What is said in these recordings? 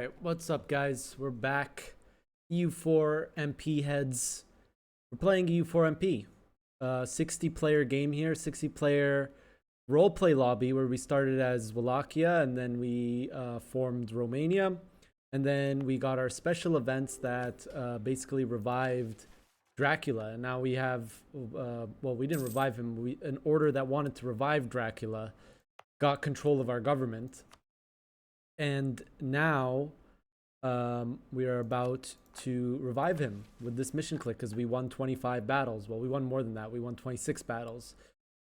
Alright, what's up guys? We're back. EU4 MP heads. We're playing EU4 MP. 60 player game here, 60 player roleplay lobby where we started as Wallachia and then we formed Romania. And then we got our special events that basically revived Dracula. And now we have, well, we didn't revive him. An order that wanted to revive Dracula got control of our government. And now we are about to revive him with this mission click because we won 25 battles. Well, we won more than that. We won 26 battles.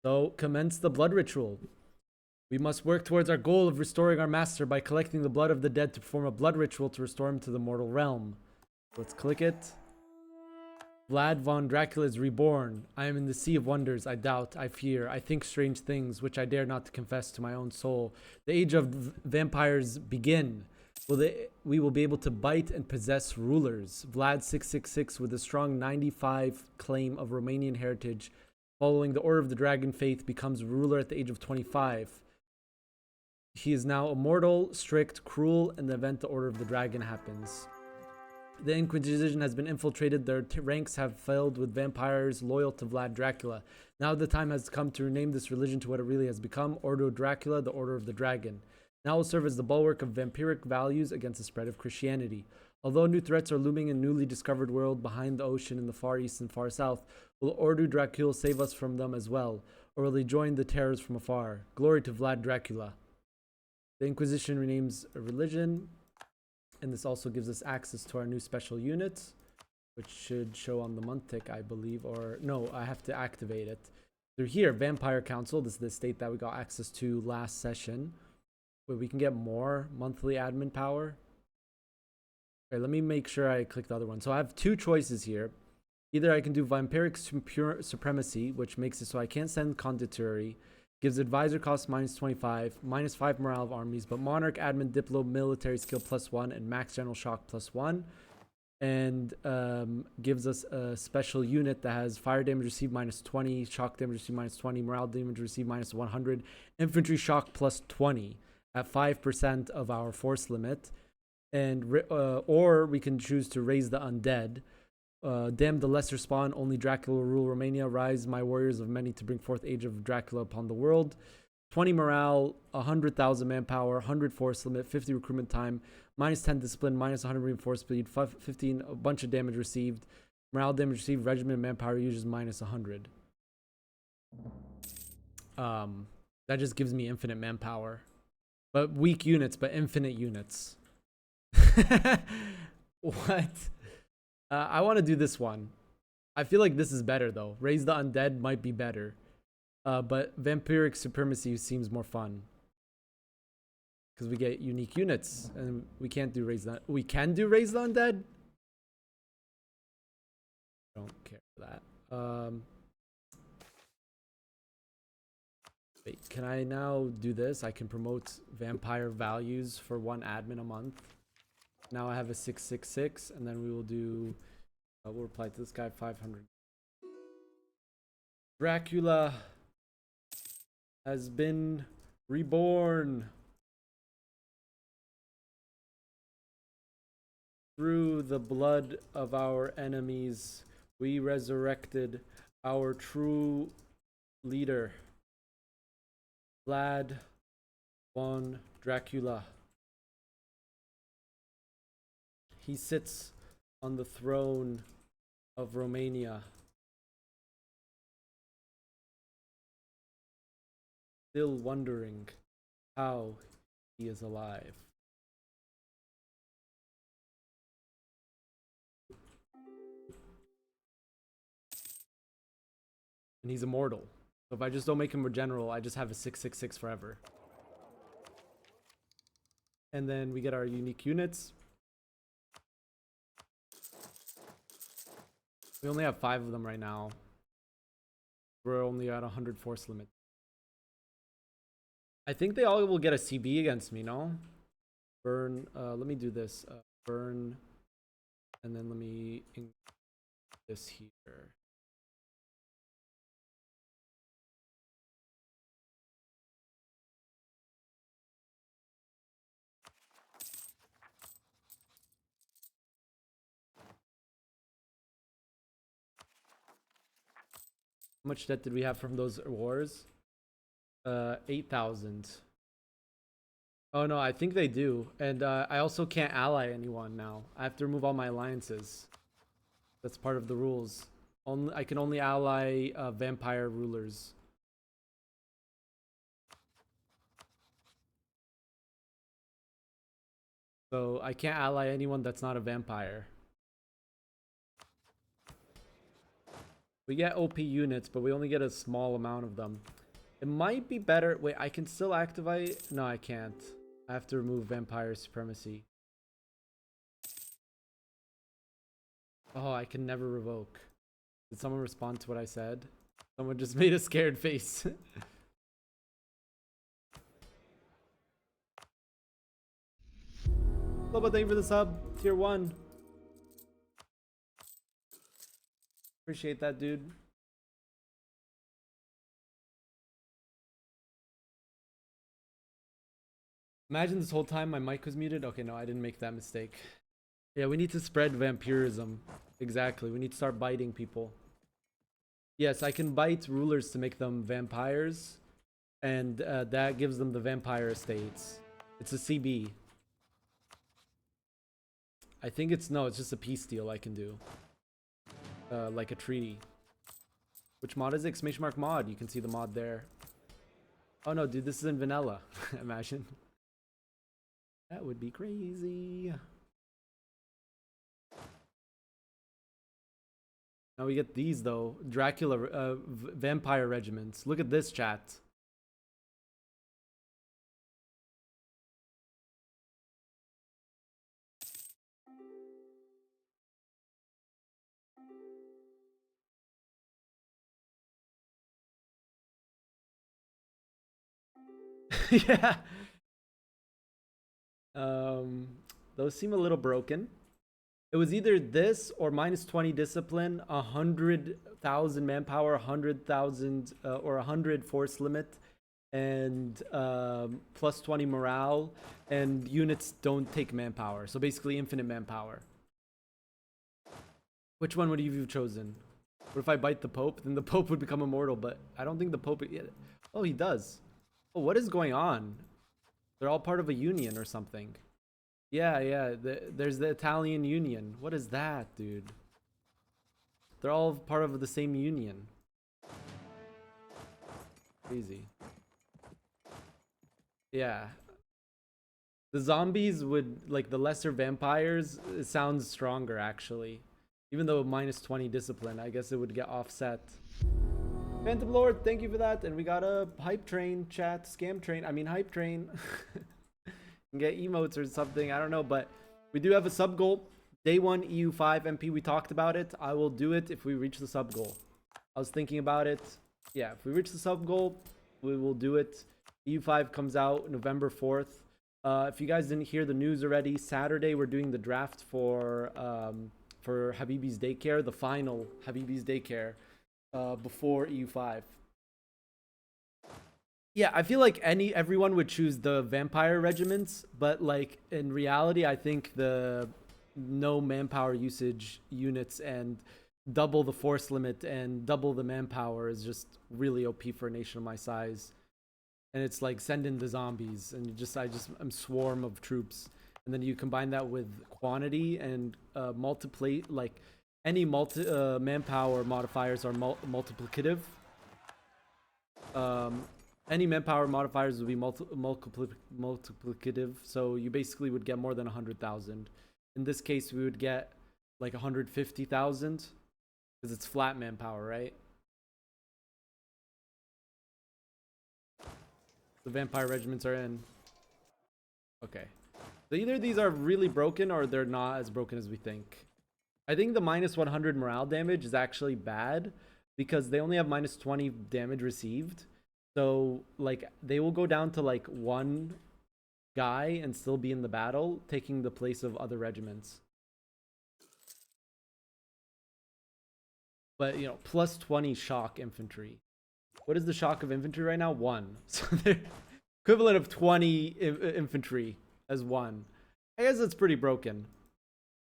So commence the blood ritual. We must work towards our goal of restoring our master by collecting the blood of the dead to perform a blood ritual to restore him to the mortal realm. Let's click it. Vlad von Dracula is reborn. I am in the sea of wonders. I doubt, I fear, I think strange things, which I dare not to confess to my own soul. The age of vampires begin. We will be able to bite and possess rulers. Vlad 666 with a strong 95 claim of Romanian heritage, following the Order of the Dragon faith, becomes ruler at the age of 25. He is now immortal, strict, cruel, in the event the Order of the Dragon happens. The Inquisition has been infiltrated. Their ranks have filled with vampires loyal to Vlad Dracula. Now the time has come to rename this religion to what it really has become, Ordo Dracula, the Order of the Dragon. Now will serve as the bulwark of vampiric values against the spread of Christianity. Although new threats are looming in a newly discovered world behind the ocean in the far east and far south, will Ordo Dracula save us from them as well, or will they join the terrors from afar? Glory to Vlad Dracula. The Inquisition renames a religion. And this also gives us access to our new special units, which should show on the month tick, I believe. Or no, I have to activate it. Through here, Vampire Council. This is the state that we got access to last session. Where we can get more monthly admin power. Okay, let me make sure I click the other one. So I have two choices here. Either I can do Vampiric Supremacy, which makes it so I can't send Conditory. Gives advisor cost minus 25, minus 5 morale of armies, but monarch, admin, diplo, military skill +1, and max general shock +1. And gives us a special unit that has fire damage received minus 20, shock damage received minus 20, morale damage received minus 100, infantry shock +20 at 5% of our force limit. And or we can choose to raise the undead. Damn the lesser spawn, only Dracula will rule Romania. Rise, my warriors of many, to bring forth age of Dracula upon the world. 20 morale, 100,000 manpower, 100 force limit, 50 recruitment time, minus 10 discipline, minus 100 reinforced speed, 15 a bunch of damage received. Morale damage received, regiment manpower uses minus 100. That just gives me infinite manpower. But weak units, but infinite units. What? I want to do this one. I feel like this is better though. Raise the undead might be better. But Vampiric Supremacy seems more fun. Because we get unique units. And we can't do raise the... We can do raise the undead? Don't care for that. Wait, can I now do this? I can promote vampire values for 1 admin a month. Now I have a 666, and then we will do, we'll reply to this guy 500. Dracula has been reborn. Through the blood of our enemies, we resurrected our true leader, Vlad von Dracula. He sits on the throne of Romania. Still wondering how he is alive. And he's immortal. So if I just don't make him a general, I just have a 666 forever. And then we get our unique units. We only have 5 of them right now. We're only at 100 force limit. I think they all will get a CB against me, no? Burn, let me do this. Burn, and then let me this here. How much debt did we have from those wars? 8,000. Oh no, I think they do. And I also can't ally anyone now. I have to remove all my alliances. That's part of the rules. I can only ally vampire rulers. So I can't ally anyone that's not a vampire. We get OP units, but we only get a small amount of them. It might be better. Wait, I can still activate. No, I can't. I have to remove vampire supremacy. Oh, I can never revoke. Did someone respond to what I said? Someone just made a scared face. Loba, thank you for the sub. Tier 1. Appreciate that, dude. Imagine this whole time my mic was muted. Okay, no, I didn't make that mistake. Yeah, we need to spread vampirism. Exactly. We need to start biting people. Yes, I can bite rulers to make them vampires. And that gives them the vampire estates. It's a CB. I think it's just a peace deal I can do. Like a treaty. Which mod is it? Exclamation mark mod. You can see the mod there. Oh no, dude, this is in vanilla. Imagine. That would be crazy. Now we get these though. Dracula vampire regiments. Look at this, chat. Yeah. Those seem a little broken. It was either this or minus 20 discipline, 100,000 manpower, 100,000 or 100 force limit, and plus 20 morale, and units don't take manpower. So basically infinite manpower. Which one would you have chosen? What if I bite the Pope? Then the Pope would become immortal, but I don't think the Pope... Oh, he does. Oh, what is going on? They're all part of a union or something. Yeah. There's the Italian Union. What is that, dude? They're all part of the same union. Crazy. Yeah. The zombies would, like the lesser vampires, it sounds stronger actually. Even though minus 20 discipline, I guess it would get offset. Phantom Lord, thank you for that. And we got a hype train, chat, scam train. I mean, hype train. Get emotes or something, I don't know, but we do have a sub goal. Day 1 EU5 MP, we talked about it. I will do it if we reach the sub goal. I was thinking about it. Yeah, if we reach the sub goal, we will do it. EU5 comes out November 4th. If you guys didn't hear the news already, Saturday we're doing the draft for Habibi's daycare, the final Habibi's daycare before EU5. Yeah, I feel like everyone would choose the vampire regiments, but like in reality, I think the no manpower usage units and double the force limit and double the manpower is just really OP for a nation of my size. And it's like send in the zombies and I'm swarm of troops, and then you combine that with quantity and multiply, like any manpower modifiers are multiplicative. Any manpower modifiers would be multiplicative, so you basically would get more than 100,000. In this case, we would get like 150,000 because it's flat manpower, right? The vampire regiments are in. Okay. So either these are really broken or they're not as broken as we think. I think the minus 100 morale damage is actually bad because they only have minus 20 damage received. So, like, they will go down to, like, one guy and still be in the battle, taking the place of other regiments. But, you know, plus 20 shock infantry. What is the shock of infantry right now? 1. So they're equivalent of 20 infantry as 1. I guess that's pretty broken.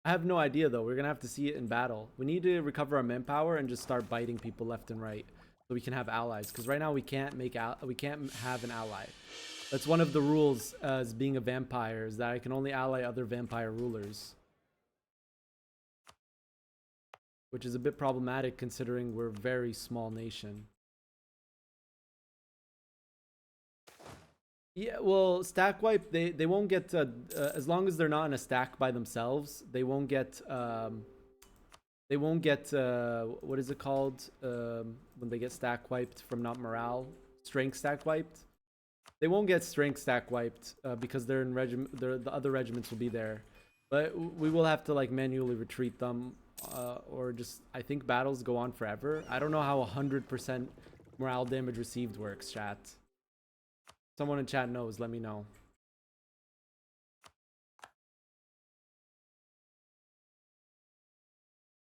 I have no idea, though. We're going to have to see it in battle. We need to recover our manpower and just start biting people left and right. so we can have allies. Because right now we can't have an ally. That's one of the rules as being a vampire, is that I can only ally other vampire rulers. Which is a bit problematic considering we're a very small nation. Yeah, well, stack wipe, they won't get, as long as they're not in a stack by themselves, they won't get, what is it called, when they get stack wiped from not morale? Strength stack wiped? They won't get strength stack wiped, because they're in the other regiments will be there. But we will have to, like, manually retreat them, or just, I think battles go on forever. I don't know how 100% morale damage received works, chat. Someone in chat knows, let me know.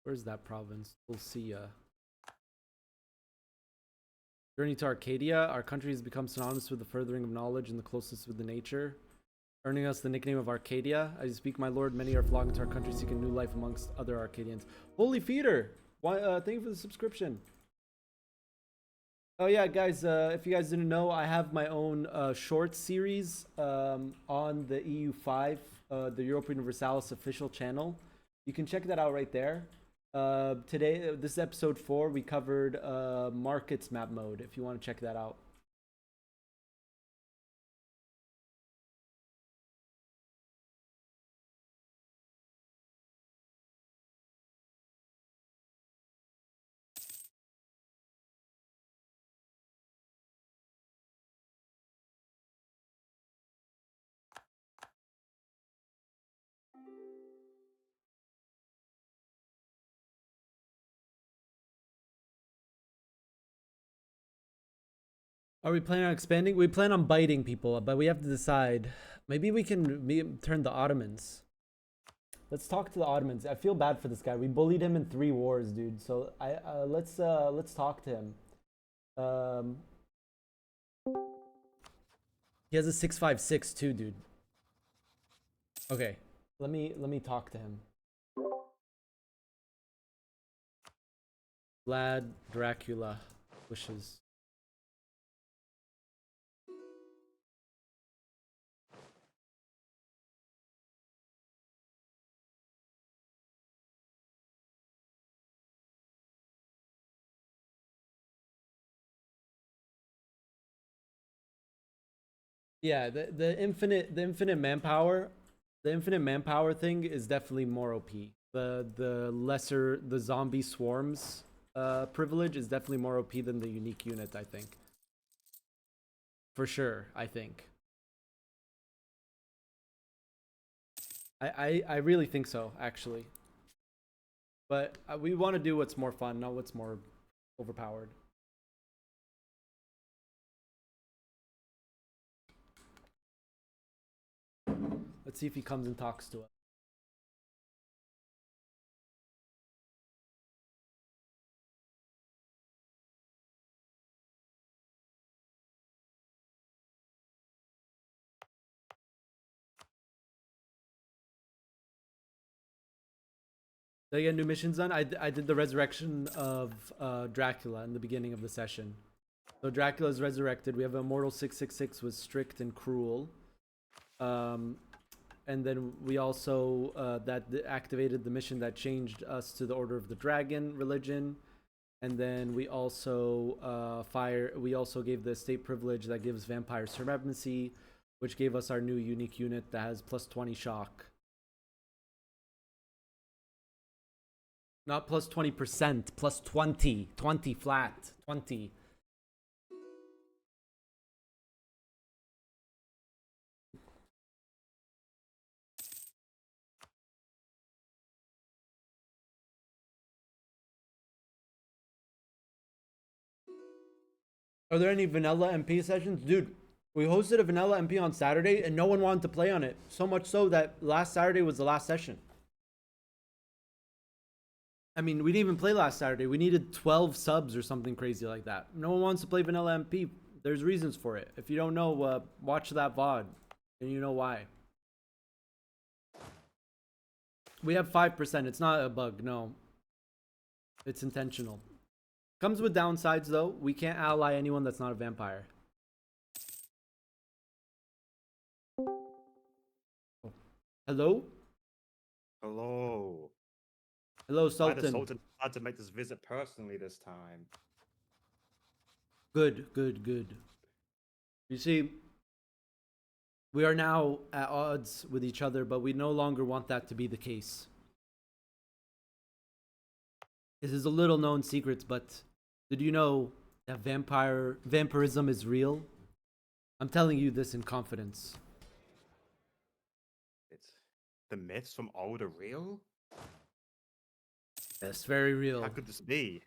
Where's that province? We'll see ya. Journey to Arcadia. Our country has become synonymous with the furthering of knowledge and the closeness with the nature, earning us the nickname of Arcadia. As you speak, my lord, many are flocking to our country seeking new life amongst other Arcadians. Holy feeder! Why, thank you for the subscription. Oh yeah, guys, if you guys didn't know, I have my own short series on the EU5, the Europa Universalis official channel. You can check that out right there. Today, this is episode 4, we covered markets map mode, if you want to check that out. Are we planning on expanding? We plan on biting people, but we have to decide. Maybe we can turn the Ottomans. Let's talk to the Ottomans. I feel bad for this guy. We bullied him in 3 wars, dude. So let's talk to him. He has a 656 too, dude. Okay, let me talk to him. Vlad Dracula wishes. Yeah, the infinite manpower, thing is definitely more OP. The zombie swarms privilege is definitely more OP than the unique unit, I think. For sure, I think. I really think so, actually. But we want to do what's more fun, not what's more overpowered. Let's see if he comes and talks to us. Did I get new missions done? I did the resurrection of Dracula in the beginning of the session. So Dracula is resurrected. We have Immortal 666 was strict and cruel. And then we also activated the mission that changed us to the Order of the Dragon religion. And then we also we also gave the state privilege that gives vampire supremacy, which gave us our new unique unit that has plus 20 shock. Not plus 20%, plus 20. 20 flat. 20. Are there any vanilla MP sessions? Dude, we hosted a vanilla MP on Saturday and no one wanted to play on it. So much so that last Saturday was the last session. I mean, we didn't even play last Saturday. We needed 12 subs or something crazy like that. No one wants to play vanilla MP. There's reasons for it. If you don't know, watch that VOD and you know why. We have 5%. It's not a bug, no. It's intentional. Comes with downsides though. We can't ally anyone that's not a vampire. Hello? Hello. Hello, I, the Sultan. Sultan, had to make this visit personally this time. Good, good, good. You see, we are now at odds with each other, but we no longer want that to be the case. This is a little known secret, but did you know that vampirism is real? I'm telling you this in confidence. It's the myths from old are real? Yes, very real. How could this be?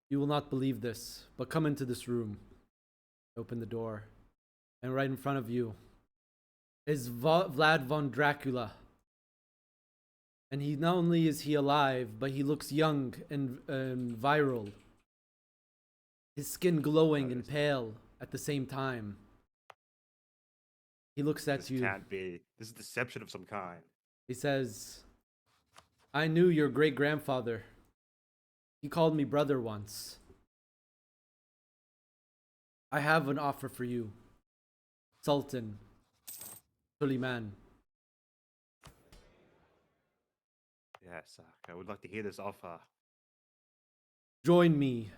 You will not believe this, but come into this room. Open the door. And right in front of you is Vlad von Dracula. And he not only is he alive, but he looks young and viral. His skin glowing and pale at the same time. He looks at you. This can't be. This is deception of some kind. He says, I knew your great-grandfather. He called me brother once. I have an offer for you, Sultan Suleiman. Yes, I would like to hear this offer. Join me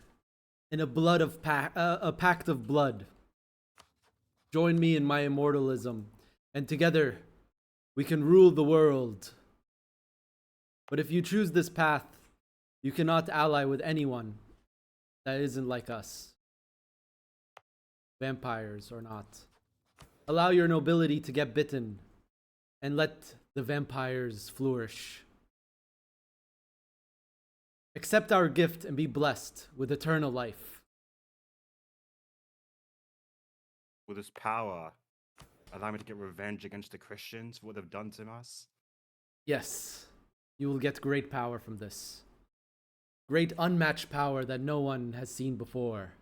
in a pact of blood. Join me in my immortalism, and together we can rule the world. But if you choose this path, you cannot ally with anyone that isn't like us. Vampires or not. Allow your nobility to get bitten, and let the vampires flourish. Accept our gift and be blessed with eternal life. With this power, allow me to get revenge against the Christians for what they've done to us? Yes, you will get great power from this. Great unmatched power that no one has seen before.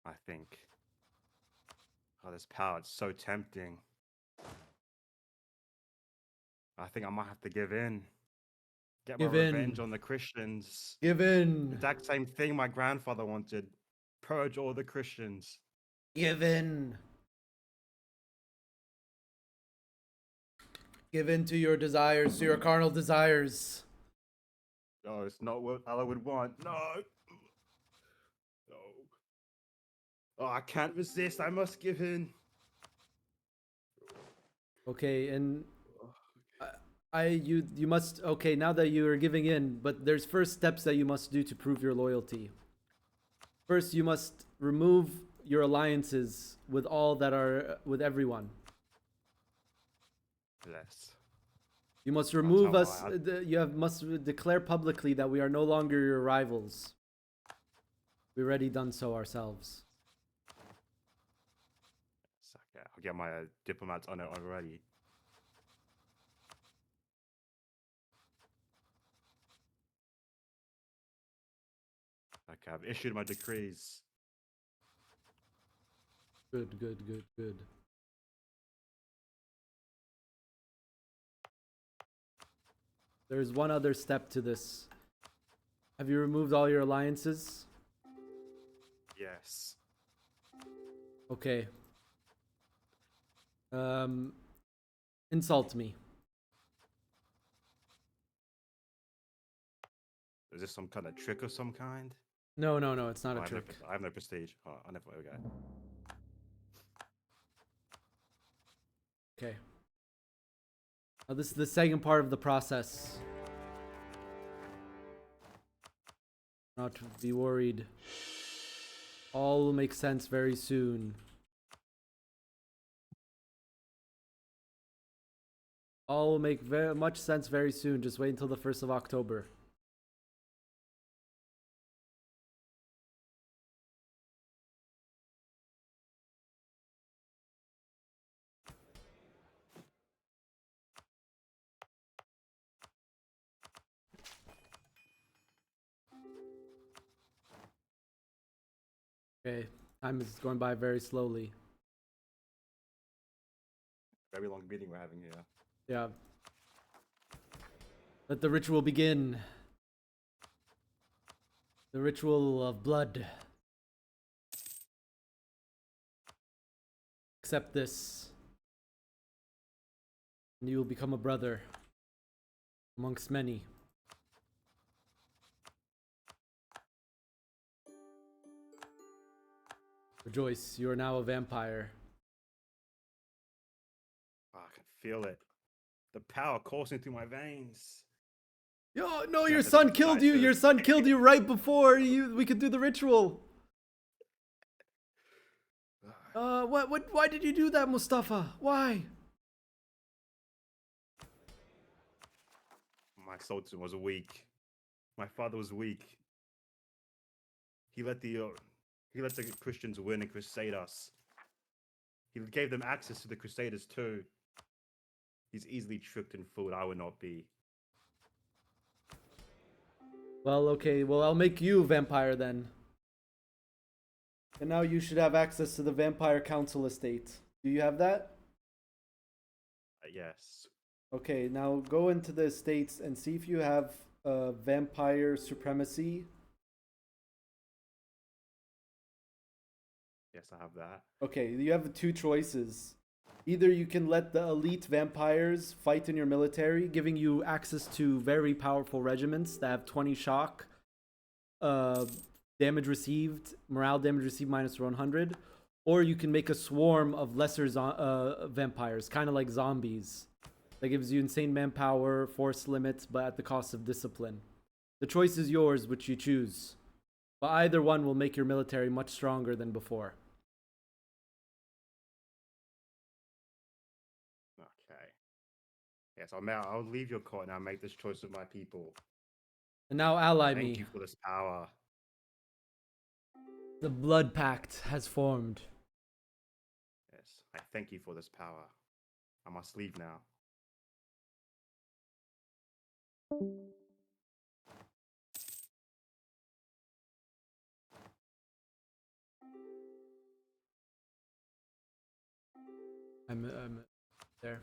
I think. Oh, this power, it's so tempting. I think I might have to give in. Get my revenge on the Christians. Give in. The exact same thing my grandfather wanted. Purge all the Christians. Give in. Give in to your desires, to your carnal desires. No, it's not what Allah would want. No. No. Oh, I can't resist. I must give in. Okay, and you must, okay, now that you are giving in, but there's first steps that you must do to prove your loyalty. First, you must remove your alliances with with everyone. Yes. You must remove us. Must declare publicly that we are no longer your rivals. We've already done so ourselves. Okay, I'll get my diplomats on it already. Okay, I've issued my decrees. Good, good, good, good. There's one other step to this. Have you removed all your alliances? Yes. Okay. Insult me. Is this some kind of trick of some kind? No, no, no, it's not a trick. I have no prestige. Oh, I never. Okay. Okay. Now this is the second part of the process. Not to be worried. All will make sense very soon. All will make very much sense very soon. Just wait until the 1st of October. Okay, time is going by very slowly. very long meeting we're having here. Yeah. Let the ritual begin. The ritual of blood. Accept this, and you will become a brother amongst many. Rejoice, you are now a vampire. Oh, I can feel it. The power coursing through my veins. Yo, no, Yeah, your but son it's killed not you. good. Your son killed you right before we could do the ritual. Why did you do that, Mustafa? Why? My sultan was weak. My father was weak. He let the Christians win and crusade us. He gave them access to the Crusaders too. He's easily tricked and fooled. I would not be. Well, okay. Well, I'll make you a vampire then. And now you should have access to the Vampire Council estate. Do you have that? Yes. Okay, now go into the estates and see if you have vampire supremacy. Yes, I have that. Okay, you have two choices. Either you can let the elite vampires fight in your military, giving you access to very powerful regiments that have 20 shock, damage received, morale damage received minus 100, or you can make a swarm of lesser vampires, kind of like zombies. That gives you insane manpower, force limits, but at the cost of discipline. The choice is yours, which you choose. But either one will make your military much stronger than before. Okay. Yes, I'll leave your court and I'll make this choice with my people. And now ally me. Thank you for this power. The blood pact has formed. Yes, I thank you for this power. I must leave now. I'm there.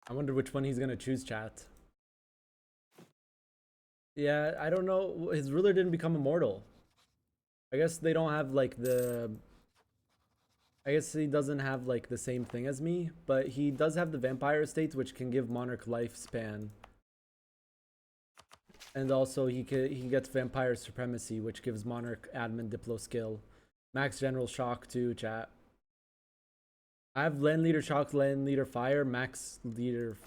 I wonder which one he's gonna choose, chat. Yeah, I don't know. His ruler didn't become immortal. I guess they don't have like the... I guess he doesn't have like the same thing as me, but he does have the vampire estates, which can give monarch lifespan. And also he gets vampire supremacy, which gives monarch admin diplo skill. Max general shock too, chat. I have land leader shock, land leader fire, max leader.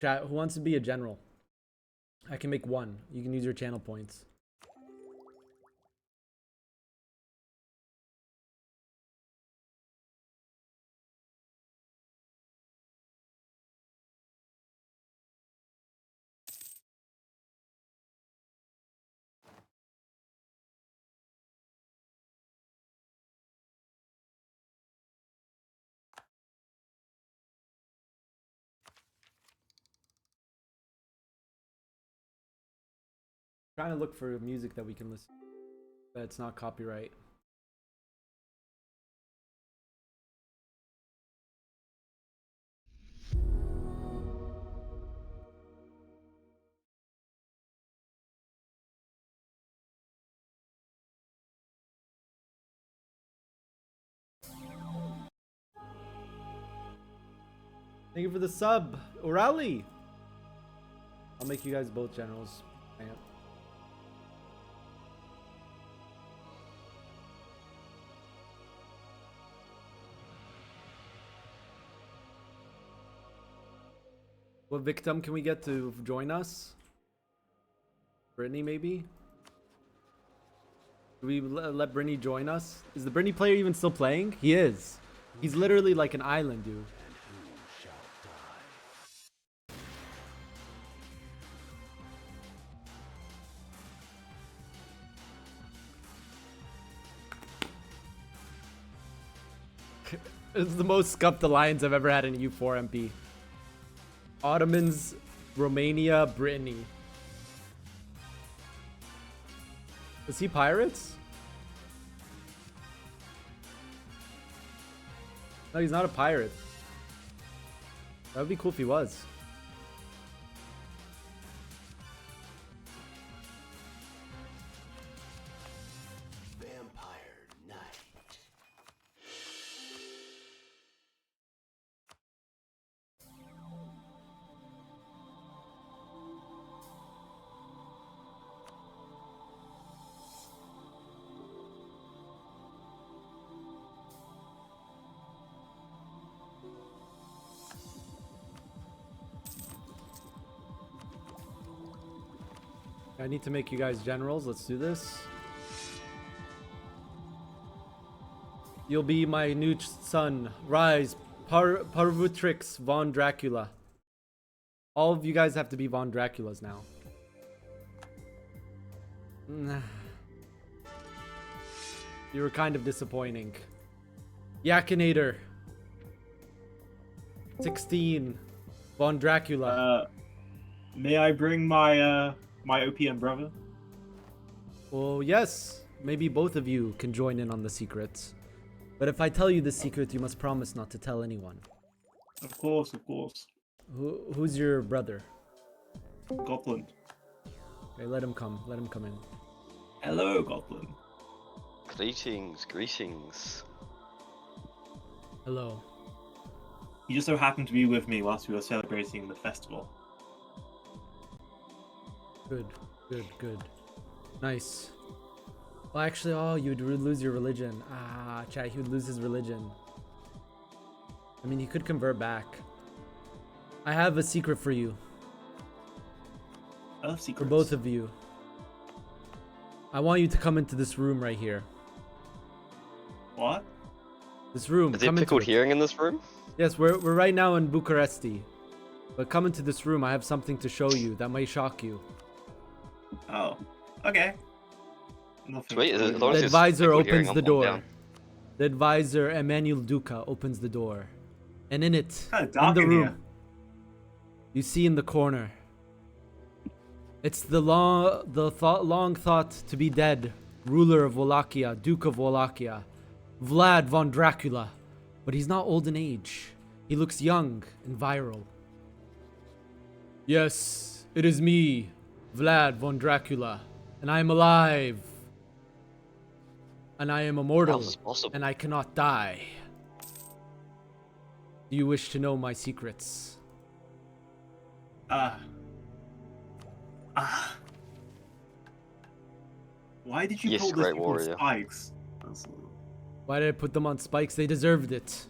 Chat, who wants to be a general? I can make one. You can use your channel points. Trying to look for music that we can listen that's not copyright. Thank you for the sub, O'Reilly. I'll make you guys both generals. Hang on. What victim can we get to join us? Brittany, maybe? Do we let Brittany join us? Is the Brittany player even still playing? He is. He's literally like an island, dude. This is the most scuffed alliance I've ever had in EU4 MP. Ottomans, Romania, Brittany. Is he pirates? No, he's not a pirate. That would be cool if he was. I need to make you guys generals. Let's do this. You'll be my new son. Rise, Parvutrix von Dracula. All of you guys have to be von Draculas now. You were kind of disappointing. Yakinator. 16. Von Dracula. May I bring my my OPM brother? Well, yes. Maybe both of you can join in on the secrets. But if I tell you the secret, you must promise not to tell anyone. Of course, of course. Who's your brother? Goblin. Okay, let him come. Let him come in. Hello, Goblin. Greetings, greetings. Hello. You just so happened to be with me whilst we were celebrating the festival. Good, good, good. Nice. Well, actually, oh, you'd lose your religion. Ah, chat, he would lose his religion. I mean, he could convert back. I have a secret for you. I love secrets. For both of you. I want you to come into this room right here. What? This room. Is there come pickled into it. hearing in this room? Yes, we're right now in Bucharesti. But come into this room. I have something to show you that might shock you. Oh. Okay. Nothing. Sweet. As long The as it's advisor pickled hearing, opens the I'm door. down. The advisor, Emmanuel Duca, opens the door. And in it, Kinda in dark the in room, here. you see in the corner, it's the long thought to be dead ruler of Wallachia, Duke of Wallachia, Vlad von Dracula. But he's not old in age. He looks young and viral. Yes, it is me, Vlad von Dracula, and I am alive. And I am immortal, How's this possible? and I cannot die. Do you wish to know my secrets? Why did you Yes, put those great people on warrior. spikes? Why did I put them on spikes? They deserved it.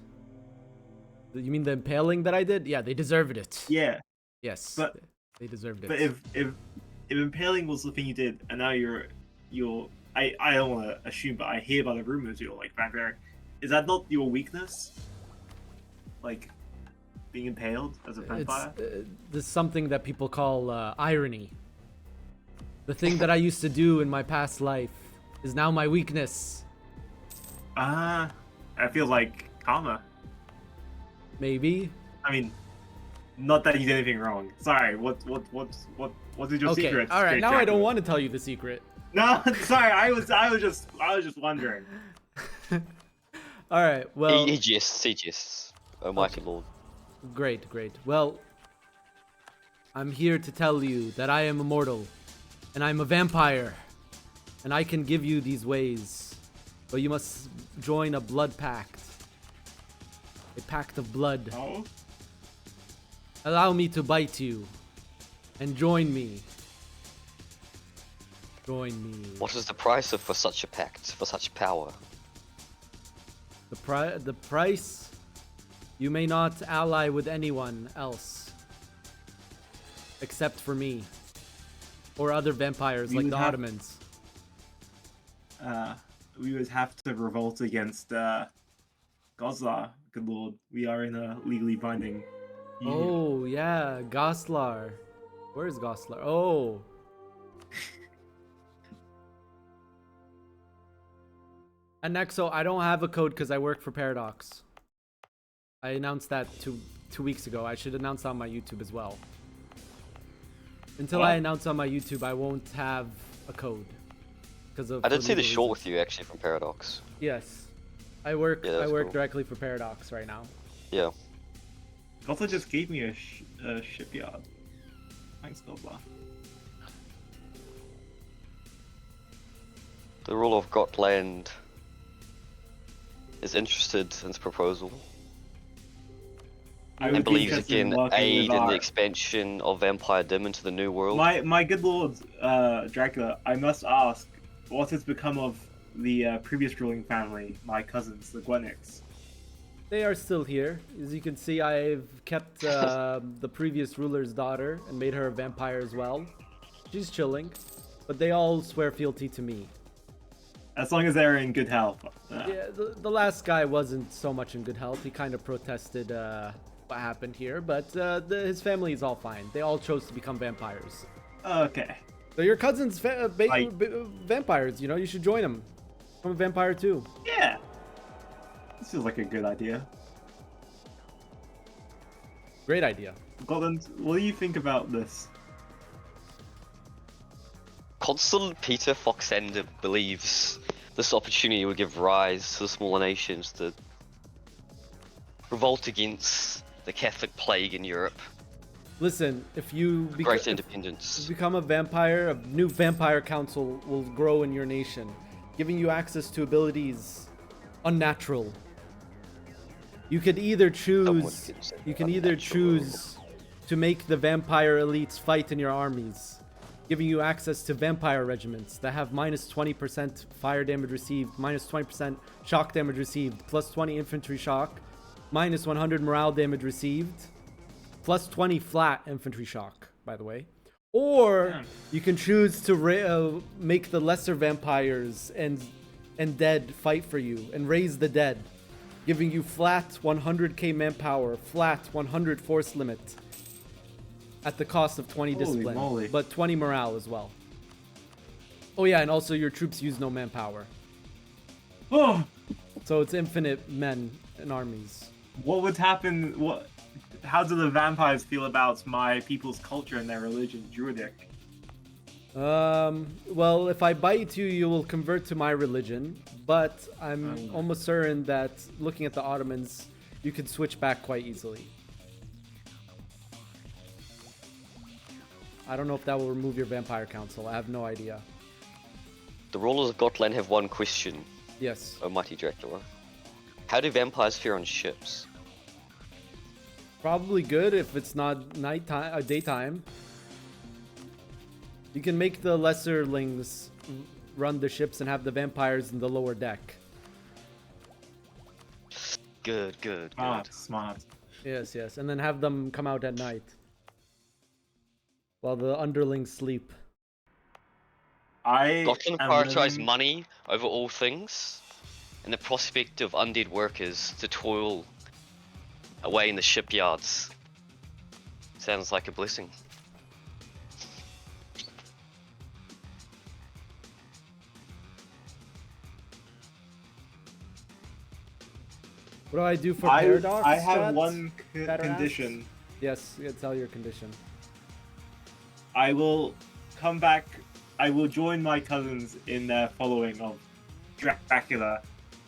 You mean the impaling that I did? Yeah, they deserved it. Yeah, Yes, but- they deserved it. but if impaling was the thing you did, and now you're I don't want to assume, but I hear by the rumors you're like barbaric. Is that not your weakness? Like being impaled as a vampire? This is something that people call irony. The thing that I used to do in my past life is now my weakness. I feel like karma. Maybe. I mean, not that you did anything wrong. Sorry. What is your Okay. secret? All right. Great Now I don't Dracula? want to tell you the secret. No, sorry. I was just wondering. All right. Well. He jests. Oh, mighty lord. Great, great. Well, I'm here to tell you that I am immortal, and I'm a vampire, and I can give you these ways, but you must join a blood pact. A pact of blood. Oh. Allow me to bite you, and join me. Join me. What is the price for such a pact, for such power? The price? You may not ally with anyone else. Except for me. Or other vampires We like would the have- Ottomans. We would have to revolt against Goslar. Good lord, we are in a legally binding union. Oh, yeah, Goslar. Where is Goslar? Oh. And Nexo, I don't have a code because I work for Paradox. I announced that two weeks ago. I should announce that on my YouTube as well. Until I announce on my YouTube, I won't have a code. I did see the short reasons. with you actually from Paradox. Yes. I work Yeah, that's cool. directly for Paradox right now. Yeah. Also just gave me a shipyard. Thanks, Nobla. The ruler of Gotland is interested in this proposal. I And would be believes it interested in can working aid with in the our- expansion of Vampire Dim into the New World. My good lord, Dracula, I must ask, what has become of the previous ruling family, my cousins, the Gwennicks? They are still here. As you can see, I've kept the previous ruler's daughter and made her a vampire as well. She's chilling, but they all swear fealty to me. As long as they're in good health. Yeah, the last guy wasn't so much in good health. He kind of protested what happened here, but his family is all fine. They all chose to become vampires. Okay. So your cousin's vampires, you know, you should join them. I'm a vampire too. Yeah. This feels like a good idea. Great idea. Gotland, what do you think about this? Consul Peter Foxender believes this opportunity will give rise to the smaller nations to revolt against the Catholic plague in Europe. Listen, if you Great independence. become a vampire, a new vampire council will grow in your nation, giving you access to abilities unnatural. You could either choose to make the vampire elites fight in your armies, giving you access to vampire regiments that have minus 20% fire damage received, minus 20% shock damage received, plus 20 infantry shock, minus 100 morale damage received, plus 20 flat infantry shock, by the way. Or you can choose to make the lesser vampires and dead fight for you and raise the dead, giving you flat 100k manpower, flat 100 force limit, at the cost of 20 Holy discipline, moly. but 20 morale as well. Oh yeah, and also your troops use no manpower. Oh, So it's infinite men and armies. what would happen? How do the vampires feel about my people's culture and their religion, Druidic? Well, if I bite you, you will convert to my religion, but I'm almost certain that looking at the Ottomans, you could switch back quite easily. I don't know if that will remove your vampire council. I have no idea. The rulers of Gotland have one question, Yes. O mighty Dracula. How do vampires fare on ships? Probably good if it's not nighttime, daytime. You can make the lesserlings run the ships and have the vampires in the lower deck. Good. Smart. Yes, and then have them come out at night while the underlings sleep. Gotland am prioritize living- money over all things, and the prospect of undead workers to toil away in the shipyards sounds like a blessing. What do I do for Paradox? I have chat? one Chatter condition. Yes, yeah, tell your condition. I will come back. I will join my cousins in their following of Dracula.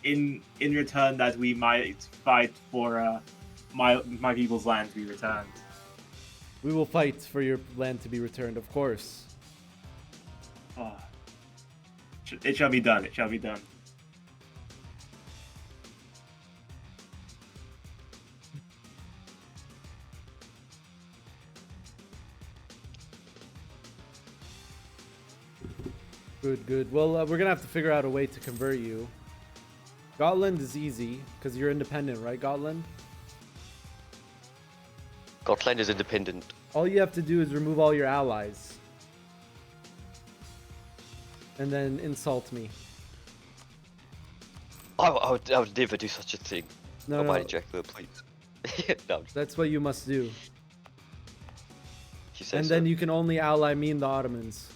In return, that we might fight for my people's land to be returned. We will fight for your land to be returned, of course. Oh. It shall be done. It shall be done. Good. Well, we're gonna have to figure out a way to convert you. Gotland is easy because you're independent, right, Gotland? Gotland is independent. All you have to do is remove all your allies, and then insult me. I would never do such a thing. No, Oh, no, mighty Dracula, please. No, that's what you must do. if you say And so. then you can only ally me and the Ottomans,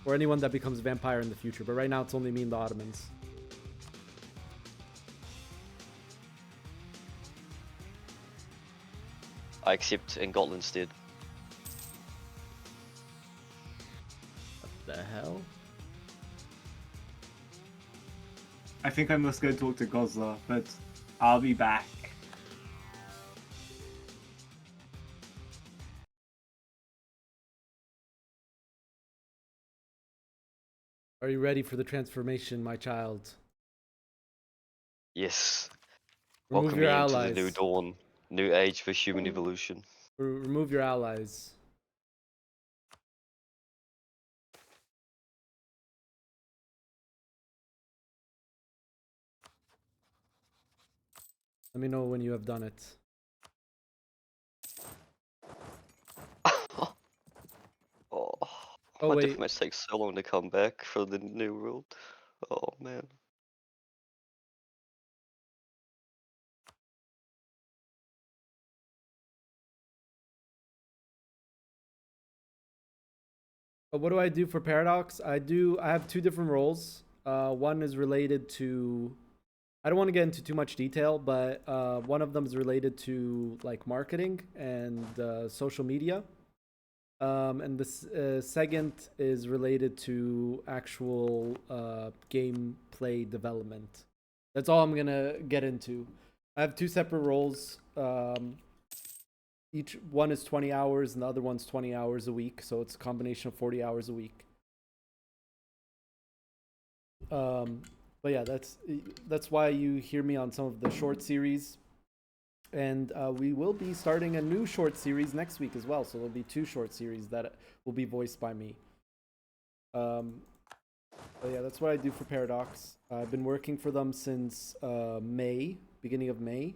or anyone that becomes a vampire in the future. But right now, it's only me and the Ottomans. I accept and Gotland's dead. What the hell? I think I must go talk to Goslar, but I'll be back. Are you ready for the transformation, my child? Yes. Remove Welcome your me into allies. the new dawn. New age for human evolution. Remove your allies. Let me know when you have done it. Oh, Oh, my wait. diplomats take so long to come back for the new world. Oh man. But what do I do for Paradox? I have two different roles. One is related to, I don't want to get into too much detail, but one of them is related to like marketing and social media. And the second is related to actual gameplay development. That's all I'm gonna get into. I have two separate roles. Each one is 20 hours and the other one's 20 hours a week, so it's a combination of 40 hours a week. But yeah, that's why you hear me on some of the short series. And we will be starting a new short series next week as well. So there'll be two short series that will be voiced by me. But yeah, that's what I do for Paradox. I've been working for them since May, beginning of May.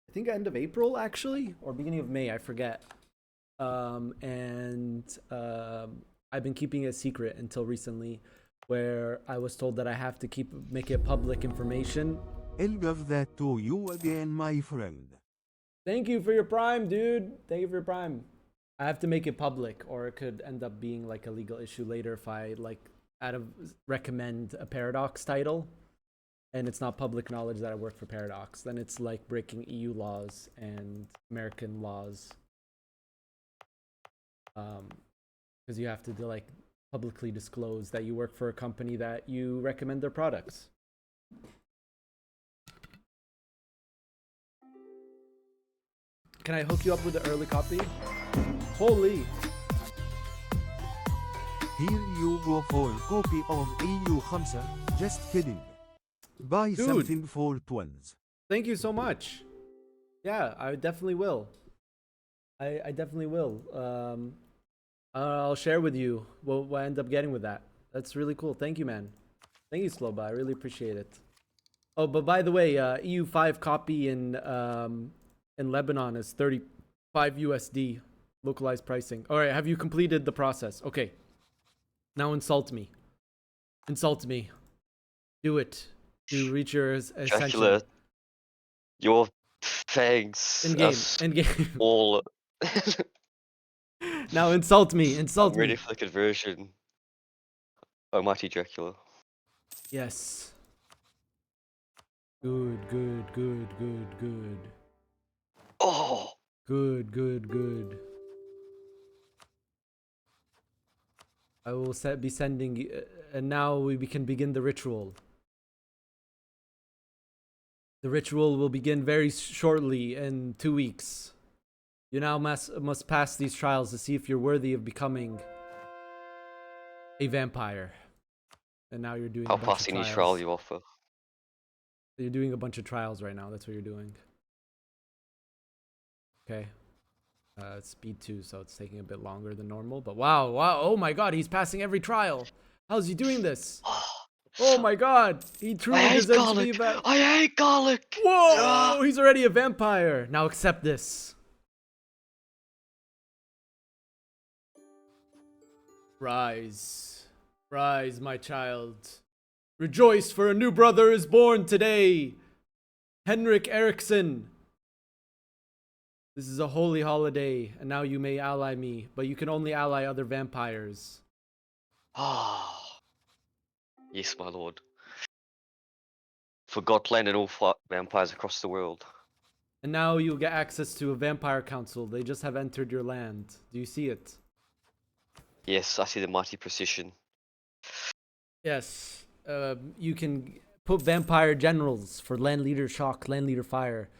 I think end of April, actually, or beginning of May, I forget. I've been keeping it secret until recently, where I was told that I have to make it public information. I'll give that to you again, my friend. Thank you for your Prime, dude. Thank you for your Prime. I have to make it public, or it could end up being like a legal issue later if I recommend a Paradox title, and it's not public knowledge that I work for Paradox. Then it's like breaking EU laws and American laws, because you have to publicly disclose that you work for a company that you recommend their products. Can I hook you up with the early copy? Holy! Here you go for copy of EU4. Just kidding. Buy Dude. something for twins. Thank you so much. Yeah, I definitely will. I definitely will. I'll share with you what I end up getting with that. That's really cool. Thank you, man. Thank you, Sloba. I really appreciate it. Oh, but by the way, EU5 copy in Lebanon is 35 USD localized pricing. All right, have you completed the process? Okay. Now insult me. Insult me. Do it. To reach your ascension. Dracula, your fangs In game. are In game. all. Now insult me. Insult I'm ready me. for the conversion. Almighty Dracula. Yes. Good, good, good, good, good. Oh! Good, good, good. I will be sending, and now we can begin the ritual. The ritual will begin very shortly in 2 weeks. You now must pass these trials to see if you're worthy of becoming a vampire. And now you're doing How a bunch of passing each trial trials. you offer. You're doing a bunch of trials right now. That's what you're doing. Okay. Speed 2, so it's taking a bit longer than normal. But wow, oh my god, he's passing every trial. How's he doing this? Oh my god, he truly I hate deserves to garlic! be a I hate garlic! Whoa, he's already a vampire. Now accept this. Rise. Rise, my child. Rejoice, for a new brother is born today. Henrik Eriksson. This is a holy holiday, and now you may ally me, but you can only ally other vampires. Ah. Yes, my lord. For Gotland and all vampires across the world. And now you'll get access to a vampire council. They just have entered your land. Do you see it? Yes, I see the mighty precision. Yes. You can put vampire generals for land leader shock, land leader fire.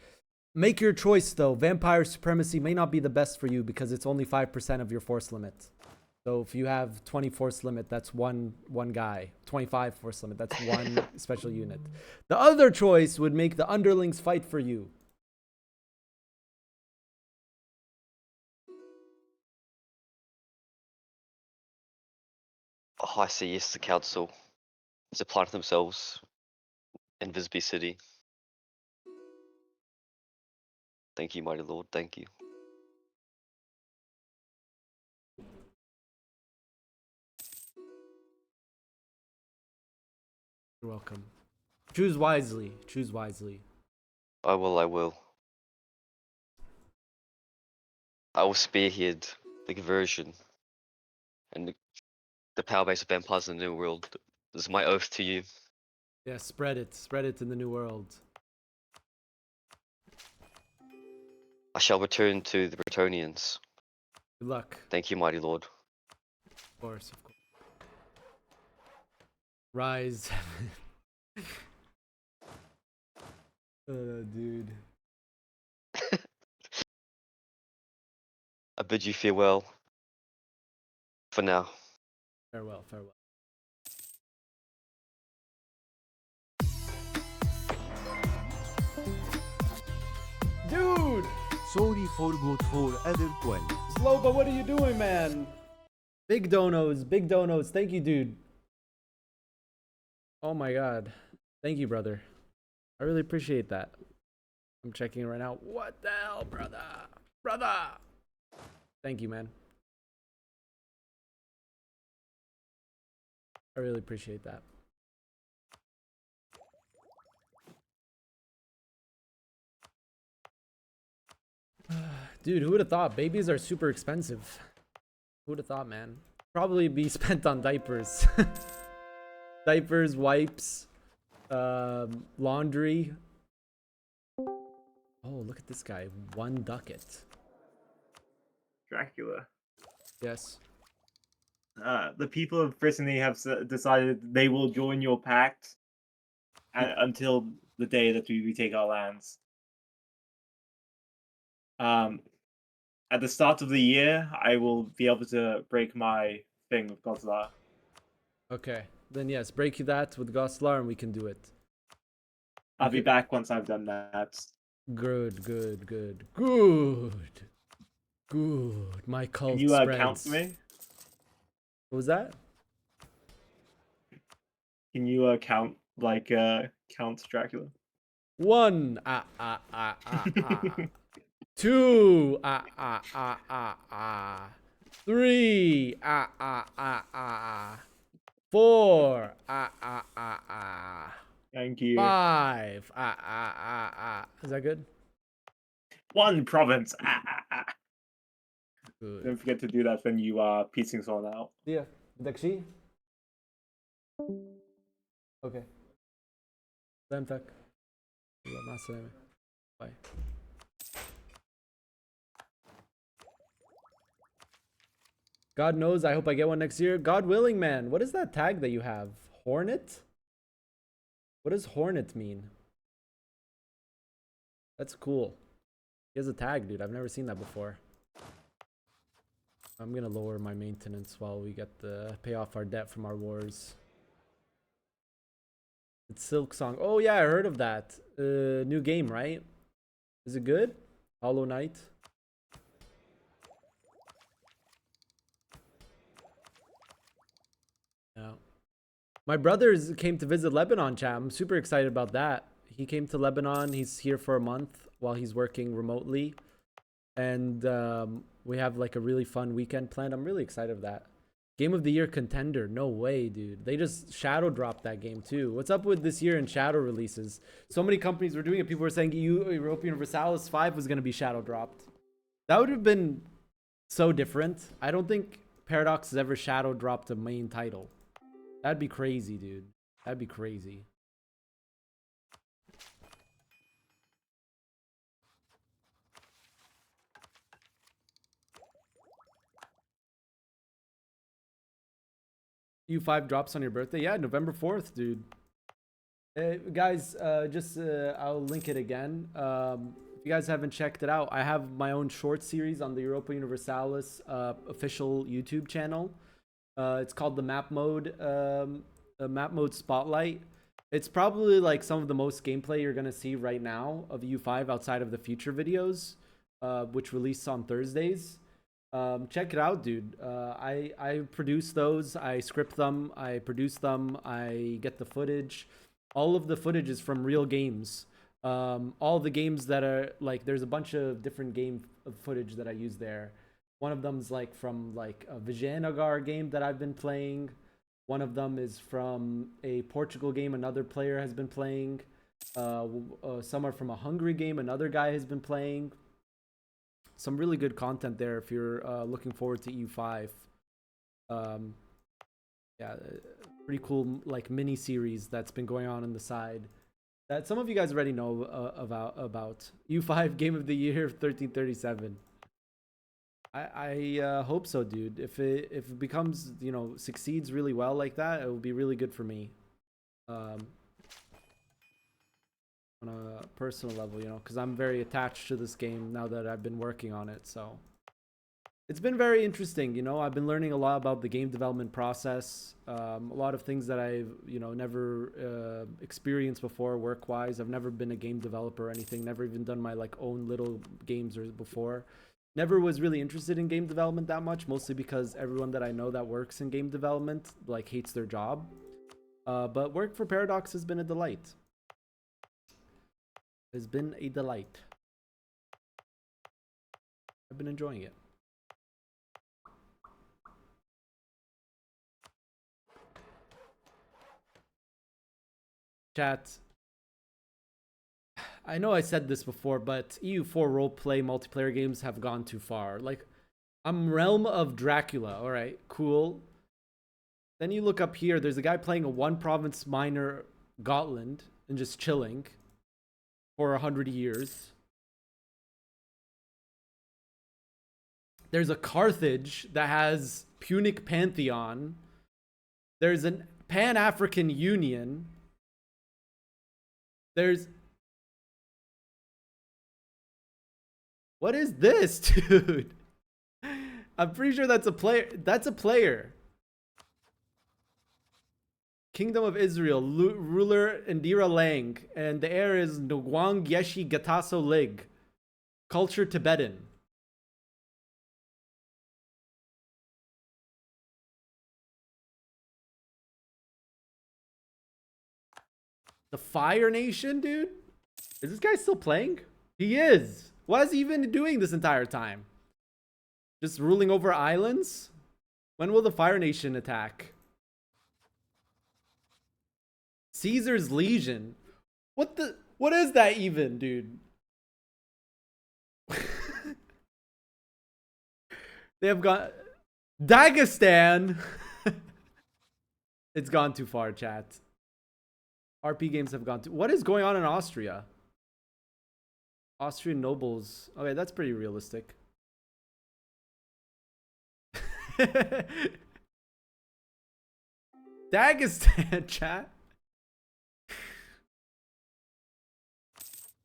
Make your choice though. Vampire supremacy may not be the best for you because it's only 5% of your force limit. So if you have 20 force limit, that's one guy. 25 force limit, that's one special unit. The other choice would make the underlings fight for you. Oh, I see. Yes, the council is applying themselves in Visby City. Thank you, mighty lord. Thank you. You're welcome. Choose wisely. Choose wisely. I will. I will. I will spearhead the conversion and the power base of vampires in the New World. This is my oath to you. Yeah, spread it. Spread it in the new world. I shall return to the Bretonians. Good luck. Thank you, mighty lord. Of course, of course. Rise. Dude. I bid you farewell. For now. Farewell, farewell. Dude! Sorry for good for other 12. Sloba, what are you doing, man? Big donos, big donos. Thank you, dude. Oh my god. Thank you, brother. I really appreciate that. I'm checking it right now. What the hell, brother? Brother! Thank you, man. I really appreciate that. Dude, who would have thought? Babies are super expensive. Who would have thought, man? Probably be spent on diapers. Diapers, wipes, laundry. Oh, look at this guy. 1 ducat. Dracula. Yes. The people of Brittany have decided they will join your pact until the day that we retake our lands. At the start of the year, I will be able to break my thing with Godzilla. Okay. Then yes, break that with Goslar and we can do it. I'll be back once I've done that. Good, good, good, good. Good. My cult Can you spreads. count for me? What was that? Can you count Count Dracula? 1 2 3 4 Thank you. 5 Is that good? 1 province. Good. Don't forget to do that when you are piecing someone out. Yeah. بدك شيء؟ اوكي. سلامتك. يلا مع السلامة. باي. God knows, I hope I get one next year. God willing, man. What is that tag that you have? Hornet? What does Hornet mean? That's cool. He has a tag, dude. I've never seen that before. I'm gonna lower my maintenance while we get the pay off our debt from our wars. It's Silk Song. Oh yeah, I heard of that. New game, right? Is it good? Hollow Knight. Yeah. My brothers came to visit Lebanon, chat. I'm super excited about that. He came to Lebanon. He's here for a month while he's working remotely. And we have like a really fun weekend planned. I'm really excited of that. Game of the Year contender. No way, dude. They just shadow dropped that game too. What's up with this year in shadow releases? So many companies were doing it. People were saying Europa Universalis 5 was going to be shadow dropped. That would have been so different. I don't think Paradox has ever shadow dropped a main title. That'd be crazy, dude. That'd be crazy. EU5 drops on your birthday. Yeah, November 4th, dude. Guys, I'll link it again. If you guys haven't checked it out, I have my own short series on the Europa Universalis official YouTube channel. It's called the Map Mode Spotlight. It's probably like some of the most gameplay you're gonna see right now of EU5 outside of the future videos, which release on Thursdays. Check it out, dude. I produce those, I script them, I produce them, I get the footage. All of the footage is from real games. All the games that are like, there's a bunch of different game footage that I use there. One of them's like from like a Vijayanagar game that I've been playing. One of them is from a Portugal game another player has been playing. Some are from a Hungary game another guy has been playing. Some really good content there if you're looking forward to EU5. Yeah, pretty cool like mini series that's been going on the side that some of you guys already know about. EU5 Game of the Year 1337. I hope so, dude. If it becomes, you know, succeeds really well like that, it will be really good for me. On a personal level, you know, because I'm very attached to this game now that I've been working on it. So it's been very interesting, you know. I've been learning a lot about the game development process, a lot of things that I've, you know, never experienced before work-wise. I've never been a game developer or anything, never even done my like own little games or before. Never was really interested in game development that much, mostly because everyone that I know that works in game development like hates their job. But work for Paradox has been a delight. Has been a delight. I've been enjoying it. Chat. I know I said this before, but EU4 roleplay multiplayer games have gone too far. Like, I'm Realm of Dracula. All right, cool. Then you look up here. There's a guy playing a one province minor Gotland and just chilling for 100 years. There's a Carthage that has Punic Pantheon. There's an Pan-African Union. There's... What is this, dude? I'm pretty sure that's a player. That's a player. Kingdom of Israel, ruler Indira Lang, and the heir is Ngwang Yeshi Gataso Lig. Culture Tibetan. The Fire Nation, dude? Is this guy still playing? He is. What is he even doing this entire time? Just ruling over islands? When will the Fire Nation attack? Caesar's Legion. What is that even, dude? They have got Dagestan. It's gone too far, chat. RP games have gone too... What is going on in Austria? Austrian nobles. Okay, that's pretty realistic. Dagestan, chat.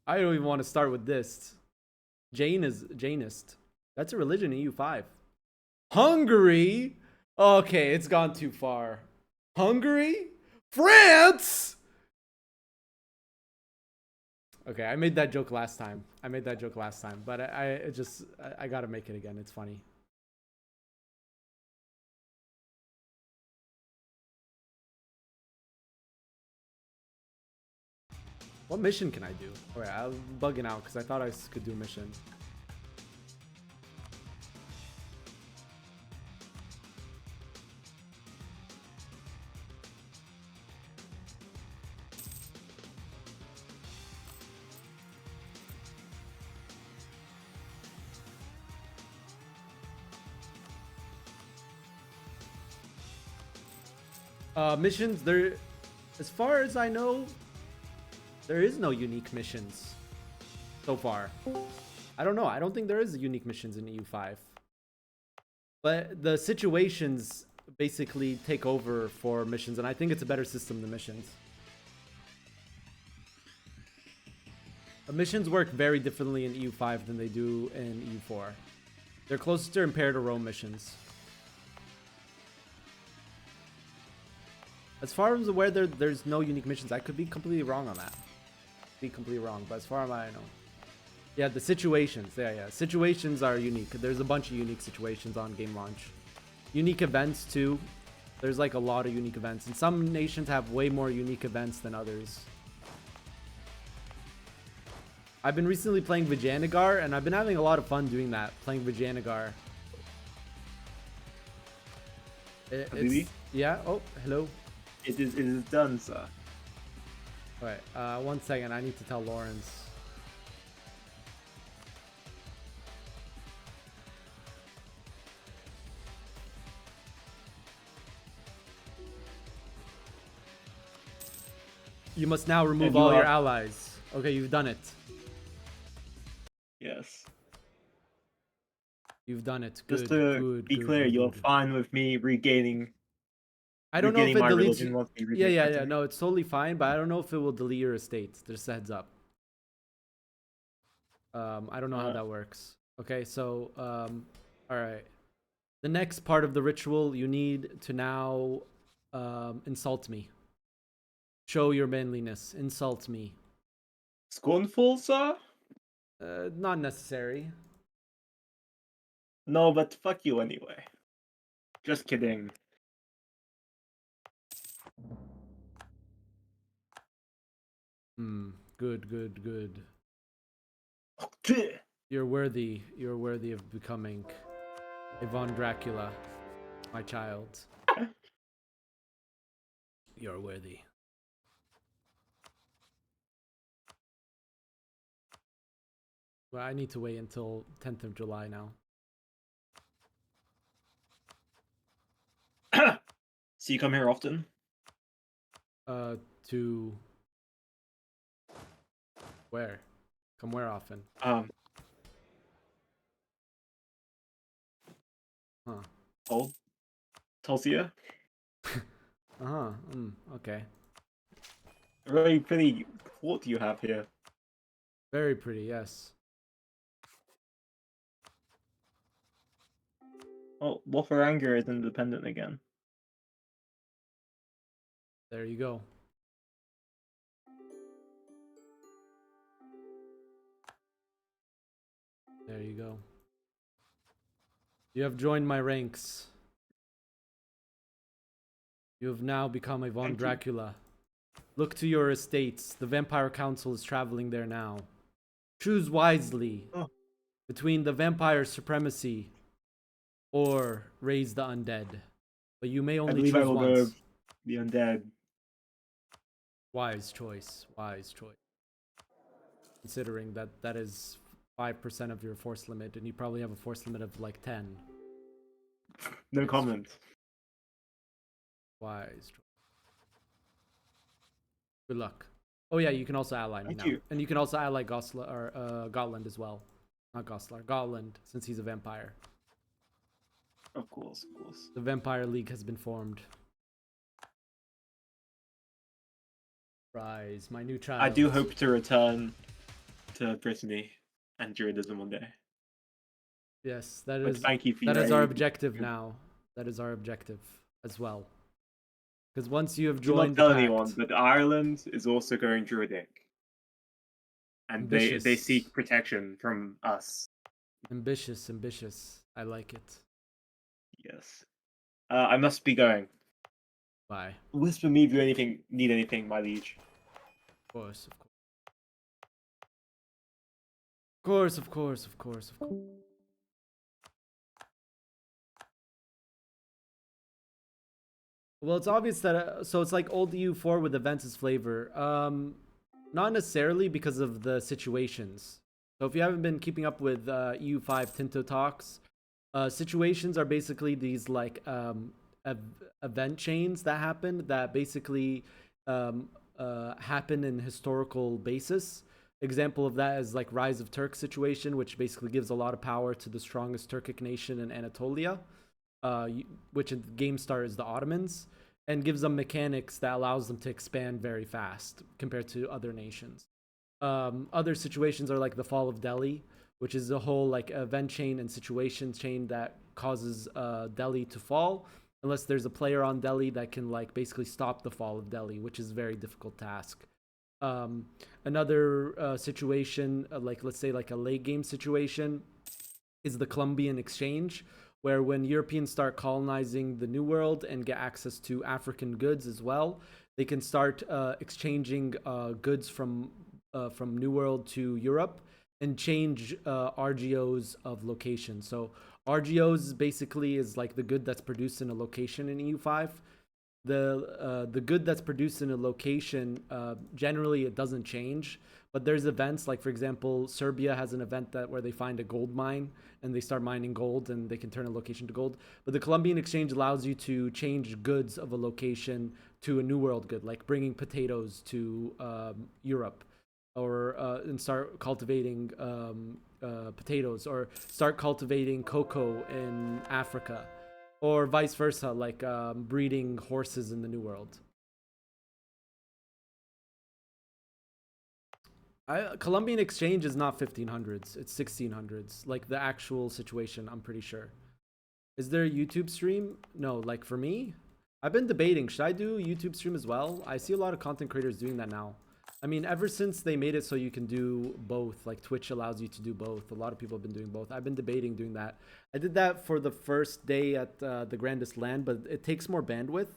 I don't even want to start with this. Jainist. That's a religion in EU5. Hungary? Okay, it's gone too far. Hungary? France? Okay, I made that joke last time. But I gotta make it again. It's funny. What mission can I do? Okay, I'm bugging out because I thought I could do a mission. Missions, there, as far as I know, there is no unique missions so far. I don't know. I don't think there is unique missions in EU5. But the situations basically take over for missions, and I think it's a better system than missions. Missions work very differently in EU5 than they do in EU4. They're closer to Impaired or Rome missions. As far as I'm aware, there's no unique missions. I could be completely wrong on that. Be completely wrong, but as far as I know. Yeah, the situations. Yeah. Situations are unique. There's a bunch of unique situations on game launch. Unique events too. There's like a lot of unique events, and some nations have way more unique events than others. I've been recently playing Vijayanagar, and I've been having a lot of fun doing that, playing Vijayanagar. Habibi? Yeah. Oh, hello. It is done, sir. Alright, 1 second. I need to tell Lawrence. You must now remove you all your are- allies. Okay, you've done it. Yes. You've done it. Good, Just to good, be good, clear, good, you're good. fine with me regaining. I don't know if regaining it my deletes. religion once we regain Yeah. Britain. No, it's totally fine, but I don't know if it will delete your estate. Just a heads up. I don't know how that works. Okay, so all right. The next part of the ritual, you need to now insult me. Show your manliness. Insult me. Scornful, sir? Not necessary. No, but fuck you anyway. Just kidding. Good, good, good. You're worthy of becoming a Von Dracula, my child. You're worthy. Well, I need to wait until 10th of July now. So you come here often? To where? Come where often? Huh. Tulsia? Uh-huh. Okay. A very pretty fort you have here. Very pretty, yes. Oh, Wolferanger is independent again. There you go. There you go. You have joined my ranks. You have now become a Von Thank you. Dracula. Look to your estates. The Vampire Council is traveling there now. Choose wisely between the vampire supremacy or raise the undead. But you may I only believe choose I will once. go the undead. Wise choice. Wise choice. Considering that is 5% of your force limit, and you probably have a force limit of like 10. No comment. Wise choice. Good luck. Oh yeah, you can also ally me Thank now. you. And you can also ally Goslar or Gotland as well. Not Goslar, Gotland, since he's a vampire. Of course, of course. The Vampire League has been formed. Rise, my new child. I do hope to return to Brittany and Druidism one day. Yes, that But is thank you for that your is our aid. objective now. That is our objective as well. Because once you have Do not joined tell the pact, anyone, but Ireland is also going Druidic. And they Ambitious. seek protection from us. ambitious. I like it. Yes. I must be going. Bye. Whisper me if you need anything, my liege. Of course. Of course. Well, it's obvious that so it's like old EU4 with events as flavor. Not necessarily because of the situations. So if you haven't been keeping up with EU5 Tinto talks, situations are basically these like event chains that happen that basically happen in historical basis. Example of that is like Rise of Turk situation, which basically gives a lot of power to the strongest Turkic nation in Anatolia. which at the game start is the Ottomans, and gives them mechanics that allows them to expand very fast compared to other nations. Other situations are like the fall of Delhi, which is a whole like event chain and situation chain that causes Delhi to fall, unless there's a player on Delhi that can like basically stop the fall of Delhi, which is a very difficult task. Another situation, like let's say like a late game situation, is the Columbian Exchange, where when Europeans start colonizing the New World and get access to African goods as well, they can start exchanging goods from New World to Europe and change RGOs of location. So RGOs basically is like the good that's produced in a location in EU5. The good that's produced in a location, generally it doesn't change, but there's events like, for example, Serbia has an event where they find a gold mine and they start mining gold and they can turn a location to gold. But the Columbian Exchange allows you to change goods of a location to a New World good, like bringing potatoes to Europe, or and start cultivating potatoes, or start cultivating cocoa in Africa, or vice versa, like breeding horses in the New World. Columbian Exchange is not 1500s, it's 1600s, like the actual situation, I'm pretty sure. Is there a YouTube stream? No, like for me, I've been debating, should I do YouTube stream as well? I see a lot of content creators doing that now. I mean, ever since they made it so you can do both, like Twitch allows you to do both. A lot of people have been doing both. I've been debating doing that. I did that for the first day at the Grandest Land, but it takes more bandwidth.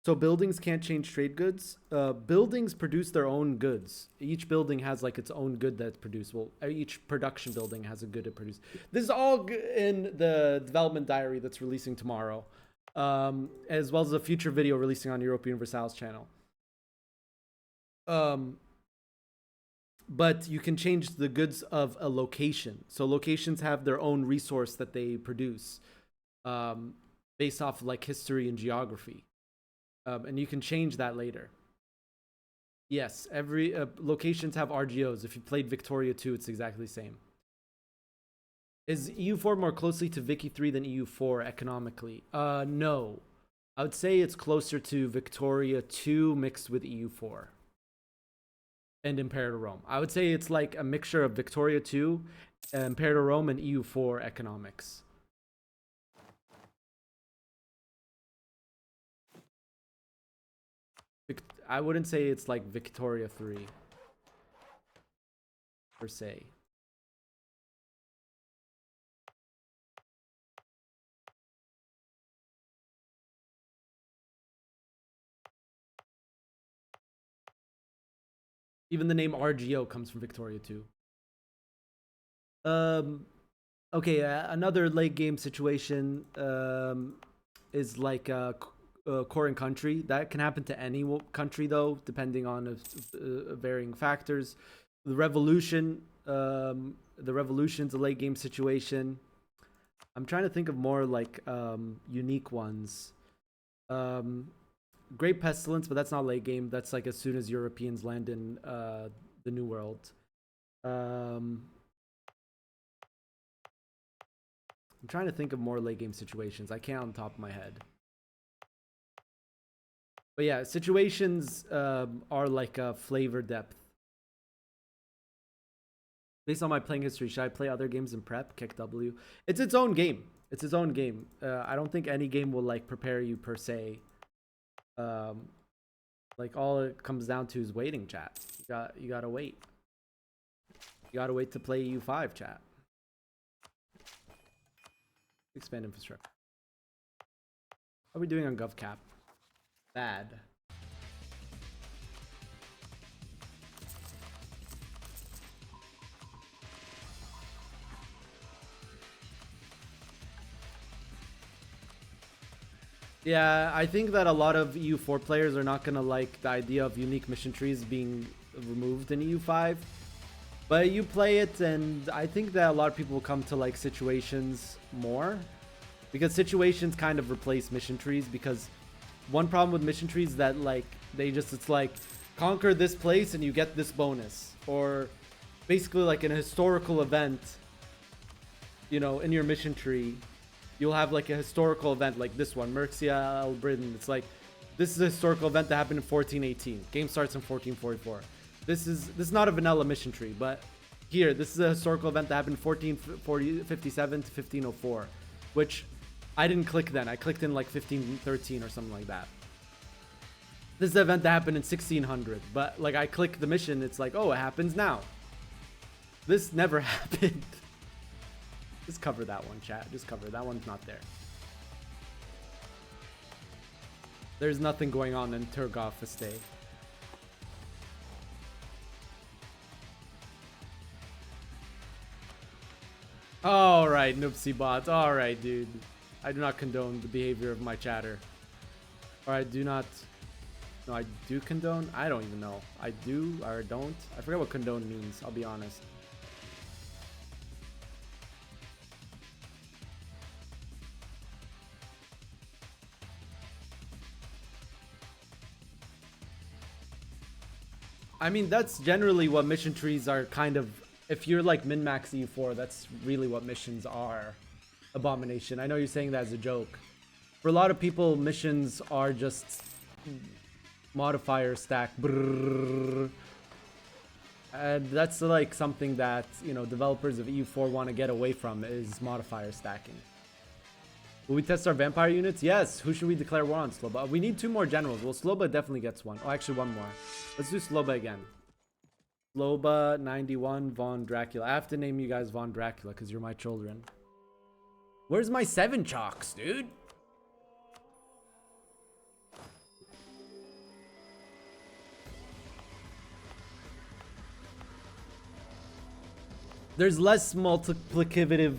So buildings can't change trade goods. Buildings produce their own goods. Each building has like its own good that's produced. Well, each production building has a good to produce. This is all in the development diary that's releasing tomorrow, as well as a future video releasing on Europa Universalis channel. But you can change the goods of a location. So locations have their own resource that they produce, based off of like history and geography. And you can change that later. Yes, every locations have RGOs. If you played Victoria 2, it's exactly the same. Is EU4 more closely to Vicky 3 than EU4 economically? No. I would say it's closer to Victoria 2 mixed with EU4 and Imperial Rome. I would say it's like a mixture of Victoria 2, Imperial Rome, and EU4 economics. I wouldn't say it's like Victoria 3 per se. Even the name RGO comes from Victoria 2. Okay, another late game situation is like core and country. That can happen to any country though, depending on varying factors. The revolution's a late game situation. I'm trying to think of more like unique ones. Great Pestilence, but that's not late game. That's like as soon as Europeans land in the New World. I'm trying to think of more late game situations. I can't on the top of my head. But yeah, situations are like a flavor depth. Based on my playing history, should I play other games in prep? Kick W. It's its own game. It's its own game. I don't think any game will like prepare you per se. Like all it comes down to is waiting, chat. You gotta wait. You gotta wait to play EU5, chat. Expand infrastructure. How are we doing on GovCap? Bad. Yeah, I think that a lot of EU4 players are not gonna like the idea of unique mission trees being removed in EU5. But you play it, and I think that a lot of people will come to like situations more. Because situations kind of replace mission trees, because one problem with mission trees is that like it's like conquer this place and you get this bonus, or basically like in a historical event, you know, in your mission tree, you'll have like a historical event like this one, Mercia El Britain. It's like, this is a historical event that happened in 1418. Game starts in 1444. This is not a vanilla mission tree, but here, this is a historical event that happened 1457 to 1504, which I didn't click then. I clicked in like 1513 or something like that. This is an event that happened in 1600, but like I click the mission, it's like, oh, it happens now. This never happened. Just cover that one, chat. Just cover that one's not there. There's nothing going on in Turgov Estate. Alright, Noopsy bots. Alright, dude. I do not condone the behavior of my chatter. Or I do not... No, I do condone? I don't even know. I do or don't? I forget what condone means, I'll be honest. I mean, that's generally what mission trees are kind of... If you're like min-max EU4, that's really what missions are. Abomination. I know you're saying that as a joke. For a lot of people, missions are just modifier stack. Brrr. And that's like something that, you know, developers of EU4 want to get away from, is modifier stacking. Will we test our vampire units? Yes. Who should we declare war on? Sloba. We need 2 more generals. Well, Sloba definitely gets one. Oh, actually 1 more. Let's do Sloba again. Sloba 91 Von Dracula. I have to name you guys Von Dracula because you're my children. Where's my 7 chalks, dude? There's less multiplicative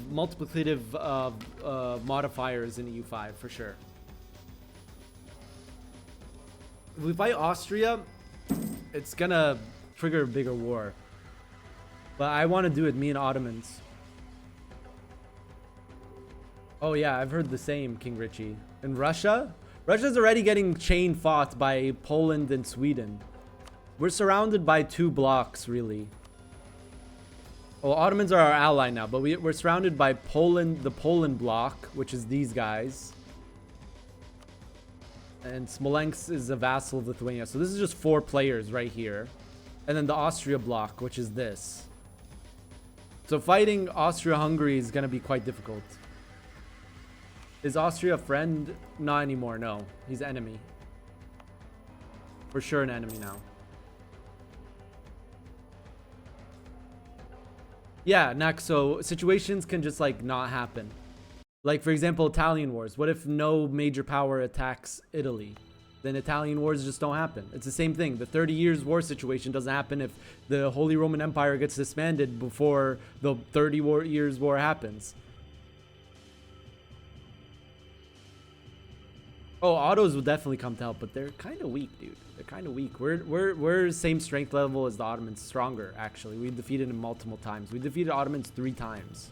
modifiers in EU5 for sure. If we fight Austria, it's gonna trigger a bigger war. But I want to do it, me and Ottomans. Oh yeah, I've heard the same, King Richie. In Russia? Russia's already getting chain fought by Poland and Sweden. We're surrounded by 2 blocks, really. Well, Ottomans are our ally now, but we're surrounded by Poland, the Poland bloc, which is these guys. And Smolensk is a vassal of Lithuania. So this is just 4 players right here. And then the Austria bloc, which is this. So fighting Austria-Hungary is going to be quite difficult. Is Austria a friend? Not anymore, no. He's enemy. For sure an enemy now. Yeah, so situations can just like not happen. Like for example, Italian wars. What if no major power attacks Italy? Then Italian wars just don't happen. It's the same thing. The 30 years war situation doesn't happen if the Holy Roman Empire gets disbanded before the 30 years war happens. Oh, autos will definitely come to help, but they're kind of weak, dude. They're kind of weak. We're same strength level as the Ottomans, stronger actually. We defeated them multiple times. We defeated Ottomans 3 times,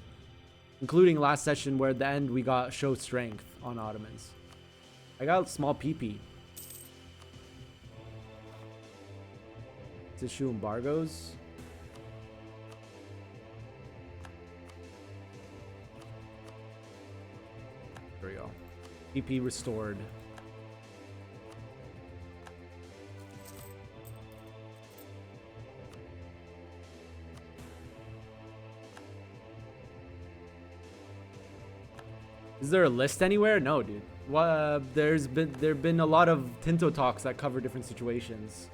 including last session where at the end we got show strength on Ottomans. I got small PP. Let's issue embargoes. There we go. PP restored. Is there a list anywhere? No, dude. There've been a lot of Tinto talks that cover different situations.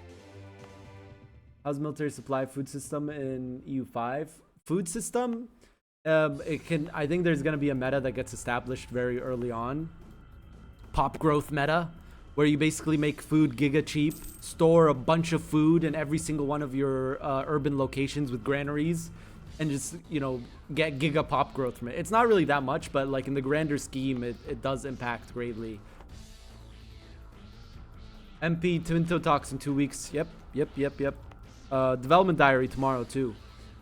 How's military supply food system in EU5? Food system? I think there's gonna be a meta that gets established very early on. Pop growth meta, where you basically make food giga cheap, store a bunch of food in every single one of your urban locations with granaries, and just, you know, get giga pop growth from it. It's not really that much, but like in the grander scheme, it does impact greatly. MP Tinto talks in 2 weeks. Yep. Development diary tomorrow too.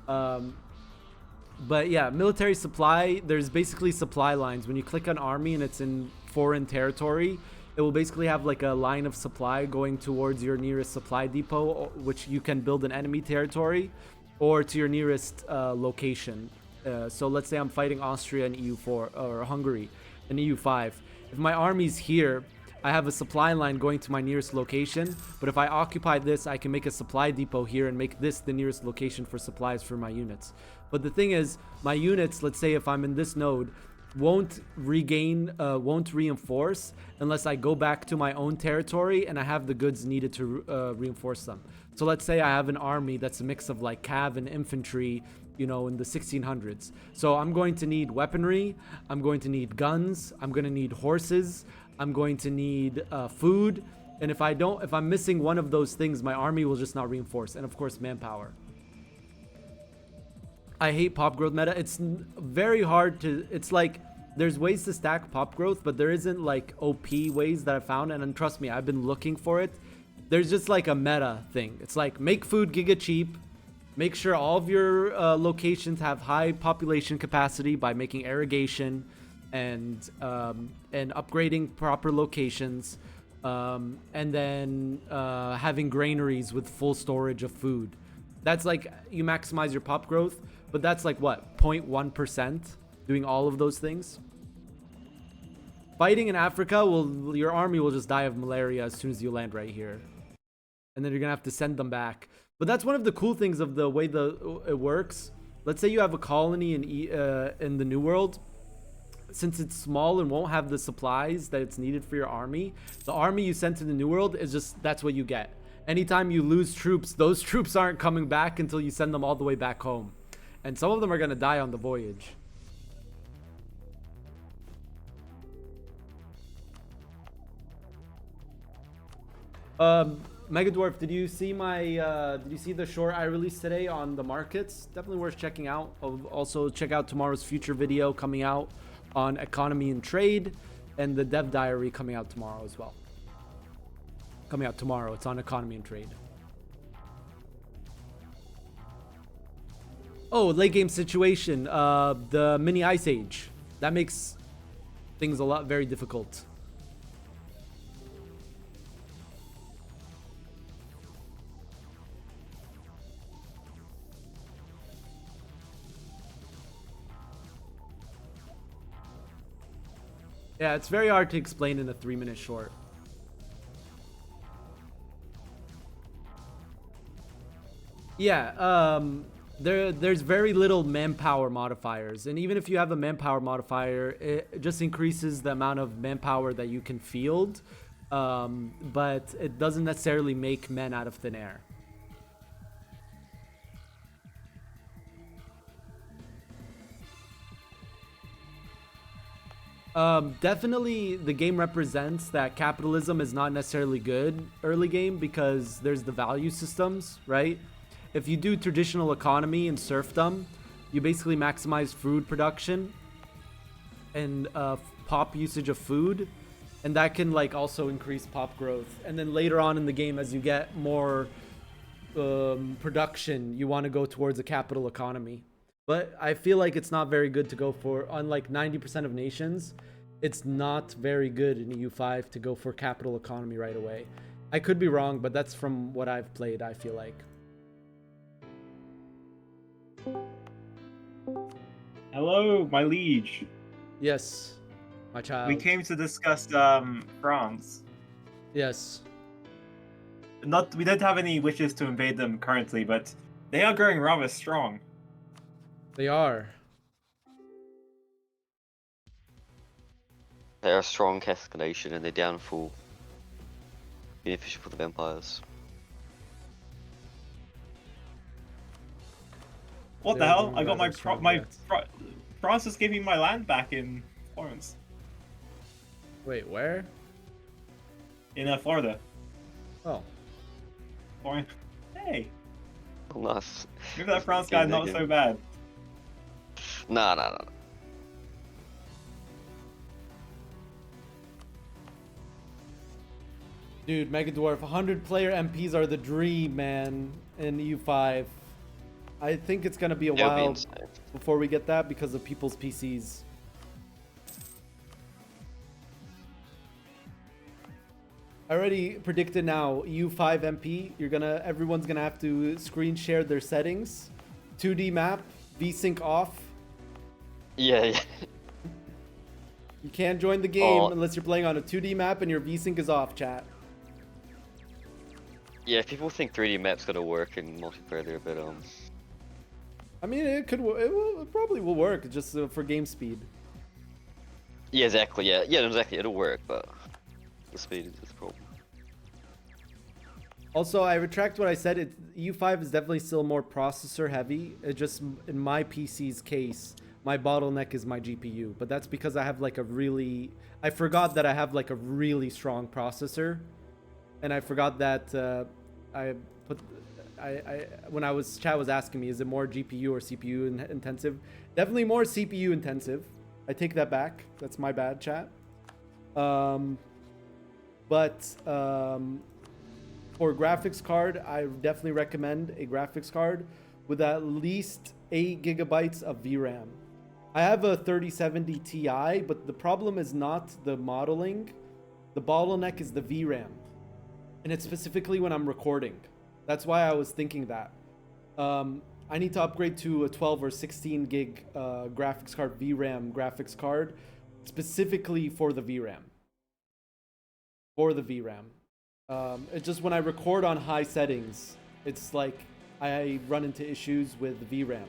But yeah, military supply, there's basically supply lines. When you click on army and it's in foreign territory, it will basically have like a line of supply going towards your nearest supply depot, which you can build an enemy territory, or to your nearest location. So let's say I'm fighting Austria and EU4 or Hungary. in EU5. If my army's here, I have a supply line going to my nearest location, but if I occupy this, I can make a supply depot here and make this the nearest location for supplies for my units. But the thing is, my units, let's say if I'm in this node, won't reinforce unless I go back to my own territory and I have the goods needed to reinforce them. So let's say I have an army that's a mix of like cav and infantry, you know, in the 1600s. So I'm going to need weaponry, I'm going to need guns, I'm going to need horses, I'm going to need food, and if I'm missing one of those things, my army will just not reinforce, and of course manpower. I hate pop growth meta. It's very hard to, it's like there's ways to stack pop growth, but there isn't like OP ways that I found, and trust me, I've been looking for it. There's just like a meta thing. It's like make food giga cheap, make sure all of your locations have high population capacity by making irrigation and upgrading proper locations, and then having granaries with full storage of food. That's like you maximize your pop growth, but that's like what, 0.1% doing all of those things. Fighting in Africa, your army will just die of malaria as soon as you land right here, and then you're gonna have to send them back. But that's one of the cool things of the way it works. Let's say you have a colony in the New World. Since it's small and won't have the supplies that it's needed for your army, the army you send to the New World is just, that's what you get. Anytime you lose troops, those troops aren't coming back until you send them all the way back home. And some of them are going to die on the voyage. Megadwarf, did you see the short I released today on the markets? Definitely worth checking out. Also check out tomorrow's future video coming out on economy and trade, and the dev diary coming out tomorrow as well. Coming out tomorrow, it's on economy and trade. Oh, late game situation, the mini ice age. That makes things very difficult. Yeah, it's very hard to explain in a 3-minute short. Yeah, there's very little manpower modifiers, and even if you have a manpower modifier, it just increases the amount of manpower that you can field, but it doesn't necessarily make men out of thin air. Definitely the game represents that capitalism is not necessarily good early game because there's the value systems, right? If you do traditional economy and serfdom, you basically maximize food production and pop usage of food, and that can like also increase pop growth. And then later on in the game, as you get more production, you want to go towards a capital economy. But I feel like it's not very good to go for, unlike 90% of nations, it's not very good in EU5 to go for capital economy right away. I could be wrong, but that's from what I've played, I feel like. Hello, my liege. Yes, my child. We came to discuss France. Yes. We don't have any wishes to invade them currently, but they are growing rather strong. They are. They are a strong Catholic nation, and their downfall beneficial for the vampires. What the They're hell? doing I got rather strong, France just gave me my land back in Florence. Wait, where? In Florida. Oh. Florida. Hey, Oh, nice. maybe that France guy not so bad. Nah. Dude, Mega Dwarf, 100 player MPs are the dream, man, in EU5. I think it's gonna be a That would be while insane. before we get that because of people's PCs. I already predicted now, EU5 MP, everyone's gonna have to screen share their settings. 2D map, VSync off. Yeah. You can't join the game Oh. unless you're playing on a 2D map and your VSync is off, chat. Yeah, people think 3D maps gotta work in multiplayer there, but I mean, it probably will work just for game speed. yeah, exactly. Yeah, exactly. It'll work, but the speed is the problem. Also, I retract what I said. EU5 is definitely still more processor heavy. It just, in my PC's case, my bottleneck is my GPU. But that's because I have like a really... I forgot that I have like a really strong processor. And I forgot that when chat was asking me, is it more GPU or CPU intensive? Definitely more CPU intensive. I take that back. That's my bad, chat. For graphics card, I definitely recommend a graphics card with at least 8 gigabytes of VRAM. I have a 3070 Ti, but the problem is not the modeling. The bottleneck is the VRAM. And it's specifically when I'm recording. That's why I was thinking that. I need to upgrade to a 12 or 16 gig graphics card, VRAM graphics card, specifically for the VRAM. It's just when I record on high settings, it's like I run into issues with VRAM.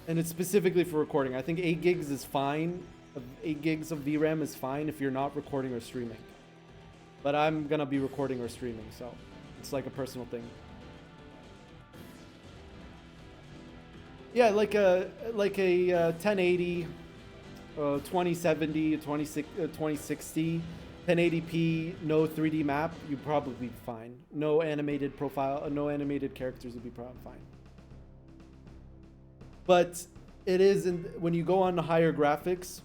And it's specifically for recording. I think 8 gigs is fine. 8 gigs of VRAM is fine if you're not recording or streaming. But I'm gonna be recording or streaming, so it's like a personal thing. Yeah, like a 1080, 2070, 2060, 1080p, no 3D map, you'd probably be fine. No animated profile, no animated characters would be probably fine. But it is, when you go on the higher graphics,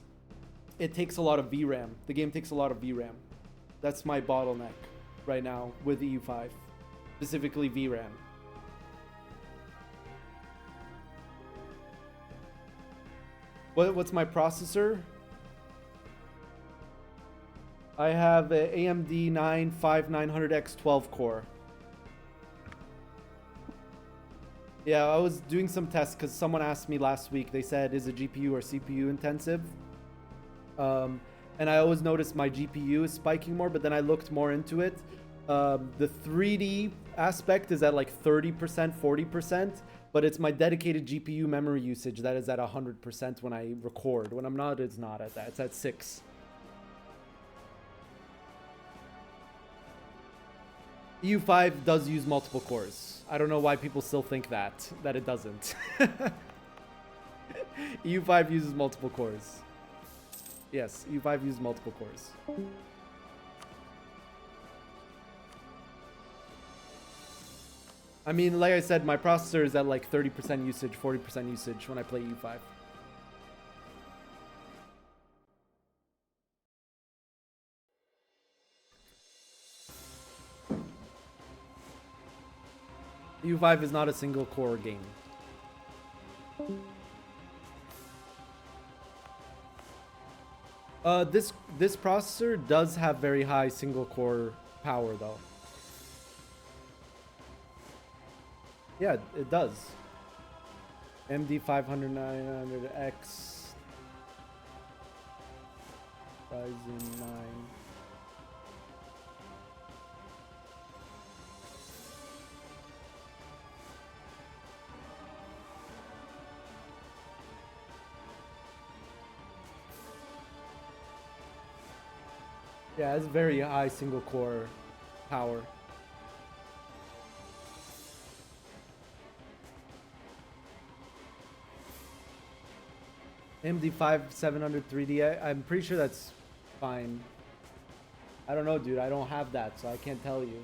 it takes a lot of VRAM. The game takes a lot of VRAM. That's my bottleneck right now with EU5, specifically VRAM. What's my processor? I have a AMD 5900X 12 core. Yeah, I was doing some tests because someone asked me last week. They said, is it GPU or CPU intensive? And I always noticed my GPU is spiking more, but then I looked more into it. The 3D aspect is at like 30%, 40%, but it's my dedicated GPU memory usage that is at 100% when I record. When I'm not, it's not at that. It's at 6. EU5 does use multiple cores. I don't know why people still think that it doesn't. EU5 uses multiple cores. Yes, EU5 uses multiple cores. I mean, like I said, my processor is at like 30% usage, 40% usage when I play EU5. EU5 is not a single core game. This processor does have very high single core power though. Yeah, it does. MD 500 900X Ryzen 9. Yeah, it's very high single core power. AMD 5700 3D, I'm pretty sure that's fine. I don't know, dude. I don't have that, so I can't tell you.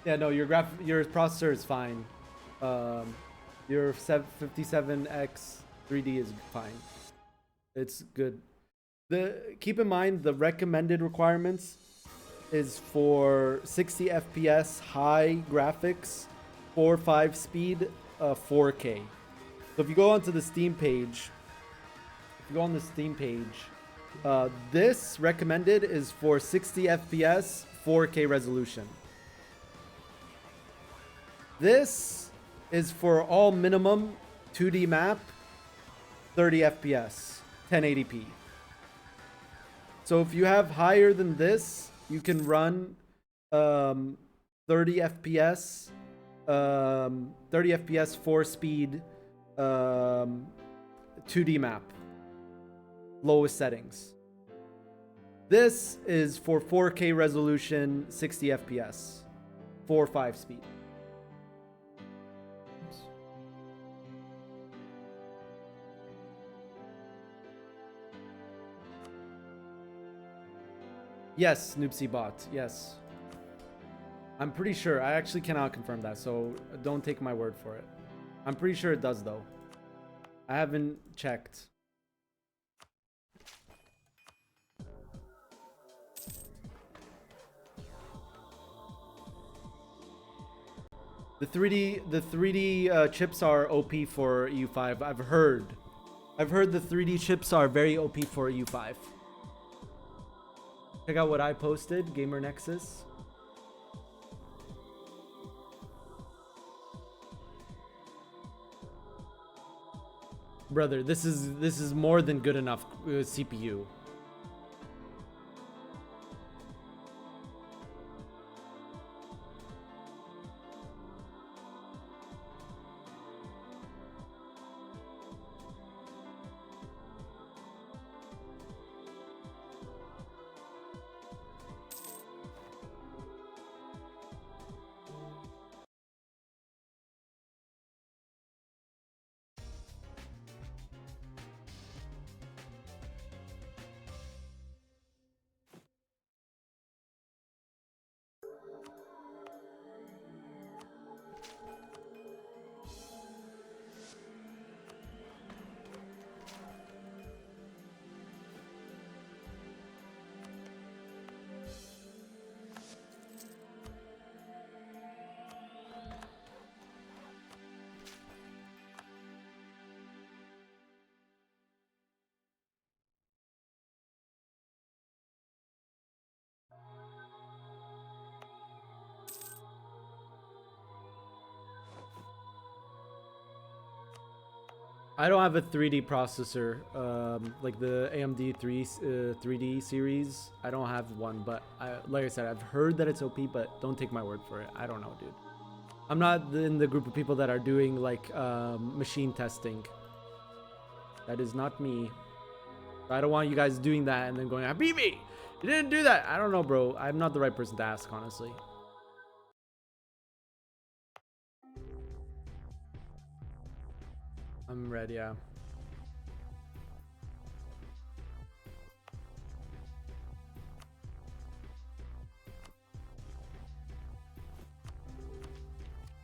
Yeah, no, your processor is fine. Your 57X 3D is fine. It's good. Keep in mind the recommended requirements is for 60 FPS, high graphics, 4.5 speed, 4K. So if you go onto the Steam page, This recommended is for 60 FPS, 4K resolution. This is for all minimum 2D map, 30 FPS, 1080p. So if you have higher than this, you can run 30 FPS, 30 FPS 4-speed 2D map, lowest settings. This is for 4K resolution, 60 FPS, 4.5 speed. Yes, Noopsy bot. Yes. I'm pretty sure. I actually cannot confirm that, so don't take my word for it. I'm pretty sure it does, though. I haven't checked. The 3D chips are OP for EU5. I've heard the 3D chips are very OP for EU5. Check out what I posted, Gamer Nexus. Brother, this is more than good enough CPU. I don't have a 3D processor, like the AMD 3D series. I don't have one, but like I said, I've heard that it's OP, but don't take my word for it. I don't know, dude. I'm not in the group of people that are doing like machine testing. That is not me. I don't want you guys doing that and then going, Habibi, you didn't do that. I don't know, bro. I'm not the right person to ask, honestly. I'm ready, yeah.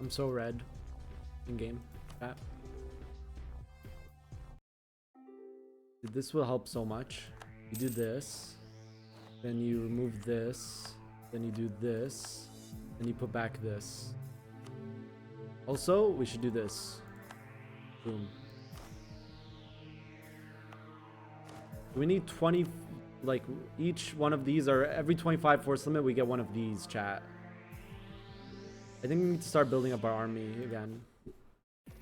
I'm so red in game. Chat. Dude, this will help so much. You do this, then you remove this, then you do this, and you put back this. Also, we should do this. Boom. We need 20, like each one of these, or every 25 force limit we get one of these, chat. I think we need to start building up our army again.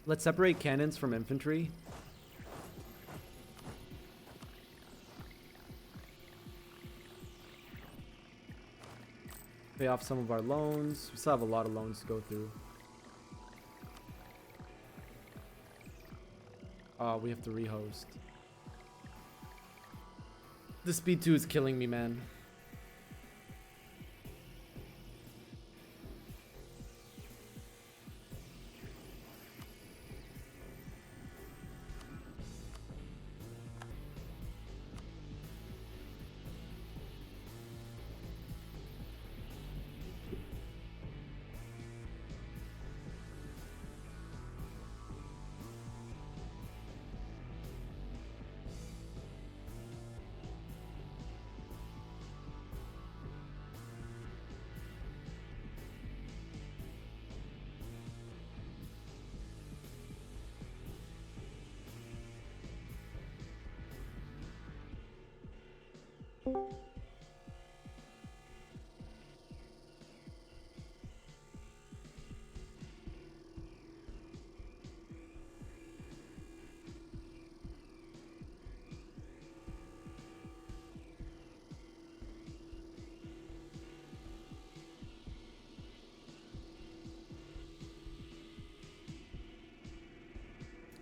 Let's separate cannons from infantry. Pay off some of our loans. We still have a lot of loans to go through. Oh, we have to rehost. The speed 2 is killing me, man.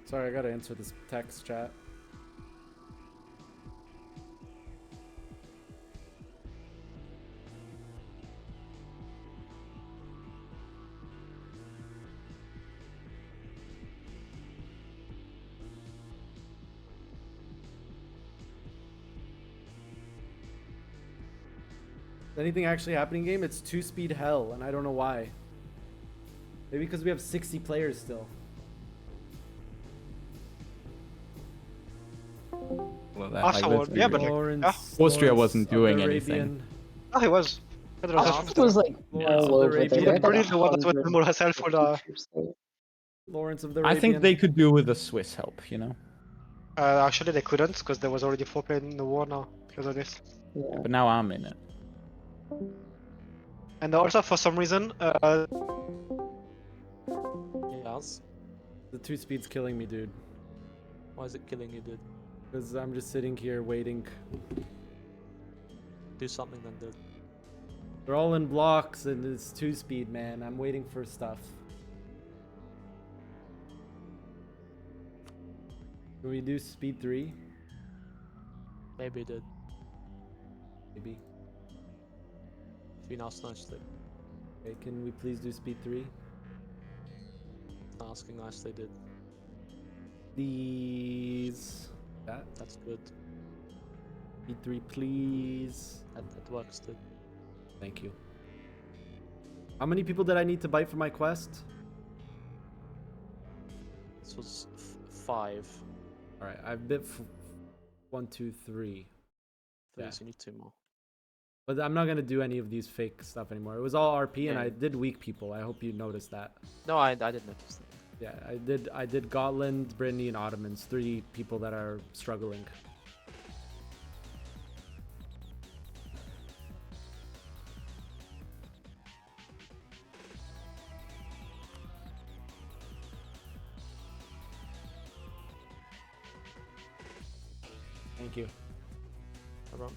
Sorry, I gotta answer this text chat. Is anything actually happening game? It's 2-speed hell, and I don't know why. Maybe because we have 60 players still. Well, that, Afterward, yeah, but like, Lawrence, yeah. Austria Lawrence wasn't of the doing Arabian. anything. Oh, he was. Pedro It was like Lawrence of all the over. They Arabian. had Pretty like the one that would 100 remove herself for the. troops there. Lawrence of the I Arabian. think they could do with the Swiss help, you know. Actually, they couldn't because there was already 4 players in the war now because of this. Yeah. But now I'm in it. And also, for some reason, Yes. The 2-speed's killing me, dude. Why is it killing you, dude? Because I'm just sitting here waiting. Do something then, dude. They're all in blocks and it's 2-speed, man. I'm waiting for stuff. Can we do speed 3? Maybe, dude. Maybe. If you now snatched it. Okay, can we please do speed 3? Asking nicely, dude. Please. That. That's good. Speed 3, please. That works, dude. Thank you. How many people did I need to bite for my quest? This was 5. Alright, I've bit 1, 2, 3. Yeah. So you need 2 more. But I'm not gonna do any of these fake stuff anymore. It was all RP and Yeah. I did weak people. I hope you noticed that. No, I didn't notice that. Yeah, I did Gotland, Brittany, and Ottomans. 3 people that are struggling. Thank you. No problem.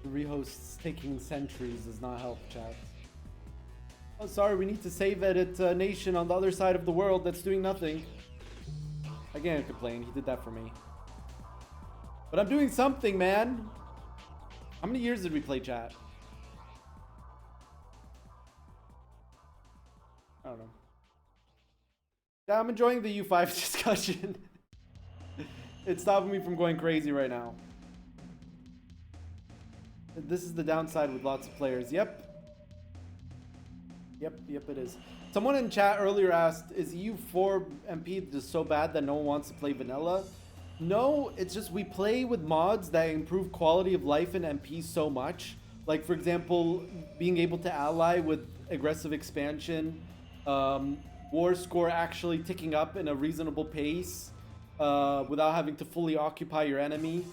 The rehosts taking centuries does not help, chat. Oh, sorry, we need to save it at a nation on the other side of the world that's doing nothing. I can't complain, he did that for me. But I'm doing something, man! How many years did we play, chat? I don't know. Yeah, I'm enjoying the U5 discussion. It's stopping me from going crazy right now. This is the downside with lots of players. Yep, it is. Someone in chat earlier asked, is EU4 MP just so bad that no one wants to play vanilla? No, it's just we play with mods that improve quality of life in MP so much. Like, for example, being able to ally with aggressive expansion, war score actually ticking up in a reasonable pace without having to fully occupy your enemy.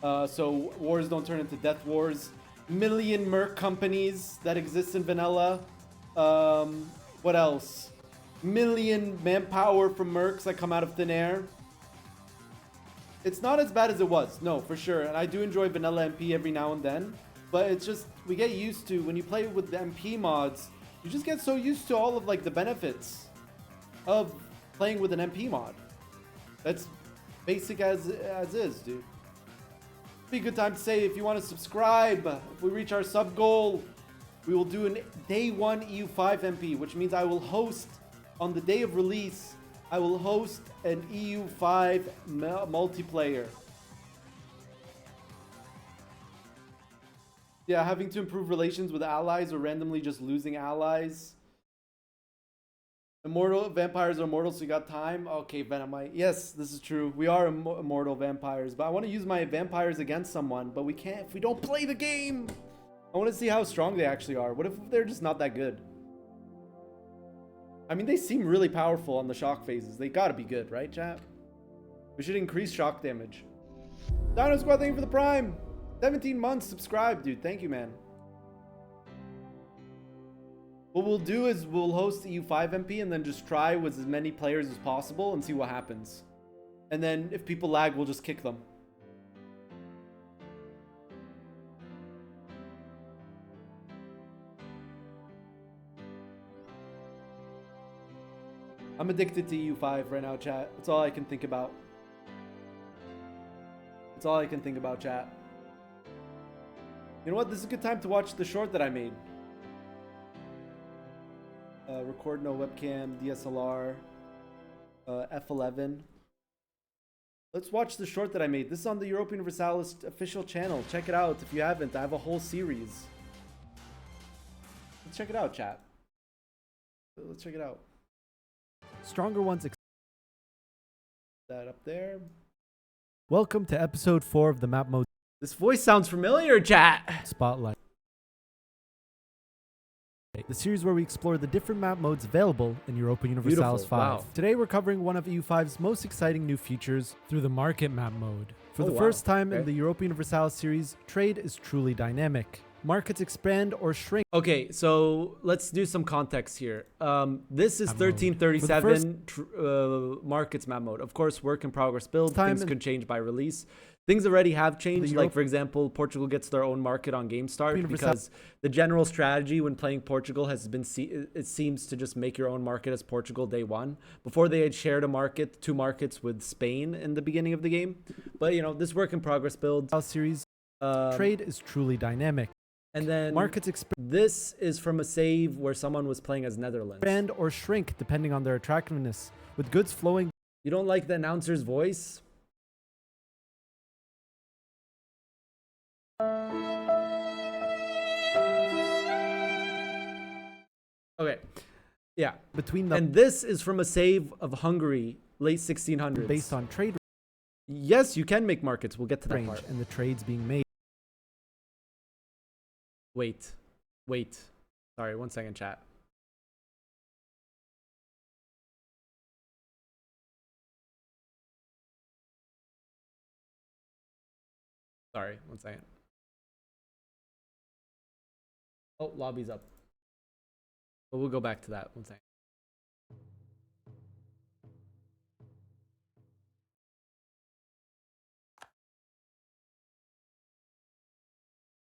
So wars don't turn into death wars. Million merc companies that exist in vanilla. What else? Million manpower from mercs that come out of thin air. It's not as bad as it was, no, for sure. And I do enjoy vanilla MP every now and then, but it's just we get used to when you play with the MP mods, you just get so used to all of like the benefits of playing with an MP mod. That's basic as is, dude. Be a good time to say if you want to subscribe. If we reach our sub goal, we will do an day 1 EU5 MP, which means I will host on the day of release. I will host an EU5 multiplayer. Yeah, having to improve relations with allies or randomly just losing allies. Immortal vampires are immortal, so you got time. Okay, Venomite. Yes, this is true. We are immortal vampires, but I want to use my vampires against someone, but we can't if we don't play the game. I want to see how strong they actually are. What if they're just not that good? I mean, they seem really powerful on the shock phases. They gotta be good, right, chat? We should increase shock damage. Dino Squad, thank you for the prime. 17 months, subscribe, dude. Thank you, man. What we'll do is we'll host EU5 MP and then just try with as many players as possible and see what happens. And then if people lag, we'll just kick them. I'm addicted to EU5 right now, chat. That's all I can think about. That's all I can think about, chat. You know what? This is a good time to watch the short that I made. Record no webcam, DSLR, F11. Let's watch the short that I made. This is on the Europa Universalis official channel. Check it out if you haven't. I have a whole series. Let's check it out, chat. Let's check it out. Stronger ones. That up there. Welcome to episode 4 of the map mode. This voice sounds familiar, chat. Spotlight. The series where we explore the different map modes available in Europa Universalis 5. Wow. Today we're covering one of EU5's most exciting new features through the market map mode. For the first time in the Europa Universalis series, trade is truly dynamic. Markets expand or shrink. Okay, so let's do some context here. This is 1337 markets map mode. Of course, work in progress build. Things could change by release. Things already have changed. Like, for example, Portugal gets their own market on Game Start because the general strategy when playing Portugal has been, it seems to just make your own market as Portugal day 1. Before they had shared a market, 2 markets with Spain in the beginning of the game. But, you know, this work in progress build series, trade is truly dynamic. And then this is from a save where someone was playing as Netherlands. Expand or shrink depending on their attractiveness. With goods flowing. You don't like the announcer's voice? Okay. Yeah. Between them. And this is from a save of Hungary, late 1600s. Based on trade. Yes, you can make markets. We'll get to that part. And the trades being made. Wait. Sorry, 1 second, chat. Sorry, 1 second. Oh, lobby's up. But we'll go back to that 1 second.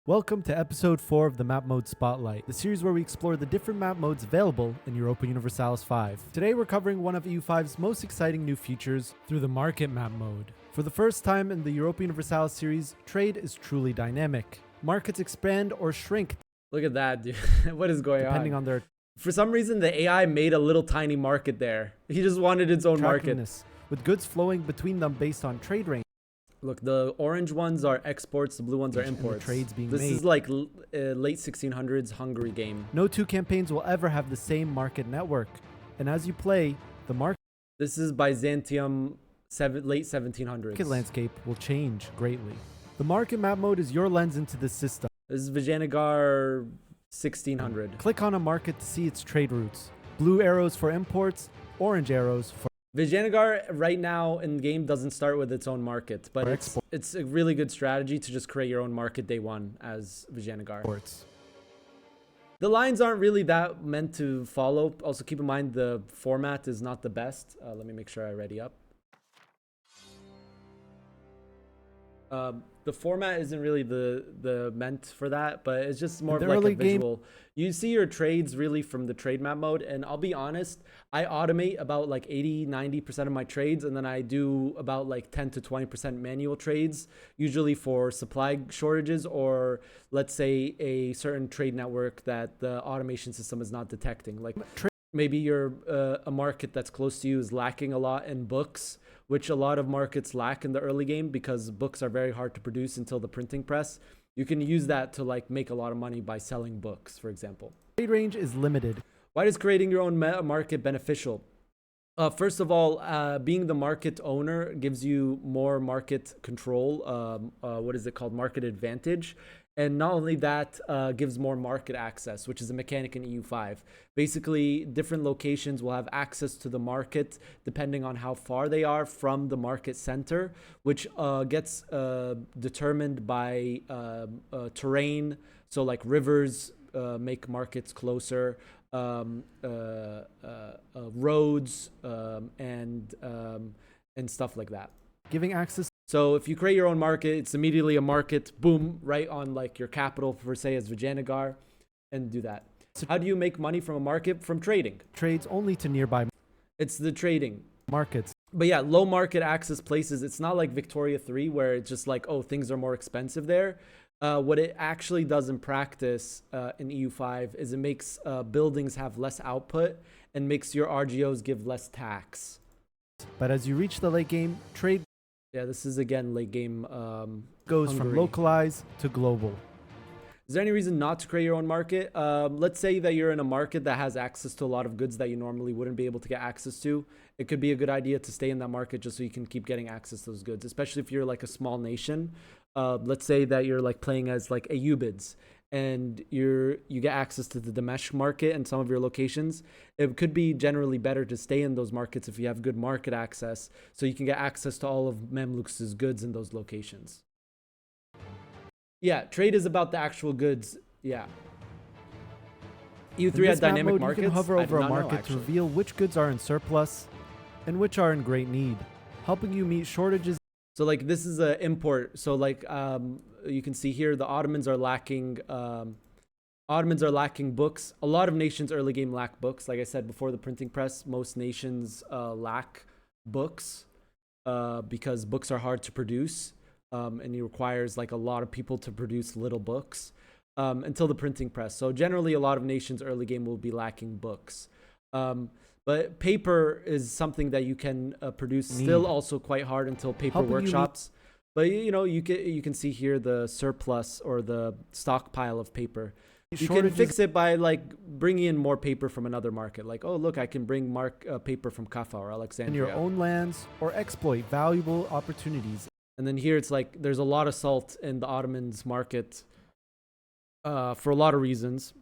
Welcome to episode 4 of the Map Mode Spotlight, the series where we explore the different map modes available in Europa Universalis 5. Today we're covering one of EU5's most exciting new features through the market map mode. For the first time in the Europa Universalis series, trade is truly dynamic. Markets expand or shrink. Look at that, dude. What is going on? Depending on their... For some reason, the AI made a little tiny market there. He just wanted its own market. With goods flowing between them based on trade range. Look, the orange ones are exports, the blue ones are imports. Trades being made. This is like late 1600s Hungary game. No 2 campaigns will ever have the same market network. And as you play, the market... This is Byzantium, late 1700s. Market landscape will change greatly. The market map mode is your lens into the system. This is Vijayanagar 1600. Click on a market to see its trade routes. Blue arrows for imports, orange arrows for... Vijayanagar right now in game doesn't start with its own market, but it's a really good strategy to just create your own market day 1 as Vijayanagar. The lines aren't really that meant to follow. Also keep in mind the format is not the best. Let me make sure I ready up. The format isn't really the meant for that, but it's just more of the like a early game- visual. You see your trades really from the trade map mode, and I'll be honest, I automate about like 80-90% of my trades, and then I do about like 10 to 20% manual trades, usually for supply shortages or let's say a certain trade network that the automation system is not detecting. Like maybe you're a market that's close to you is lacking a lot in books, which a lot of markets lack in the early game because books are very hard to produce until the printing press. You can use that to like make a lot of money by selling books, for example. Trade range is limited. Why is creating your own market beneficial? First of all, being the market owner gives you more market control. What is it called? Market advantage. And not only that, gives more market access, which is a mechanic in EU5. Basically, different locations will have access to the market depending on how far they are from the market center, which gets determined by terrain. So like rivers make markets closer, roads, and stuff like that. Giving access. So if you create your own market, it's immediately a market, boom, right on like your capital, per se, as Vijayanagar, and do that. So how do you make money from a market? From trading. Trades only to nearby It's the trading. markets. But yeah, low market access places, it's not like Victoria 3 where it's just like, oh, things are more expensive there. What it actually does in practice in EU5 is it makes buildings have less output and makes your RGOs give less tax. But as you reach the late game, trade Yeah, this is again late game. goes from Hungary. localized to global. Is there any reason not to create your own market? Let's say that you're in a market that has access to a lot of goods that you normally wouldn't be able to get access to. It could be a good idea to stay in that market just so you can keep getting access to those goods, especially if you're like a small nation. Let's say that you're like playing as like Ayubids and you get access to the Damesh market and some of your locations. It could be generally better to stay in those markets if you have good market access, so you can get access to all of Mamluks' goods in those locations. Yeah, trade is about the actual goods. Yeah. EU3 In had this map dynamic mode, markets. you can hover I over did a not know, market to actually. reveal which goods are in surplus and which are in great need, helping you meet shortages. So like this is an import. So like you can see here the Ottomans are lacking books. A lot of nations early game lack books. Like I said before the printing press, most nations lack books because books are hard to produce. And it requires like a lot of people to produce little books until the printing press. So generally a lot of nations early game will be lacking books. But paper is something that you can produce still also quite hard until paper Helping you meet- workshops. But you know, you can see here the surplus or the stockpile of paper. You can fix it by like bringing in more paper from another market. Like, oh, look, I can bring paper from Kaffa or in Alexandria. your own lands or exploit valuable opportunities. And then here it's like there's a lot of salt in the Ottomans market for a lot of reasons.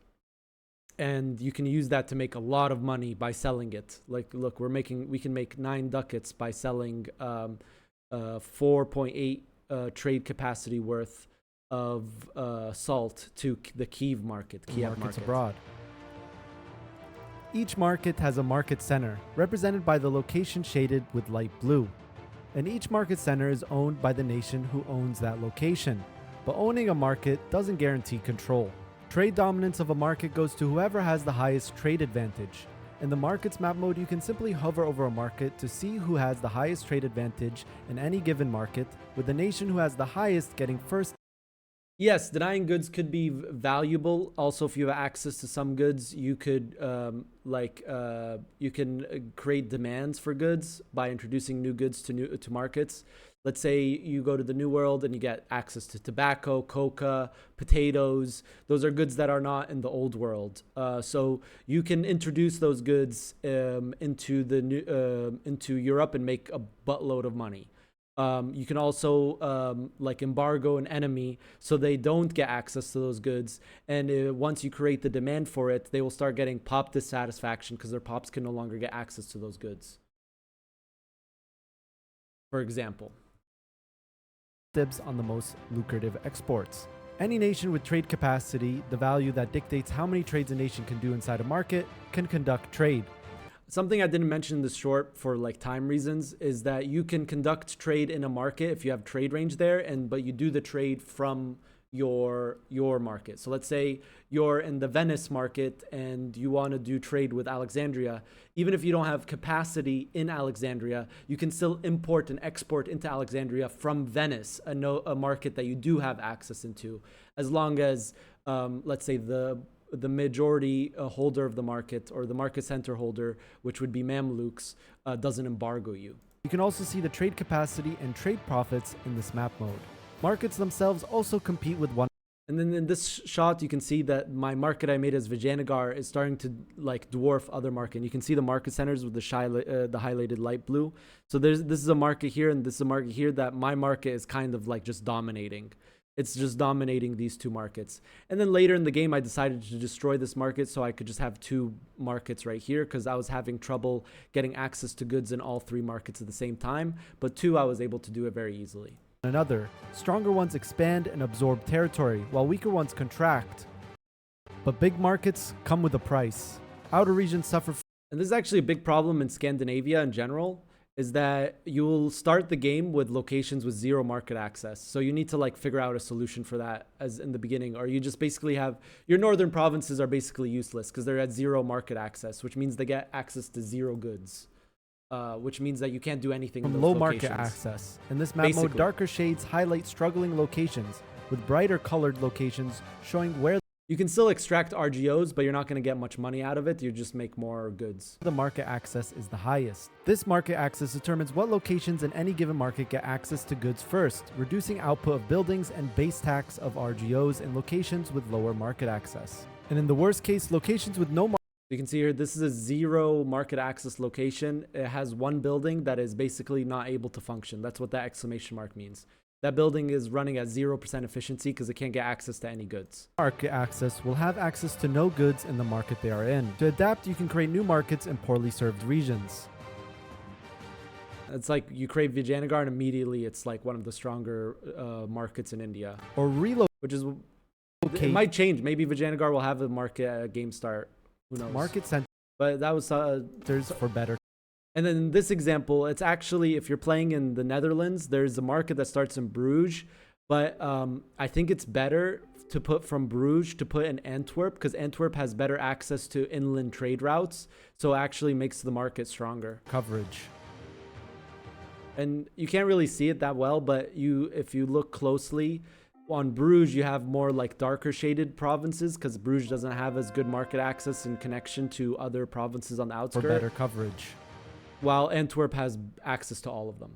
And you can use that to make a lot of money by selling it. Like, look, we can make 9 ducats by selling 4.8 trade capacity worth of salt to the Kiev market. Markets abroad. Each market has a market center, represented by the location shaded with light blue. And each market center is owned by the nation who owns that location. But owning a market doesn't guarantee control. Trade dominance of a market goes to whoever has the highest trade advantage. In the markets map mode, you can simply hover over a market to see who has the highest trade advantage in any given market, with the nation who has the highest getting first. Yes, denying goods could be valuable. Also, if you have access to some goods, you could you can create demands for goods by introducing new goods to markets. Let's say you go to the New World and you get access to tobacco, coca, potatoes. Those are goods that are not in the Old World. So you can introduce those goods into Europe and make a buttload of money. You can also like embargo an enemy so they don't get access to those goods. And once you create the demand for it, they will start getting pop dissatisfaction because their pops can no longer get access to those goods. For example. Dibs on the most lucrative exports. Any nation with trade capacity, the value that dictates how many trades a nation can do inside a market, can conduct trade. something I didn't mention in the short for like time reasons is that you can conduct trade in a market if you have trade range there, but you do the trade from your market. So let's say you're in the Venice market and you want to do trade with Alexandria. Even if you don't have capacity in Alexandria, you can still import and export into Alexandria from Venice, a market that you do have access into, as long as let's say the majority holder of the market, or the market center holder, which would be Mamluks, doesn't embargo you. You can also see the trade capacity and trade profits in this map mode. Markets themselves also compete with one. And then in this shot, you can see that my market I made as Vijayanagar is starting to like dwarf other market. And you can see the market centers with the highlighted light blue. So this is a market here and this is a market here that my market is kind of like just dominating. It's just dominating these two markets. And then later in the game, I decided to destroy this market so I could just have two markets right here, because I was having trouble getting access to goods in all three markets at the same time. But two, I was able to do it very easily. Another, stronger ones expand and absorb territory, while weaker ones contract. But big markets come with a price. Outer regions suffer. And this is actually a big problem in Scandinavia in general, is that you'll start the game with locations with zero market access. So you need to like figure out a solution for that as in the beginning, or you just basically have your northern provinces are basically useless because they're at zero market access, which means they get access to zero goods. Which means that you can't do anything in From those low market locations. access. In this map mode, darker shades highlight struggling locations, with brighter colored locations showing where You can still extract RGOs, but you're not going to get much money out of it. You just make more goods. the market access is the highest. This market access determines what locations in any given market get access to goods first, reducing output of buildings and base tax of RGOs in locations with lower market access. And in the worst case, locations with no You can see here, this is a zero market access location. It has one building that is basically not able to function. That's what that exclamation mark means. That building is running at 0% efficiency because it can't get access to any goods. market access will have access to no goods in the market they are in. To adapt, you can create new markets in poorly served regions. It's like you create Vijayanagar and immediately it's like one of the stronger markets in India. Or relocate Which is, it might change. Maybe Vijayanagar will have a market at game start. Who knows? market centers But that was for better. And then in this example, it's actually, if you're playing in the Netherlands, there's a market that starts in Bruges. But I think it's better to put from Bruges to put in Antwerp, because Antwerp has better access to inland trade routes. So it actually makes the market stronger. Coverage. And you can't really see it that well, but if you look closely, on Bruges, you have more like darker shaded provinces because Bruges doesn't have as good market access and connection to other provinces on the outskirts. For better coverage. While Antwerp has access to all of them.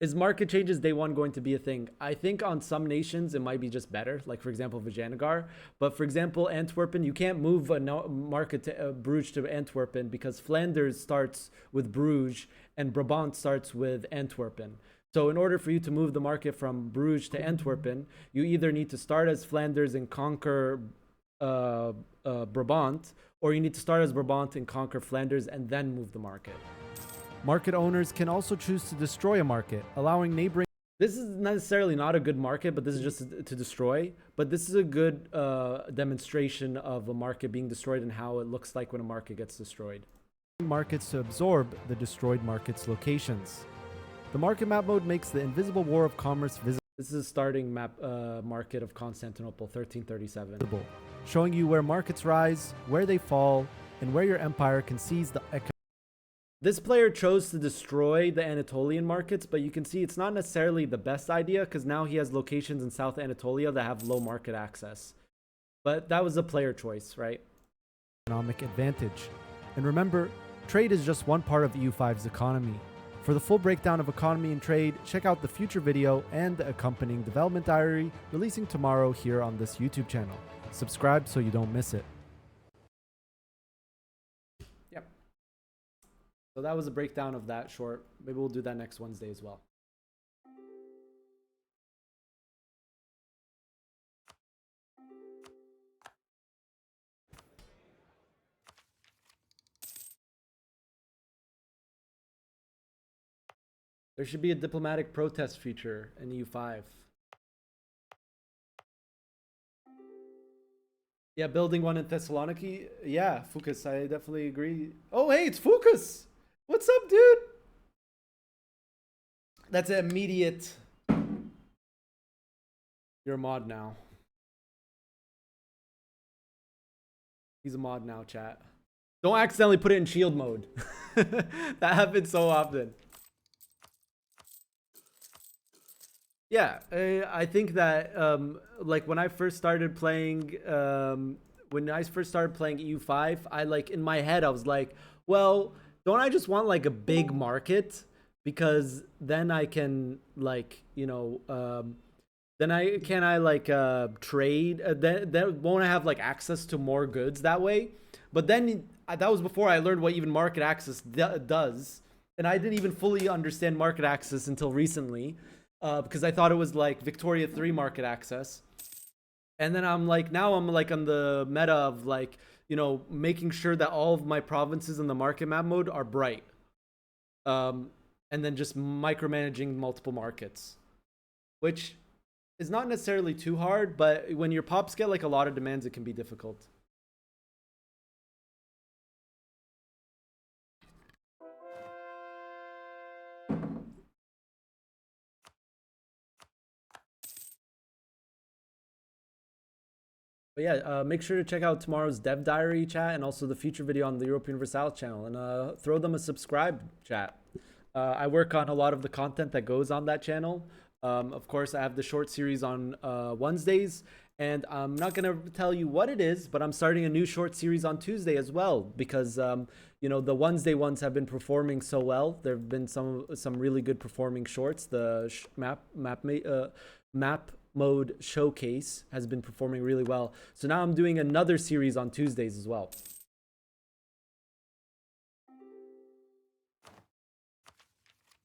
Is market changes day one going to be a thing? I think on some nations it might be just better, like for example Vijayanagar. But for example Antwerpen, you can't move a market to Bruges to Antwerpen because Flanders starts with Bruges and Brabant starts with Antwerpen. So in order for you to move the market from Bruges to Antwerpen, you either need to start as Flanders and conquer Brabant, or you need to start as Brabant and conquer Flanders and then move the market. Market owners can also choose to destroy a market, allowing neighboring. This is necessarily not a good market, but this is just to destroy. But this is a good demonstration of a market being destroyed and how it looks like when a market gets destroyed. Markets to absorb the destroyed market's locations. The market map mode makes the invisible war of commerce visible. This is starting map market of Constantinople, 1337. Showing you where markets rise, where they fall, and where your empire can seize the economic. This player chose to destroy the Anatolian markets, but you can see it's not necessarily the best idea because now he has locations in South Anatolia that have low market access. But that was a player choice, right? Economic advantage. And remember, trade is just one part of EU5's economy. For the full breakdown of economy and trade, check out the future video and the accompanying development diary releasing tomorrow here on this YouTube channel. Subscribe so you don't miss it. Yep. So that was a breakdown of that short. Maybe we'll do that next Wednesday as well. There should be a diplomatic protest feature in EU5. Yeah, building one in Thessaloniki. Yeah, Fucus, I definitely agree. Oh, hey, it's Fucus. What's up, dude? That's an immediate. You're a mod now. He's a mod now, chat. Don't accidentally put it in shield mode. That happens so often. Yeah, I think that like when I first started playing EU5, I like in my head I was like, well, don't I just want like a big market, because then I can like, you know, then I like trade, then won't I have like access to more goods that way? But then that was before I learned what even market access does, and I didn't even fully understand market access until recently. Because I thought it was like Victoria 3 market access. And then I'm like, now I'm like on the meta of like, you know, making sure that all of my provinces in the market map mode are bright. And then just micromanaging multiple markets, which is not necessarily too hard, but when your pops get like a lot of demands, it can be difficult. But yeah, make sure to check out tomorrow's Dev Diary chat and also the future video on the Europe Universalis channel, and throw them a subscribe, chat. I work on a lot of the content that goes on that channel. Of course, I have the short series on Wednesdays, and I'm not going to tell you what it is, but I'm starting a new short series on Tuesday as well, because you know, the Wednesday ones have been performing so well. There have been some really good performing shorts. The map mode showcase has been performing really well. So now I'm doing another series on Tuesdays as well.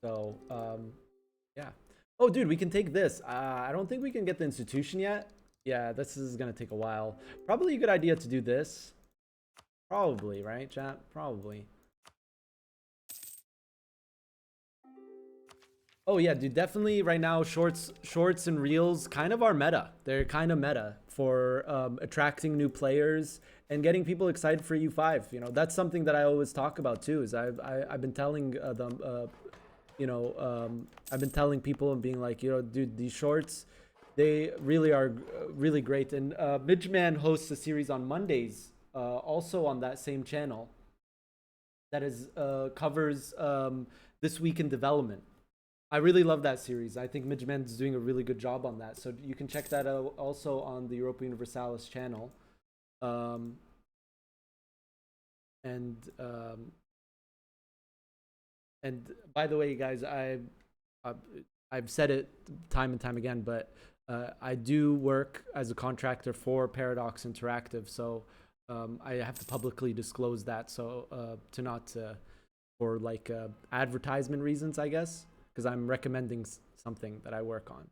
So yeah. Oh dude, we can take this. I don't think we can get the institution yet. Yeah, this is gonna take a while. Probably a good idea to do this. Probably, right, chat? Probably. Oh yeah, dude, definitely right now shorts and reels kind of are meta. They're kind of meta for attracting new players and getting people excited for EU5. You know, that's something that I always talk about too, is I've been telling them, you know, I've been telling people and being like, you know, dude, these shorts, they really are really great. And Midgeman hosts a series on Mondays, also on that same channel, that is covers this week in development. I really love that series. I think Midgeman is doing a really good job on that. So you can check that out also on the Europa Universalis channel. And by the way, guys, I've said it time and time again, but I do work as a contractor for Paradox Interactive. So I have to publicly disclose that. So to not for like advertisement reasons, I guess, because I'm recommending something that I work on.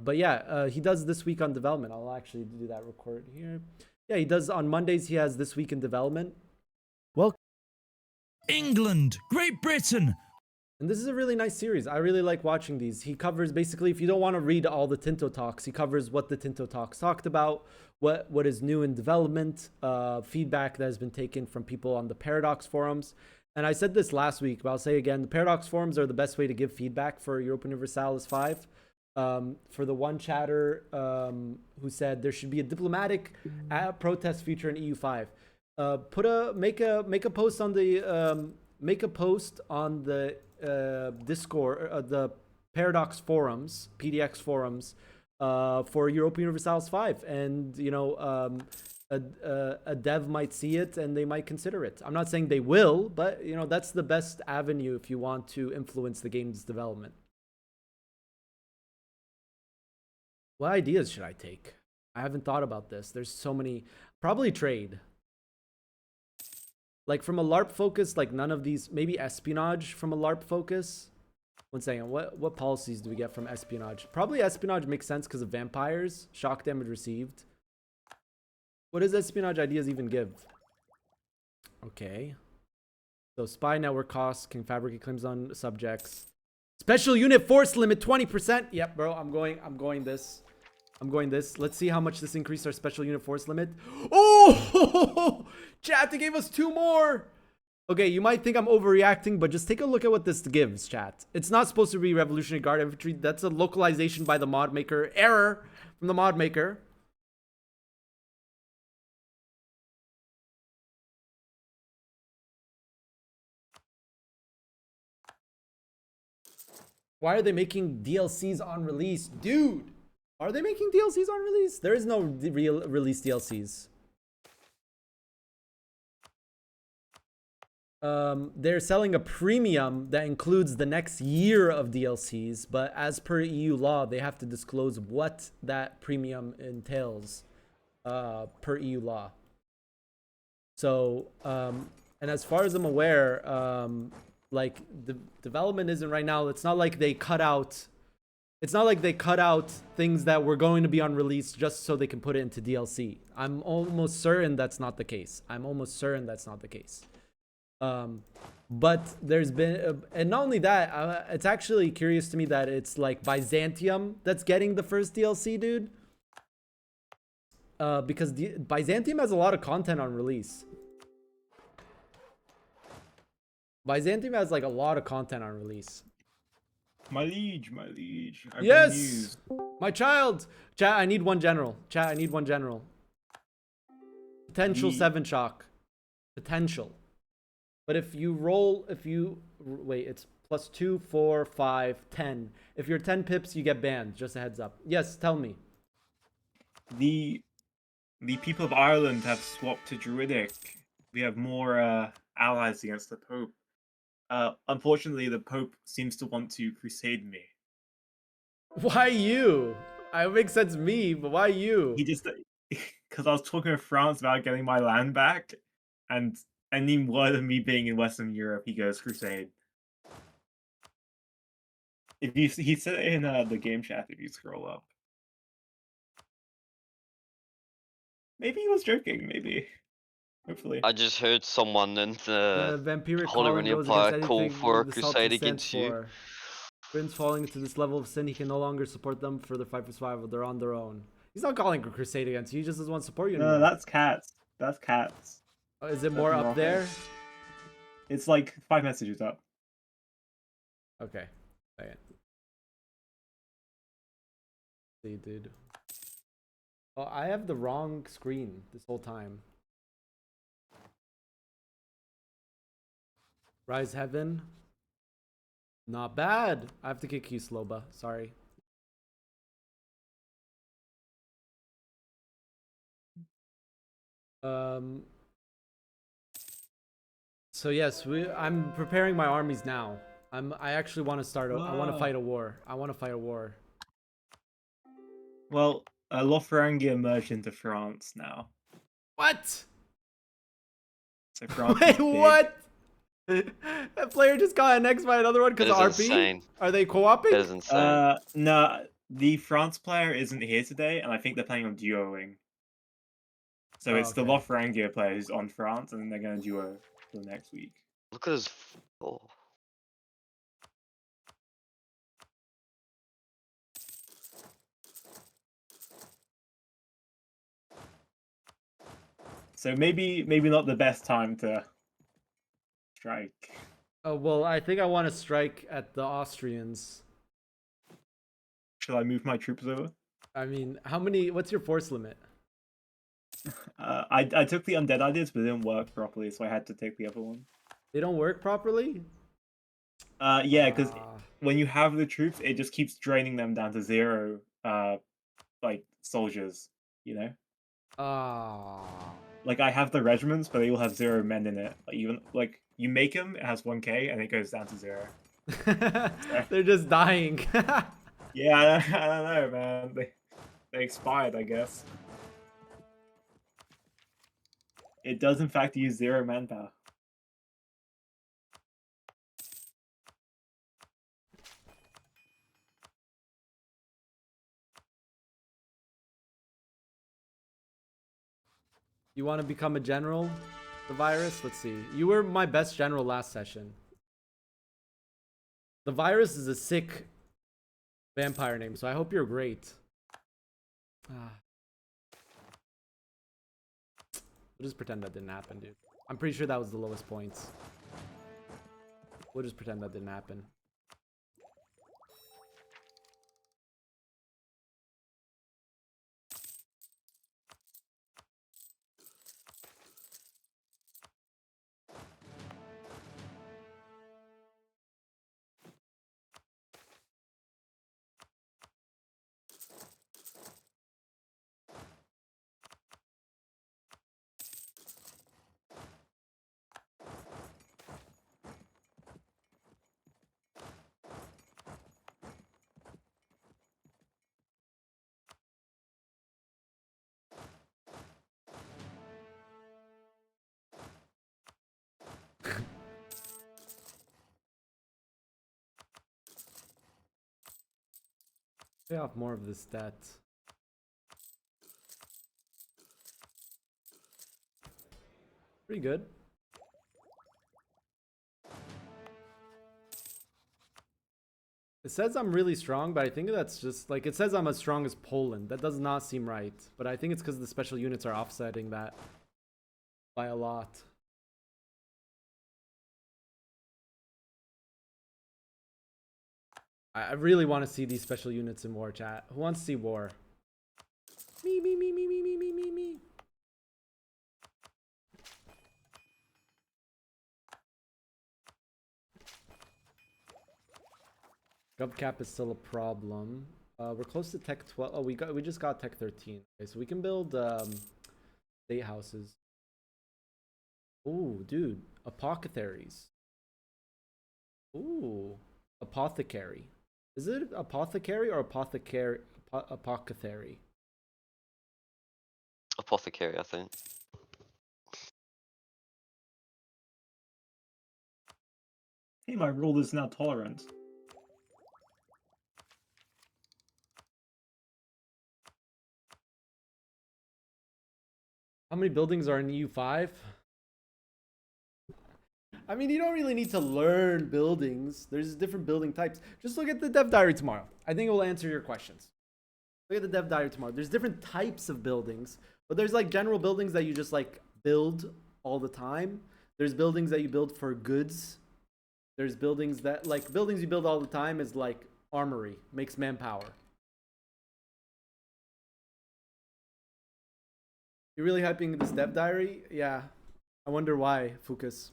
But yeah, he does This Week on Development. I'll actually do that record here. Yeah, he does on Mondays. He has This Week in Development. Well, England, Great Britain. And this is a really nice series. I really like watching these. He covers basically, if you don't want to read all the Tinto Talks, he covers what the Tinto Talks talked about, what is new in development, feedback that has been taken from people on the Paradox forums. And I said this last week, but I'll say again, the Paradox forums are the best way to give feedback for Europa Universalis 5. For the one chatter who said there should be a diplomatic protest feature in EU5. Make a post on the Discord, the Paradox forums, PDX forums, for Europa Universalis 5, and you know, a dev might see it and they might consider it. I'm not saying they will, but you know, that's the best avenue if you want to influence the game's development. What ideas should I take? I haven't thought about this. There's so many. Probably trade. Like from a LARP focus, like none of these. Maybe espionage from a LARP focus. One second. What policies do we get from espionage? Probably espionage makes sense because of vampires. Shock damage received. What does espionage ideas even give? Okay. So spy network costs can fabricate claims on subjects. Special unit force limit 20%. Yep, bro. I'm going this. I'm going this. Let's see how much this increased our special unit force limit. Oh! Chat, they gave us 2 more! Okay, you might think I'm overreacting, but just take a look at what this gives, chat. It's not supposed to be Revolutionary Guard infantry. That's a localization by the mod maker. Error from the mod maker. Why are they making DLCs on release? Dude! Are they making DLCs on release? There is no real release DLCs. They're selling a premium that includes the next year of DLCs, but as per EU law, they have to disclose what that premium entails per EU law. So, and as far as I'm aware, like the development isn't right now. It's not like they cut out. It's not like they cut out things that were going to be on release just so they can put it into DLC. I'm almost certain that's not the case. But there's been, and not only that, it's actually curious to me that it's like Byzantium that's getting the first DLC, dude. Because Byzantium has a lot of content on release. Byzantium has like a lot of content on release. My liege. I bring Yes, news. my child. Chat, I need 1 general. Chat, I need 1 general. Potential 7 shock. Potential. But if you roll, wait, it's +2, 4, 5, 10. If you're 10 pips, you get banned. Just a heads up. Yes, tell me. The people of Ireland have swapped to Druidic. We have more allies against the Pope. Unfortunately, the Pope seems to want to crusade me. Why you? It makes sense me, but why you? He just because I was talking with France about getting my land back, and any word of me being in Western Europe, he goes crusade. If you he said it in the game chat, if you scroll up. Maybe he was joking. Maybe, hopefully. I just heard someone in the vampiric Holy calling Roman goes Empire against call anything for a the crusade Sultan stands against you. for. Prince falling into this level of sin, he can no longer support them for their fight for survival. They're on their own. He's not calling a crusade against you. He just doesn't want to support you anymore. No, that's cats. That's cats. Is it more up there? It's like 5 messages up. Okay. Second. See, dude. Oh, I have the wrong screen this whole time. Rise Heaven. Not bad. I have to kick you, Sloba. Sorry. So yes, I'm preparing my armies now. I actually want to start. I want to fight a war. Well, Lotharingia merged into France now. What? So France Wait, is big. what? That player just got annexed by another one because of RP? Insane. Are they co-oping? That is insane. No, the France player isn't here today, and I think they're planning on duoing. So it's the Lotharingia player who's on France, and then they're going to duo for the next week. Look at his. Oh. So maybe not the best time to strike. Oh, well, I think I want to strike at the Austrians. Shall I move my troops over? I mean, what's your force limit? I took the undead ideas, but it didn't work properly, so I had to take the other one. They don't work properly? Yeah, because when you have the troops, it just keeps draining them down to 0, like, soldiers, you know? Like, I have the regiments, but they all have 0 men in it. Like, even, like, you make them, it has 1k, and it goes down to 0. They're just dying. Yeah, I don't know, man. They expired, I guess. It does, in fact, use 0 manpower. You want to become a general? The virus? Let's see. You were my best general last session. The virus is a sick vampire name, so I hope you're great. We'll just pretend that didn't happen, dude. I'm pretty sure that was the lowest points. We'll just pretend that didn't happen. Pay off more of this debt. Pretty good. It says I'm really strong, but I think that's just like, it says I'm as strong as Poland. That does not seem right, but I think it's because the special units are offsetting that by a lot. I really want to see these special units in war, chat. Who wants to see war? Me, me, me, me, me, me, me, me, me. Gov cap is still a problem. We're close to tech 12. Oh, we just got tech 13. Okay, so we can build state houses. Ooh, dude, apothecaries. Ooh, apothecary. Is it apothecary or apothecary? Apothecary. Apothecary, I think. Hey, my rule is now tolerant. How many buildings are in EU5? I mean, you don't really need to learn buildings. There's different building types. Just look at the dev diary tomorrow. I think it will answer your questions. Look at the dev diary tomorrow. There's different types of buildings, but there's like general buildings that you just like build all the time. There's buildings that you build for goods. There's buildings that like buildings you build all the time is like armory, makes manpower. You're really hyping this dev diary? Yeah. I wonder why, Fukas.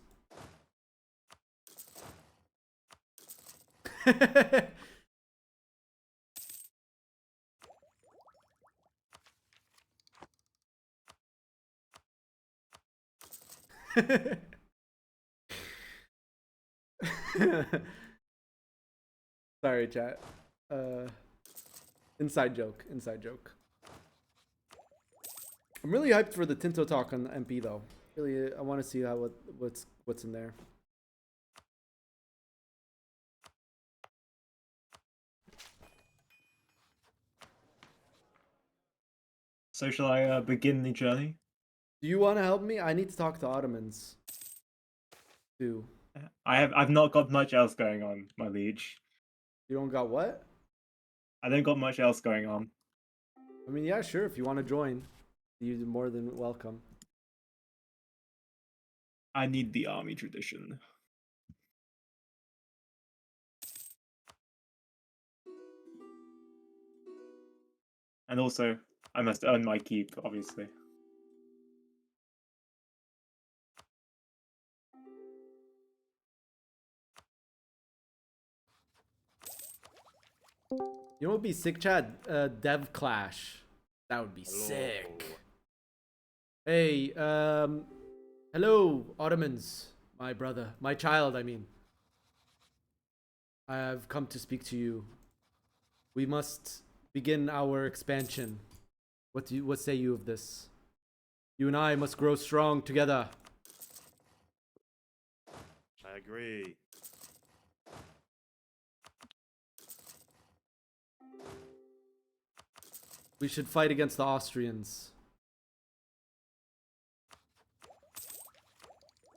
Sorry, chat. Inside joke. Inside joke. I'm really hyped for the Tinto talk on the MP though. Really, I want to see how what's in there. So shall I begin the journey? Do you want to help me? I need to talk to Ottomans. Too. I've not got much else going on, my liege. You don't got what? I don't got much else going on. I mean, yeah, sure. If you want to join, you're more than welcome. I need the army tradition. And also, I must earn my keep, obviously. You know what would be sick, Chad? Dev Clash. That would be sick. Hey, hello, Ottomans. My brother. My child, I mean. I have come to speak to you. We must begin our expansion. What say you of this? You and I must grow strong together. I agree. We should fight against the Austrians.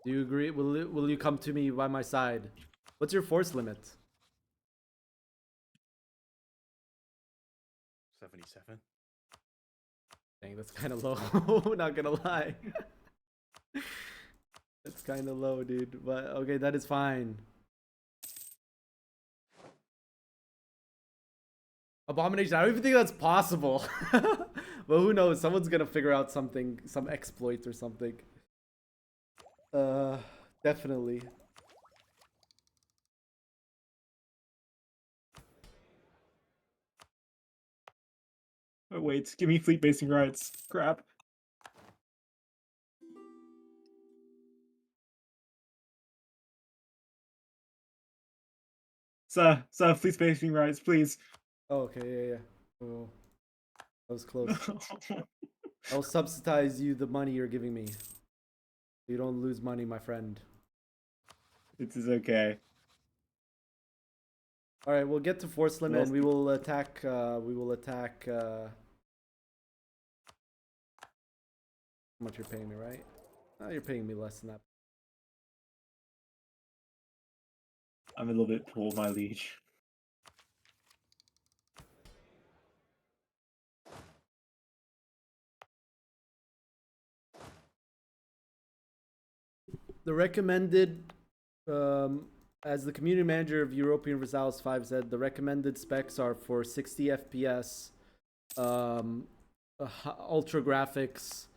Do you agree? Will you come to me by my side? What's your force limit? 77. Dang, that's kind of low. Not gonna lie. That's kind of low, dude. But okay, that is fine. Abomination. I don't even think that's possible. But who knows? Someone's gonna figure out something, some exploit or something. Definitely. Oh, wait, give me fleet basing rights. Crap. Sir, fleet basing rights, please. Oh, okay, yeah. Oh, that was close. I'll subsidize you the money you're giving me. You don't lose money, my friend. It is okay. All right, we'll get to force limit and we will attack. How much you're paying me, right? Oh, you're paying me less than that. I'm a little bit poor, my liege. The recommended, as the community manager of European Results 5 said, the recommended specs are for 60 FPS, ultra graphics,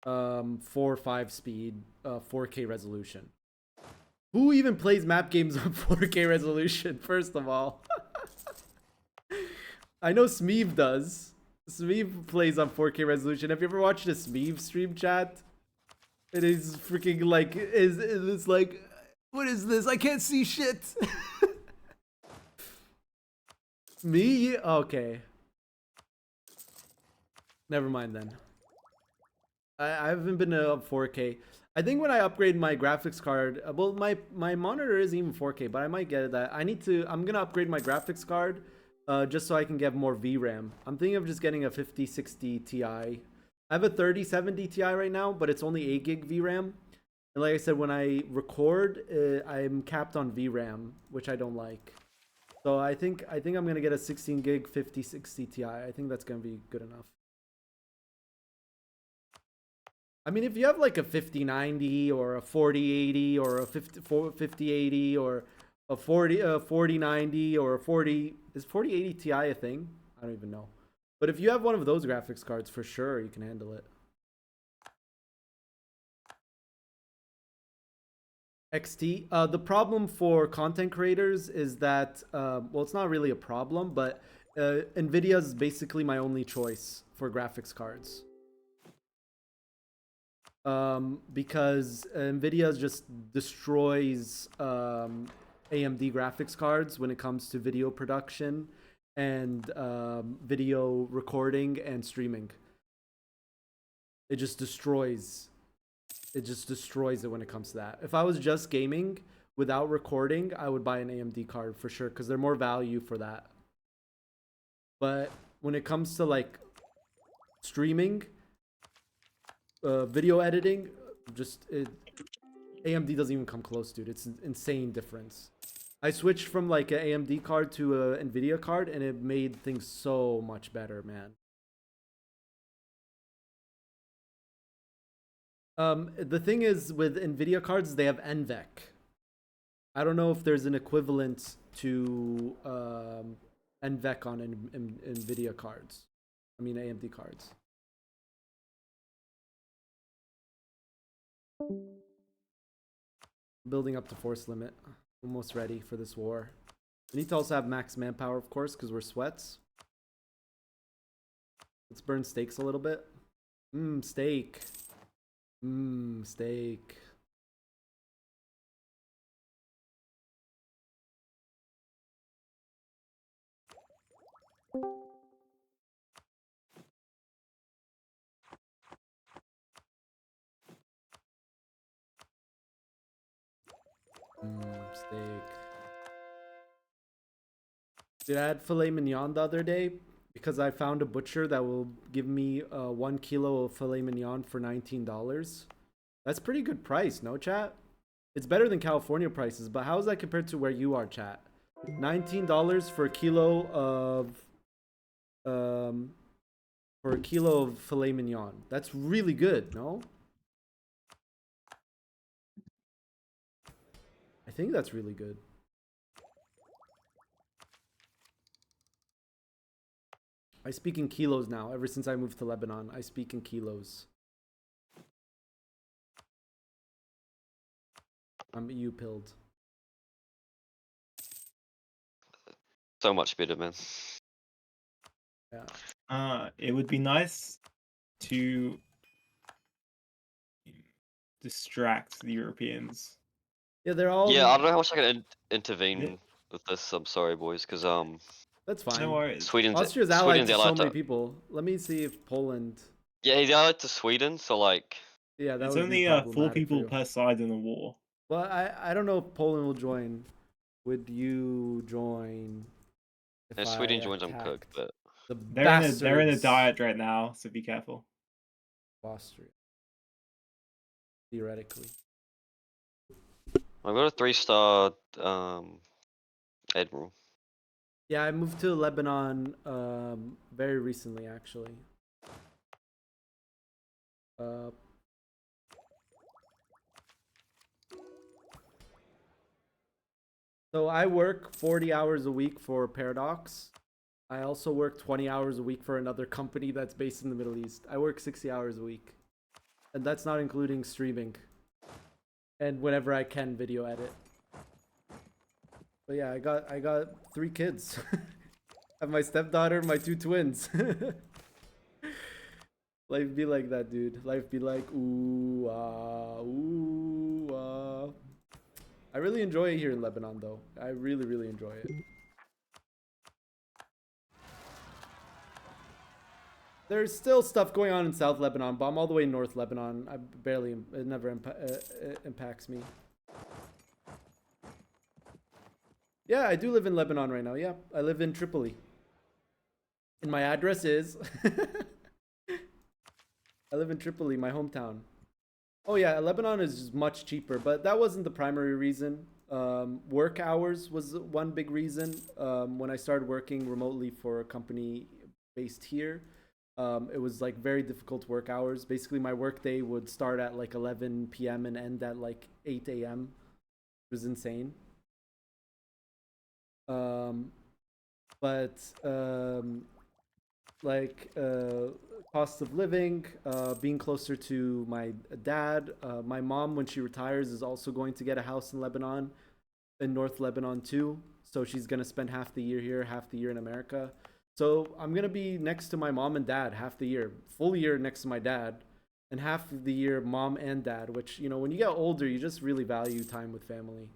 4.5 speed, 4K resolution. Who even plays map games on 4K resolution, first of all? I know Smeeve does. Smeeve plays on 4K resolution. Have you ever watched a Smeeve stream, chat? It is freaking like, it's like, what is this? I can't see shit. Me? Okay. Never mind then. I haven't been to 4K. I think when I upgrade my graphics card, well, my monitor is even 4K, but I might get that. I'm gonna upgrade my graphics card, just so I can get more VRAM. I'm thinking of just getting a 5060 Ti. I have a 3070 Ti right now, but it's only 8 gig VRAM. And like I said, when I record, I'm capped on VRAM, which I don't like. So I think I'm gonna get a 16 gig 5060 Ti. I think that's gonna be good enough. I mean, if you have like a 5090 or a 4080 or a 5080 or a 4090 or a 4080 Ti a thing? I don't even know. But if you have one of those graphics cards, for sure you can handle it. XT. The problem for content creators is that, well, it's not really a problem, but Nvidia is basically my only choice for graphics cards. Because Nvidia just destroys AMD graphics cards when it comes to video production and video recording and streaming. It just destroys it when it comes to that. If I was just gaming without recording, I would buy an AMD card for sure because they're more value for that. But when it comes to like streaming, video editing, AMD doesn't even come close, dude. It's an insane difference. I switched from like an AMD card to a Nvidia card and it made things so much better, man. The thing is with Nvidia cards, they have NVEC. I don't know if there's an equivalent to NVEC on Nvidia cards. I mean AMD cards. Building up to force limit. Almost ready for this war. We need to also have max manpower, of course, because we're sweats. Let's burn steaks a little bit. Steak. Steak. Steak. Dude, I had filet mignon the other day because I found a butcher that will give me 1 kilo of filet mignon for $19. That's pretty good price, no chat? It's better than California prices, but how is that compared to where you are, chat? $19 for a kilo of filet mignon. That's really good, no? think that's really good. I speak in kilos now. Ever since I moved to Lebanon, I speak in kilos. I'm EU pilled. So much better, man. Yeah. It would be nice to distract the Europeans. Yeah, they're all. Yeah, I don't know how much I can intervene with this. I'm sorry, boys, because That's fine. No worries. Austria's allied to so many people. Let me see if Poland. Yeah, he's allied to Sweden, so like. Yeah, that It's would only be 4 problematic for people you. per side in a war. Well, I don't know if Poland will join. Would you join? If Sweden joins, I'm cooked, but. The They're in a bastards diet right now, so be careful. of Austria. Theoretically. I got a 3-star admiral. Yeah, I moved to Lebanon very recently, actually. So I work 40 hours a week for Paradox. I also work 20 hours a week for another company that's based in the Middle East. I work 60 hours a week. And that's not including streaming. And whenever I can video edit. But yeah, I got 3 kids. I have my stepdaughter, my 2 twins. Life be like that, dude. Life be like, ooh, ooh, I really enjoy it here in Lebanon, though. I really, really enjoy it. There's still stuff going on in South Lebanon, but I'm all the way in North Lebanon. It never impacts me. Yeah, I do live in Lebanon right now. Yeah, I live in Tripoli. And my address is... I live in Tripoli, my hometown. Oh yeah, Lebanon is much cheaper, but that wasn't the primary reason. Work hours was one big reason. When I started working remotely for a company based here, it was like very difficult work hours. Basically, my work day would start at like 11 p.m. and end at like 8 a.m. It was insane. Cost of living, being closer to my dad. My mom, when she retires, is also going to get a house in Lebanon, in North Lebanon too. So she's going to spend half the year here, half the year in America. So I'm going to be next to my mom and dad half the year, full year next to my dad, and half of the year mom and dad, which, you know, when you get older, you just really value time with family.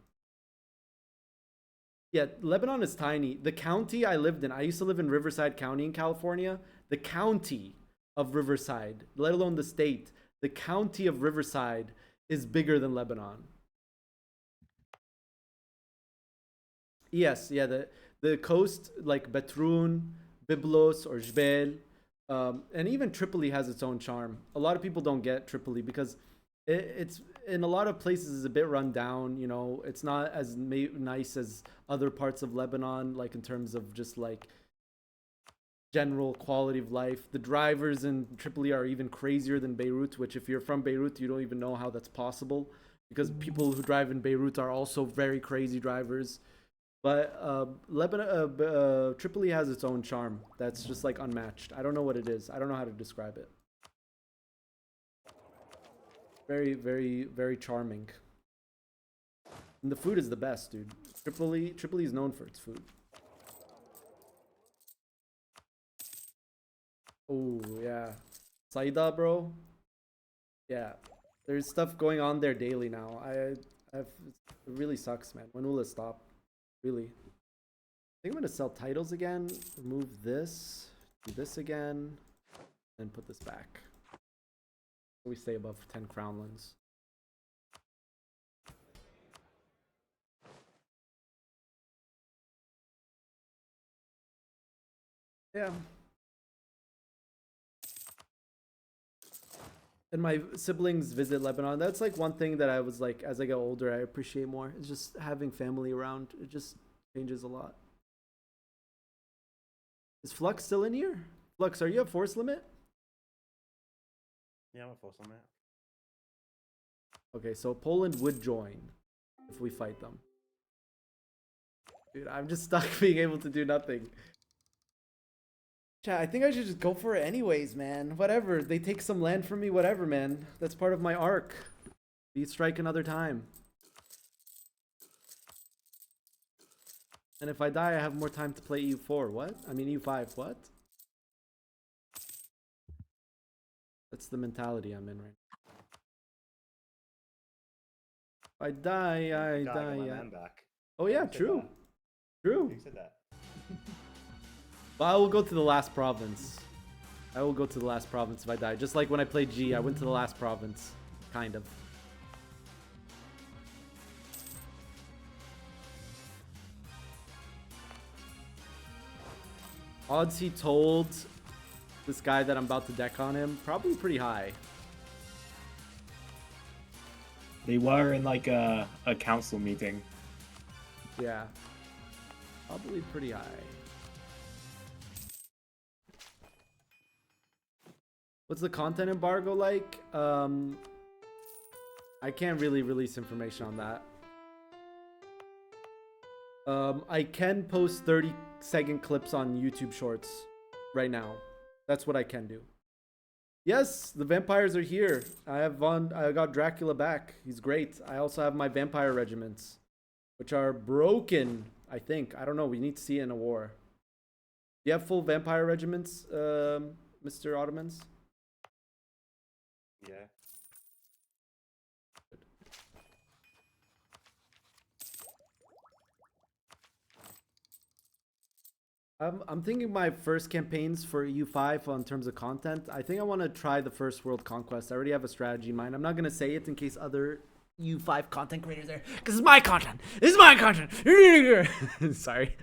Yeah, Lebanon is tiny. The county I lived in, I used to live in Riverside County in California. The county of Riverside, let alone the state, the county of Riverside is bigger than Lebanon. Yes, yeah, the coast, like Betroun, Byblos, or Jbel, and even Tripoli has its own charm. A lot of people don't get Tripoli because it's in a lot of places is a bit run down. You know, it's not as nice as other parts of Lebanon, like in terms of just like general quality of life. The drivers in Tripoli are even crazier than Beirut, which if you're from Beirut, you don't even know how that's possible, because people who drive in Beirut are also very crazy drivers. But Tripoli has its own charm that's just like unmatched. I don't know what it is. I don't know how to describe it. Very, very, very charming. And the food is the best, dude. Tripoli is known for its food. Oh, yeah. Saida, bro. Yeah. There's stuff going on there daily now. It really sucks, man. When will it stop? Really. I think I'm going to sell titles again. Remove this. Do this again. And put this back. So we stay above 10 crownlands. Yeah. And my siblings visit Lebanon. That's like one thing that I was like, as I get older, I appreciate more. It's just having family around. It just changes a lot. Is Flux still in here? Flux, are you at force limit? Yeah, I'm a force limit. Okay, so Poland would join if we fight them. Dude, I'm just stuck being able to do nothing. Chat, I think I should just go for it anyways, man. Whatever. They take some land from me, whatever, man. That's part of my arc. Beat strike another time. And if I die, I have more time to play EU4. What? I mean EU5. What? That's the mentality I'm in right now. If I die, I God, die. I got my Yeah. man back. Oh yeah, You said true. that. True. You said that. But I will go to the last province. I will go to the last province if I die. Just like when I played G, I went to the last province. Kind of. Odds he told this guy that I'm about to deck on him, probably pretty high. They were in like a council meeting. Yeah. Probably pretty high. What's the content embargo like? I can't really release information on that. I can post 30-second clips on YouTube Shorts right now. That's what I can do. Yes, the vampires are here. I got Dracula back. He's great. I also have my vampire regiments, which are broken, I think. I don't know. We need to see it in a war. Do you have full vampire regiments, Mr. Ottomans? Yeah. I'm thinking my first campaigns for EU5 in terms of content. I think I want to try the first world conquest. I already have a strategy in mind. I'm not going to say it in case other EU5 content creators are, because it's my content. It's my content. Sorry.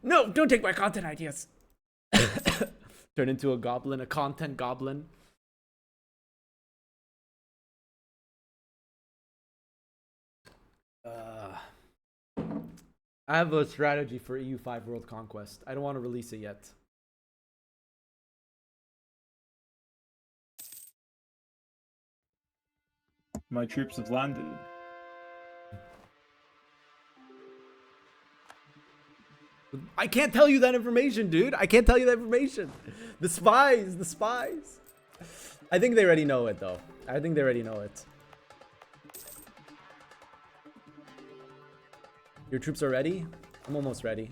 No, don't take my content ideas. Turn into a goblin, a content goblin. I have a strategy for EU5 World Conquest. I don't want to release it yet. My troops have landed. I can't tell you that information, dude. I can't tell you that information. The spies, the spies. I think they already know it, though. I think they already know it. Your troops are ready? I'm almost ready.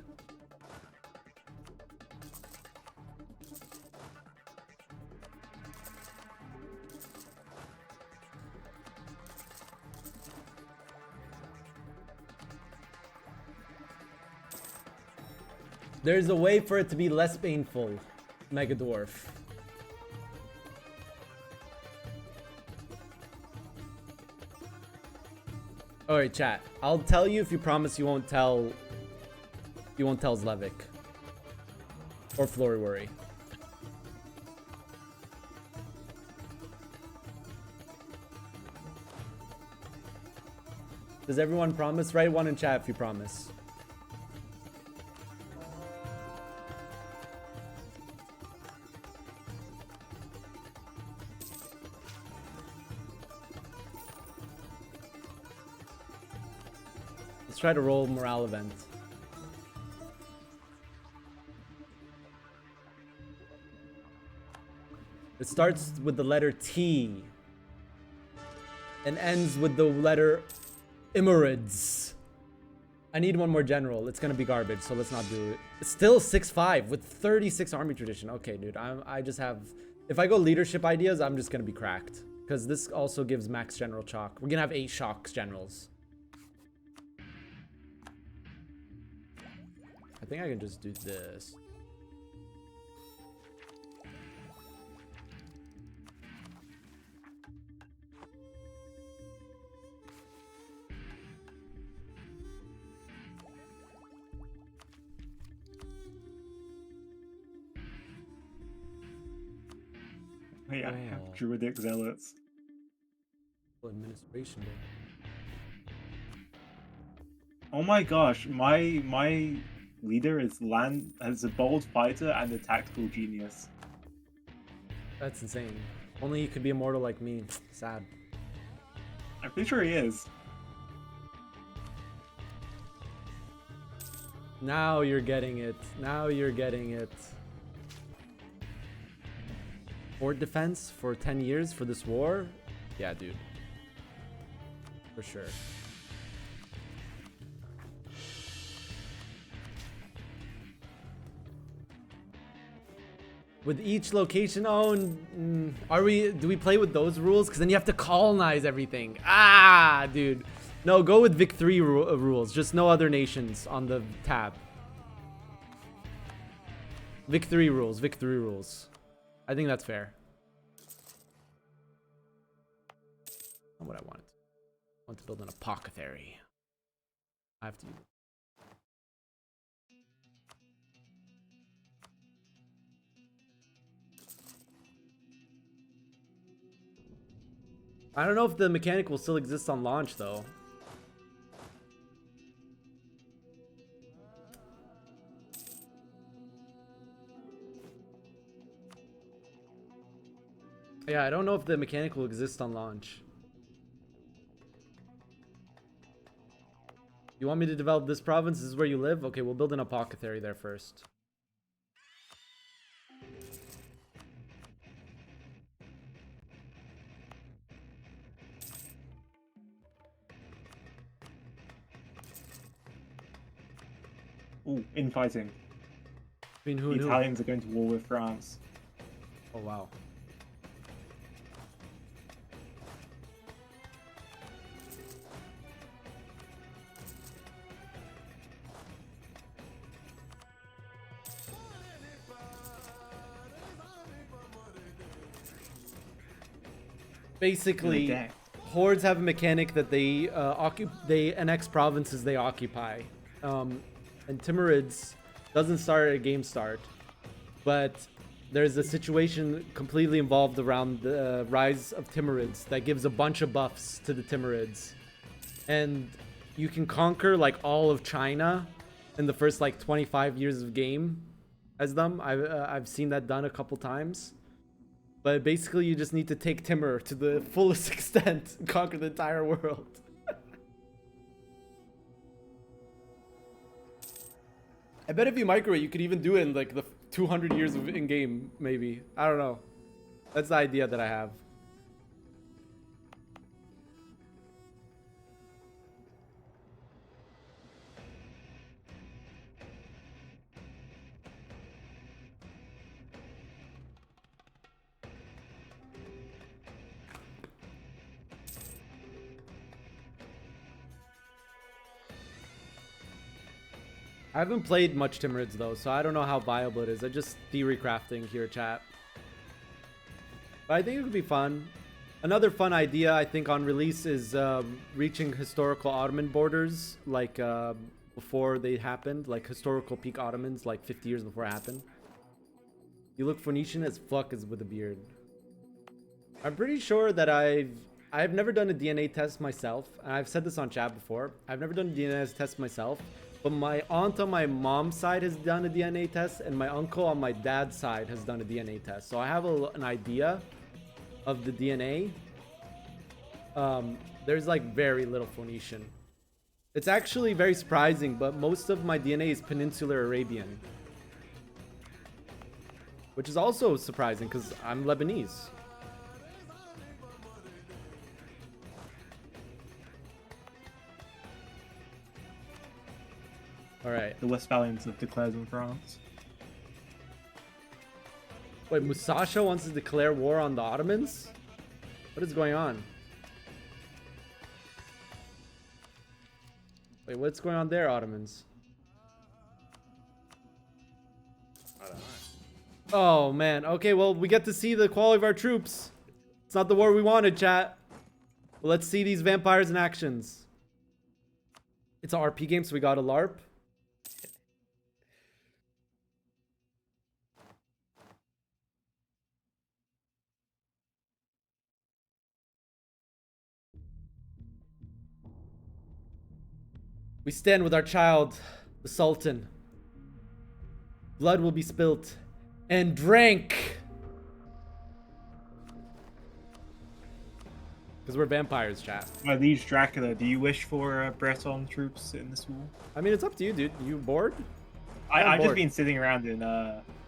There's a way for it to be less painful, Mega Dwarf. Alright, chat. I'll tell you if you promise you won't tell Zlevik. Or Flory Worry. Does everyone promise? Write one in chat if you promise. Let's try to roll morale event. It starts with the letter T and ends with the letter Imerids. I need one more general. It's gonna be garbage, so let's not do it. It's still 6-5 with 36 army tradition. Okay, dude, I just have... If I go leadership ideas, I'm just gonna be cracked. Because this also gives max general chalk. We're gonna have 8 shocks generals. I think I can just do this. Wait, I Oh. have druidic zealots. Administration. Oh my gosh, my leader has a bold fighter and a tactical genius. That's insane. Only he could be immortal like me. Sad. I'm pretty sure he is. Now you're getting it. Now you're getting it. Fort defense for 10 years for this war? Yeah, dude. For sure. With each location owned, do we play with those rules? Because then you have to colonize everything. Ah, dude. No, go with Vic 3 rules. Just no other nations on the tab. Vic 3 rules. Vic 3 rules. I think that's fair. Not what I wanted. I want to build an apothecary. I have to. I don't know if the mechanic will still exist on launch though. Yeah, I don't know if the mechanic will exist on launch. You want me to develop this province? This is where you live? Okay, we'll build an apothecary there first. Ooh, infighting. Between who The and who? Italians are going to war with France. Oh, wow. Basically, hordes have a mechanic that they annex provinces they occupy, and Timurids doesn't start at a game start, but there's a situation completely involved around the rise of Timurids that gives a bunch of buffs to the Timurids, and you can conquer like all of China in the first like 25 years of game as them. I've seen that done a couple times. But basically, you just need to take Timur to the fullest extent and conquer the entire world. I bet if you microwave, you could even do it in like the 200 years of in-game, maybe. I don't know. That's the idea that I have. I haven't played much Timurids though, so I don't know how viable it is. I just theory crafting here, chat. But I think it would be fun. Another fun idea I think on release is reaching historical Ottoman borders, like before they happened, like historical peak Ottomans, like 50 years before it happened. You look Phoenician as fuck as with a beard. I'm pretty sure that I've never done a DNA test myself, and I've said this on chat before. I've never done a DNA test myself. But my aunt on my mom's side has done a DNA test, and my uncle on my dad's side has done a DNA test. So I have an idea of the DNA. There's like very little Phoenician. It's actually very surprising, but most of my DNA is Peninsular Arabian. Which is also surprising because I'm Lebanese. All right. The Westphalians have declared in France. Wait, Musashi wants to declare war on the Ottomans? What is going on? Wait, what's going on there, Ottomans? I don't know. Oh, man. Okay, well, we get to see the quality of our troops. It's not the war we wanted, chat. Well, let's see these vampires in actions. It's an RP game, so we got a LARP. We stand with our child, the Sultan. Blood will be spilt and drank. Because we're vampires, chat. My liege Dracula, do you wish for Breton troops in this war? I mean, it's up to you, dude. You bored? I've just bored. been sitting around in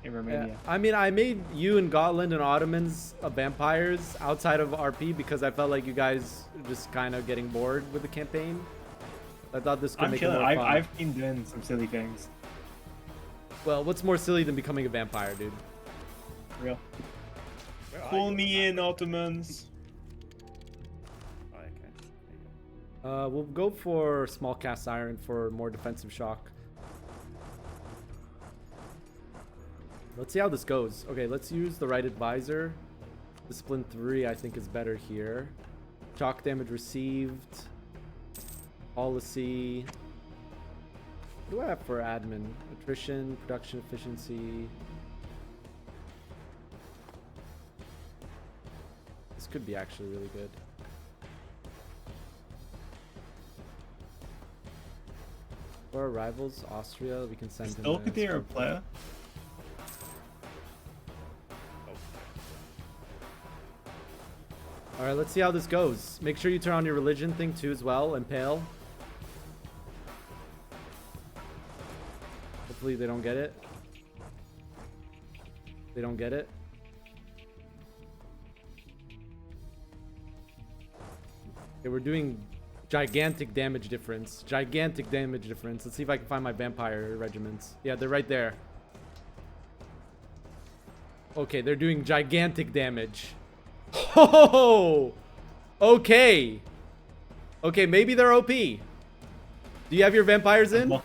Romania. Yeah. I mean, I made you and Gotland and Ottomans vampires outside of RP because I felt like you guys were just kind of getting bored with the campaign. I thought this could I'm make chilling. it more fun. I've been doing some silly things. Well, what's more silly than becoming a vampire, dude? Real. Where are Call you? me in, Ottomans. Oh, okay. There you go. We'll go for small cast iron for more defensive shock. Let's see how this goes. Okay, let's use the right advisor. Discipline 3, I think, is better here. Shock damage received. Policy. What do I have for admin? Attrition, production efficiency. This could be actually really good. For our rivals, Austria, we can send him. Still could be a player. Alright, let's see how this goes. Make sure you turn on your religion thing too as well, Impale. Hopefully they don't get it. They don't get it. Okay, we're doing gigantic damage difference. Gigantic damage difference. Let's see if I can find my vampire regiments. Yeah, they're right there. Okay, they're doing gigantic damage. Oh! Okay. Okay, maybe they're OP. Do you have your vampires in? Yeah,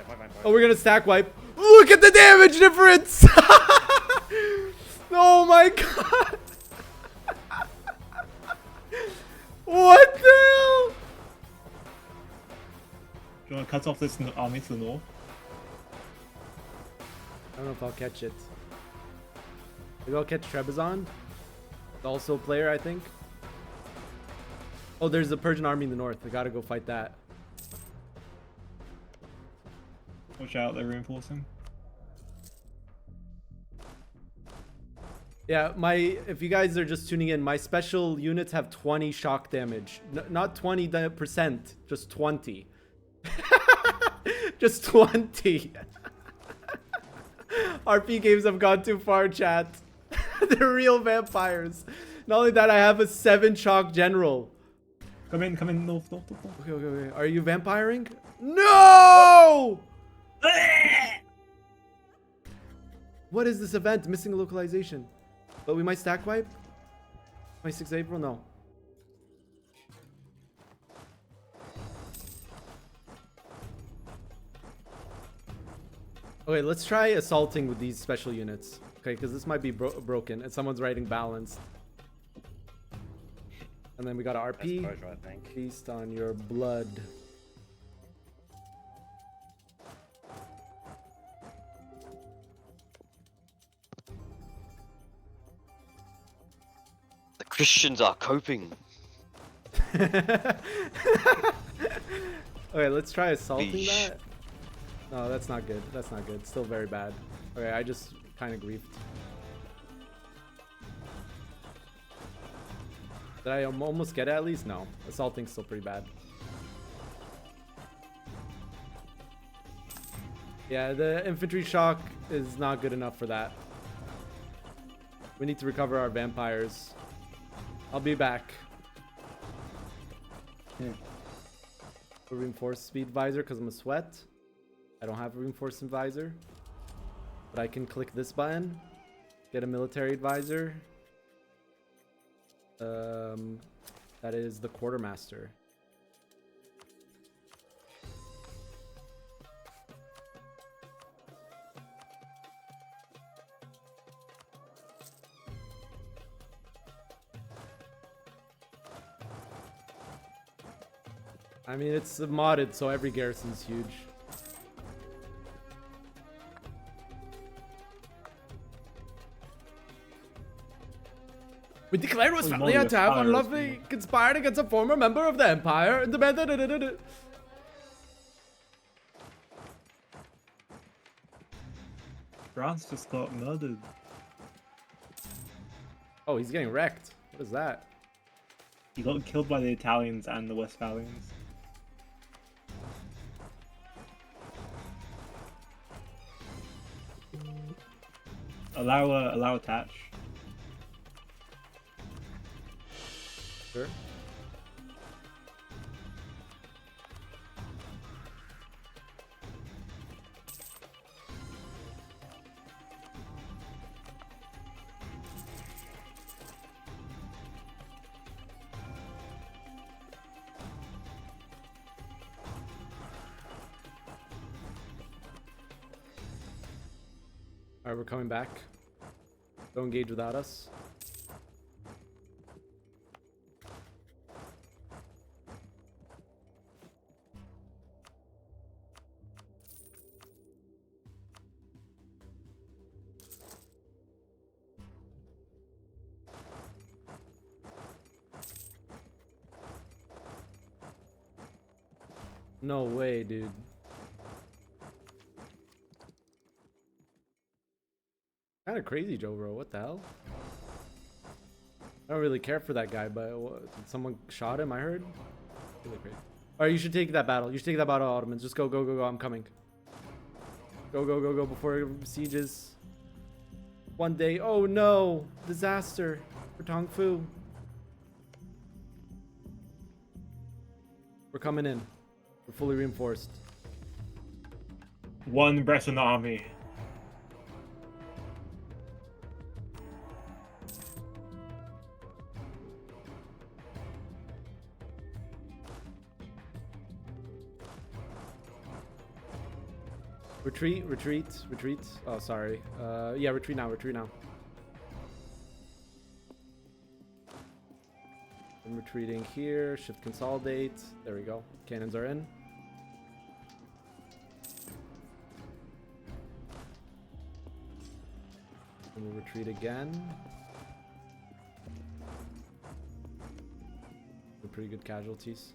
my vampire. Oh, we're gonna stack wipe. Look at the damage difference! Oh my god! What the hell? Do you want to cut off this army to the north? I don't know if I'll catch it. Maybe I'll catch Trebizond. Also a player, I think. Oh, there's a Persian army in the north. I gotta go fight that. Watch out, they're reinforcing. Yeah, if you guys are just tuning in, my special units have 20 shock damage. Not 20%, just 20. Just 20. RP games have gone too far, chat. They're real vampires. Not only that, I have a 7 shock general. Come in, north. Okay. Are you vampiring? No! What is this event? Missing a localization. But we might stack wipe? 26th April? No. Okay, let's try assaulting with these special units. Okay, because this might be broken and someone's writing balanced. And then we got a RP. That's Persia, I think. Feast on your blood. The Christians are coping. Okay, let's try assaulting Beesh. that. No, that's not good. That's not good. Still very bad. Okay, I just kind of griefed. Did I almost get it at least? No. Assaulting's still pretty bad. Yeah, the infantry shock is not good enough for that. We need to recover our vampires. I'll be back. A reinforced speed visor because I'm a sweat. I don't have a reinforced visor. But I can click this button. Get a military advisor. That is the quartermaster. I mean, it's modded, so every garrison's huge. We declared was family attack on Lovely conspired against a former member of the Empire and demanded. France just got murdered. Oh, he's getting wrecked. What is that? He got killed by the Italians and the Westphalians. Allow attach. Sure. Alright, we're coming back. Don't engage without us. No way, dude. Kind of crazy, Joe, bro. What the hell? I don't really care for that guy, but did someone shot him? I heard. Really crazy. All right, you should take that battle. You should take that battle, Ottomans. Just go, go, go, go. I'm coming. Go, go, go, go before sieges. One day. Oh no! Disaster for Tong Fu. We're coming in. We're fully reinforced. One Breton army. Retreat, retreat, retreat. Oh, sorry. Yeah, retreat now, retreat now. I'm retreating here. Shift consolidate. There we go. Cannons are in. And we'll retreat again. With pretty good casualties.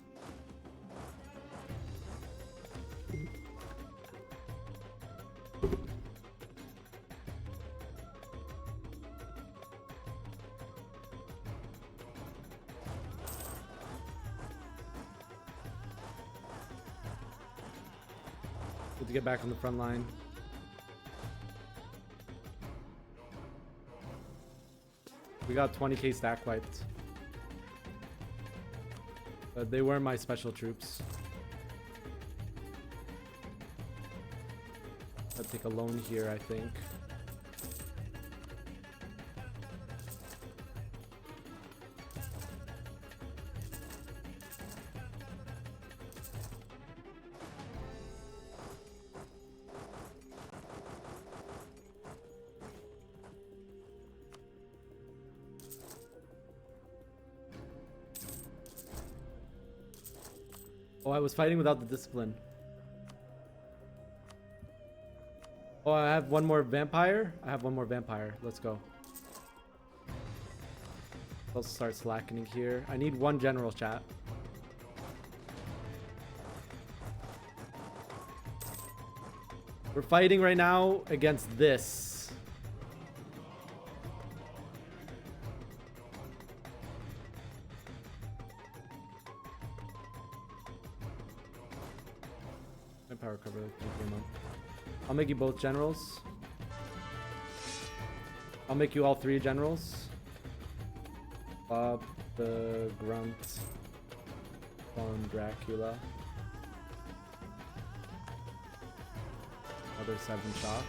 Good to get back on the front line. We got 20k stack wiped. But they weren't my special troops. I'll take a loan here, I think. Oh, I was fighting without the discipline. Oh, I have one more vampire? I have one more vampire. Let's go. I'll start slackening here. I need one general, chat. We're fighting right now against this. My power cover came up. I'll make you both generals. I'll make you all three generals. Bob the Grunt on Dracula. Other 7 shock.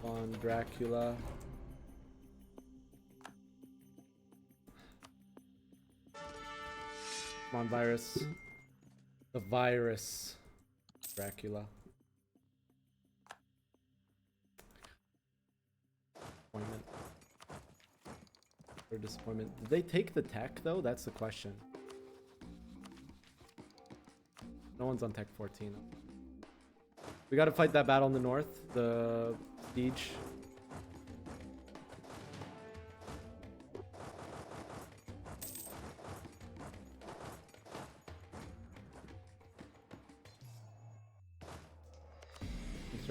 On Dracula. Come on, virus. The virus. Dracula. Disappointment. Or disappointment. Did they take the tech though? That's the question. No one's on tech 14. We gotta fight that battle in the north. The siege.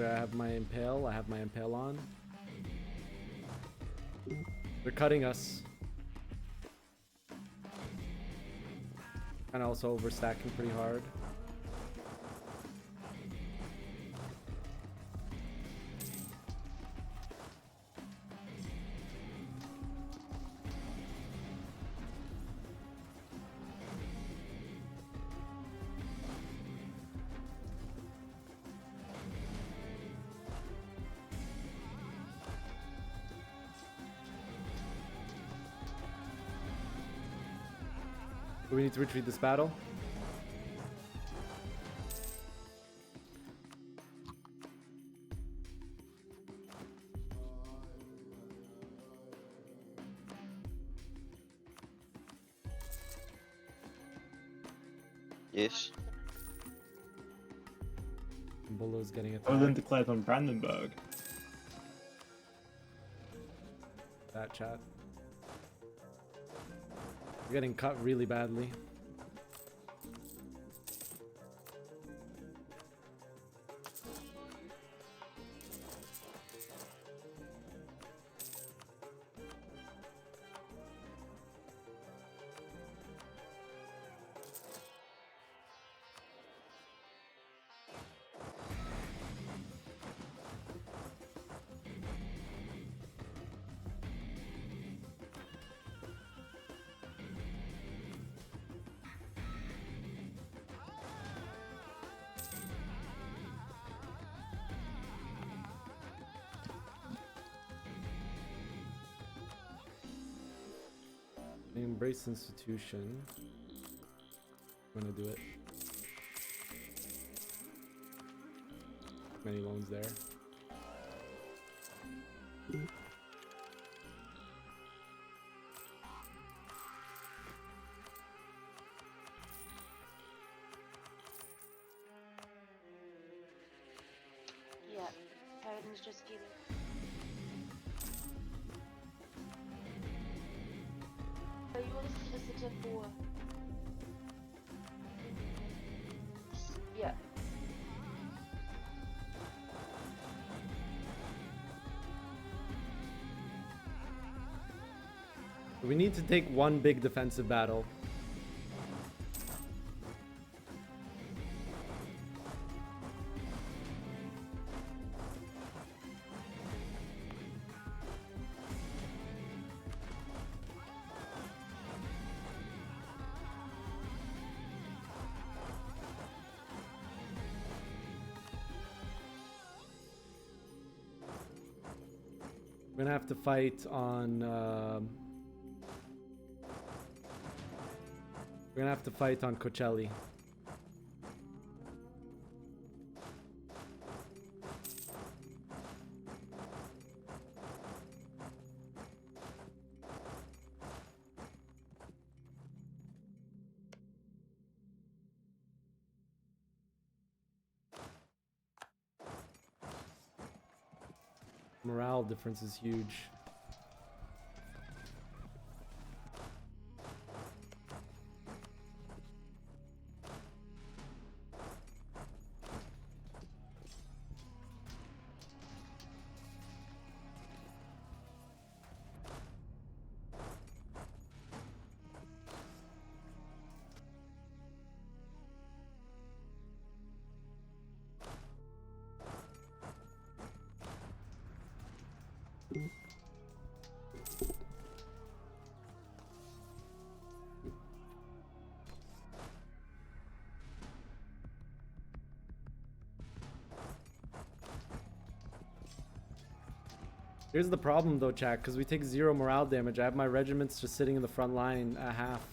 I have my impale. I have my impale on. They're cutting us. And also overstacking pretty hard. Do we need to retreat this battle? Yes. Bolo's getting it. Poland declared on Brandenburg. That chat. We're getting cut really badly. Embrace institution. I'm gonna do it. Many loans there. Yeah, everything's just giving. So you want to see the city for? Yeah. We need to take one big defensive battle. We're gonna have to fight on. We're gonna have to fight on Cocelli. Morale difference is huge. Here's the problem though, chat, because we take 0 morale damage. I have my regiments just sitting in the front line at half.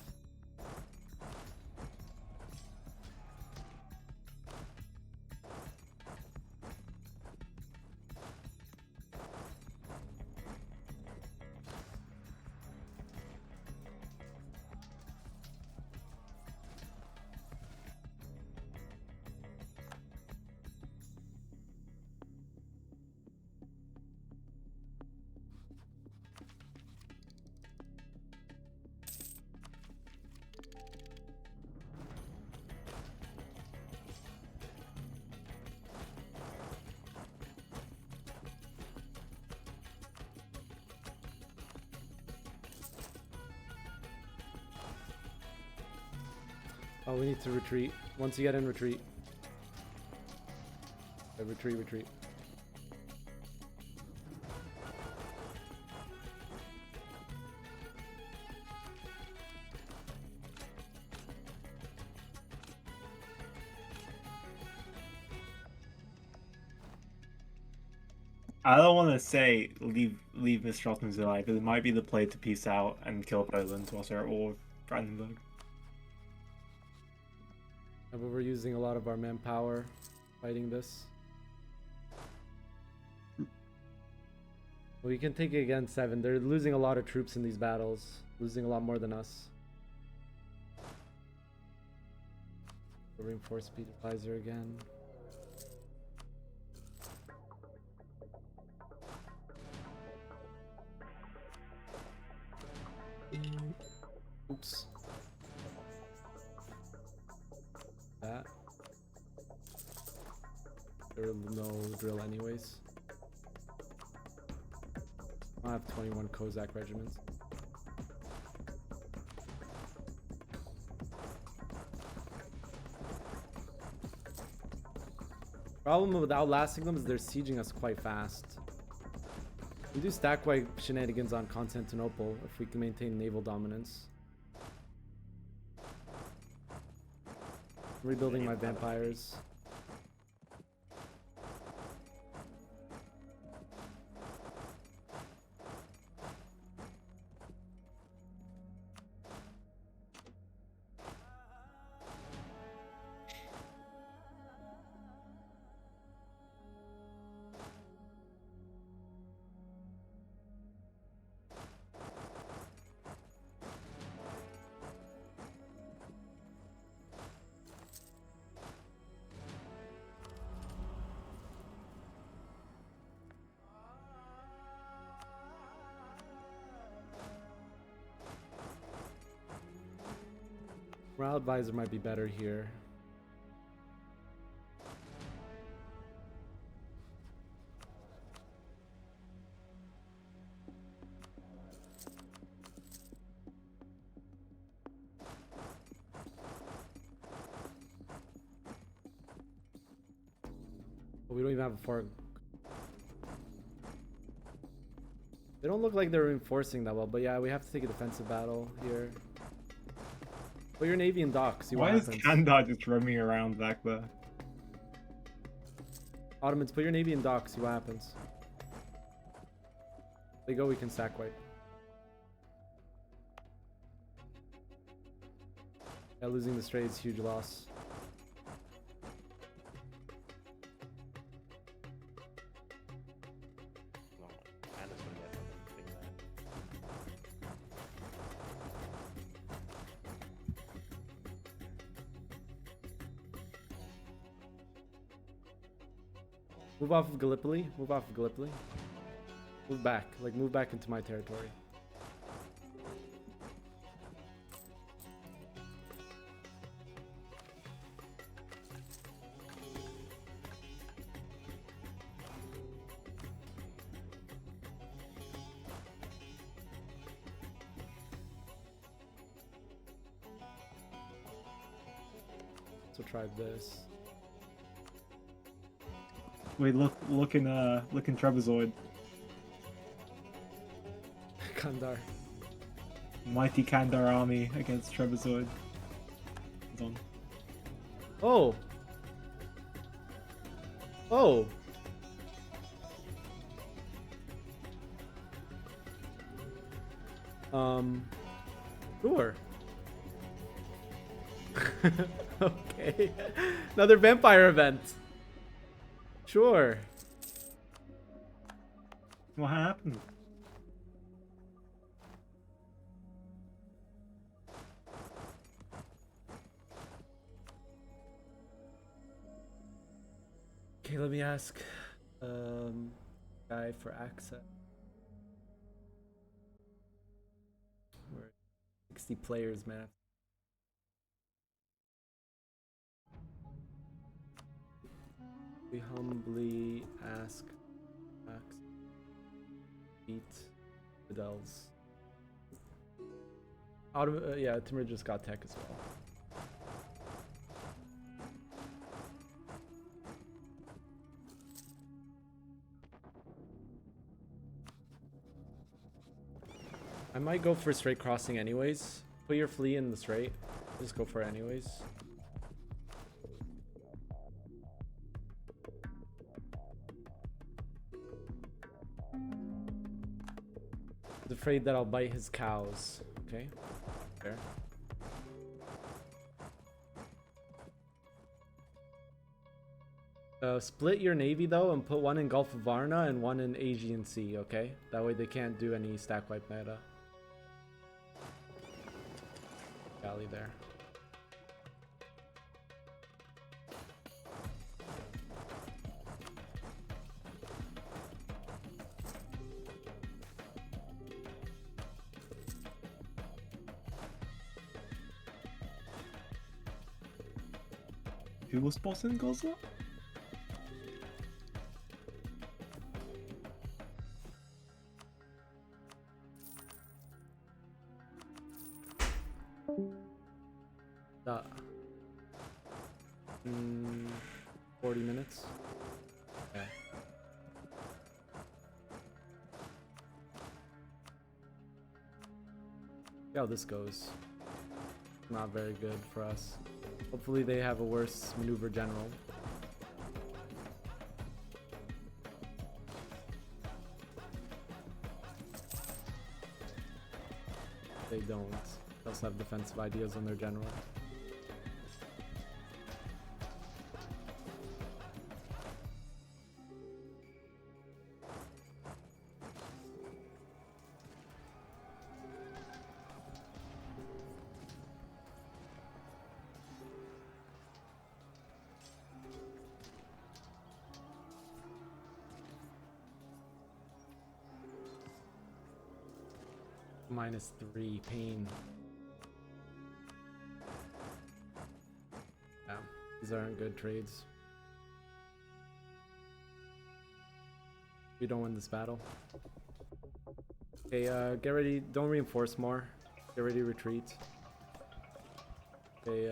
Oh, we need to retreat. Once you get in, retreat. Okay, retreat, retreat. I don't want to say leave Mr. Ottoman's alive, but it might be the play to peace out and kill Poland whilst they're at war with Brandenburg. Yeah, but we're using a lot of our manpower fighting this. We can take it against 7. They're losing a lot of troops in these battles. Losing a lot more than us. Reinforce speed advisor again. Oops. That. There's no drill anyways. I have 21 Kozak regiments. Problem with outlasting them is they're sieging us quite fast. We do stack wipe shenanigans on Constantinople if we can maintain naval dominance. Rebuilding my vampires. Morale advisor might be better here. But we don't even have a fort. They don't look like they're reinforcing that well, but yeah, we have to take a defensive battle here. Put your navy in dock, see what happens. Why is Kandar just roaming around back there? Ottomans, put your navy in dock, see what happens. They go, we can sack wipe. Yeah, losing the strait is huge loss. Move off of Gallipoli. Move off of Gallipoli. Move back. Like, move back into my territory. So try this. Wait, look in Trapezoid. Kandar. Mighty Kandar army against Trapezoid. Hold on. Oh. Sure. Okay. Another vampire event. Sure. What happened? Okay, let me ask guy for access. We're 60 players, man. We humbly ask Max beat Fidel's. Yeah, Timur just got tech as well. I might go for straight crossing anyways. Put your flea in the straight. Just go for it anyways. He's afraid that I'll bite his cows. Okay. Fair. Split your navy though and put one in Gulf of Varna and one in Aegean Sea, okay? That way they can't do any stack wipe meta. Galley there. Who was bossing Gaza? Uh, 40 minutes. Okay. See how this goes. Not very good for us. Hopefully they have a worse maneuver general. They don't. They also have defensive ideas on their general. -3 pain. Yeah, these aren't good trades. We don't win this battle. Okay, get ready. Don't reinforce more. Get ready to retreat. Okay,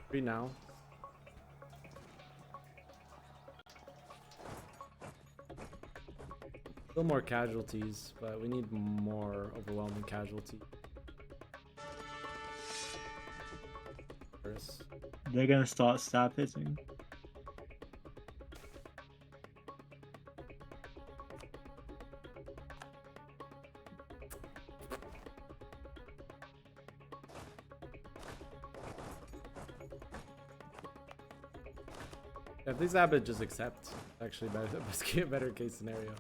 retreat now. Still more casualties, but we need more overwhelming casualties. First. They're gonna start stab hitting. Yeah, if these Abbott just accept, actually better case scenario.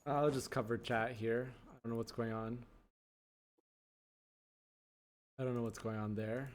I'll just cover chat here. I don't know what's going on. I don't know what's going on there.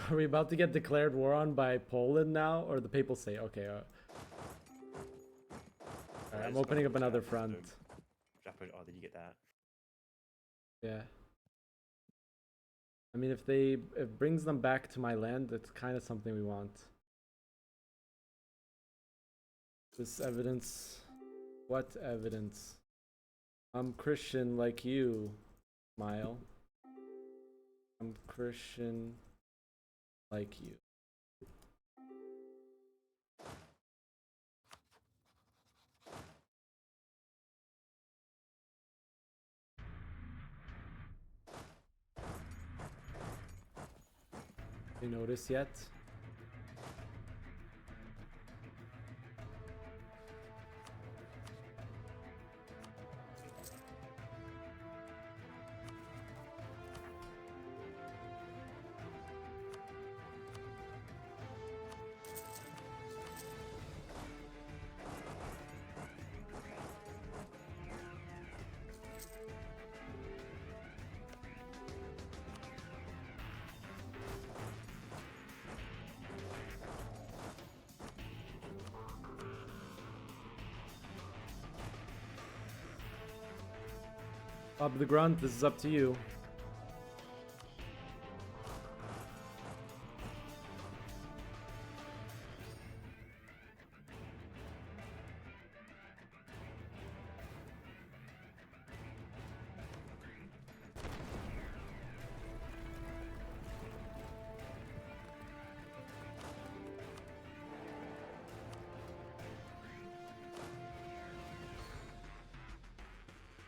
Are we about to get declared war on by Poland now, or the papal say? Okay. Alright, I'm opening up another front. Oh, did you get that? Yeah. I mean, if it brings them back to my land, that's kind of something we want. This evidence. What evidence? I'm Christian like you, Smile. I'm Christian like you. You notice yet? Bob the Grunt, this is up to you.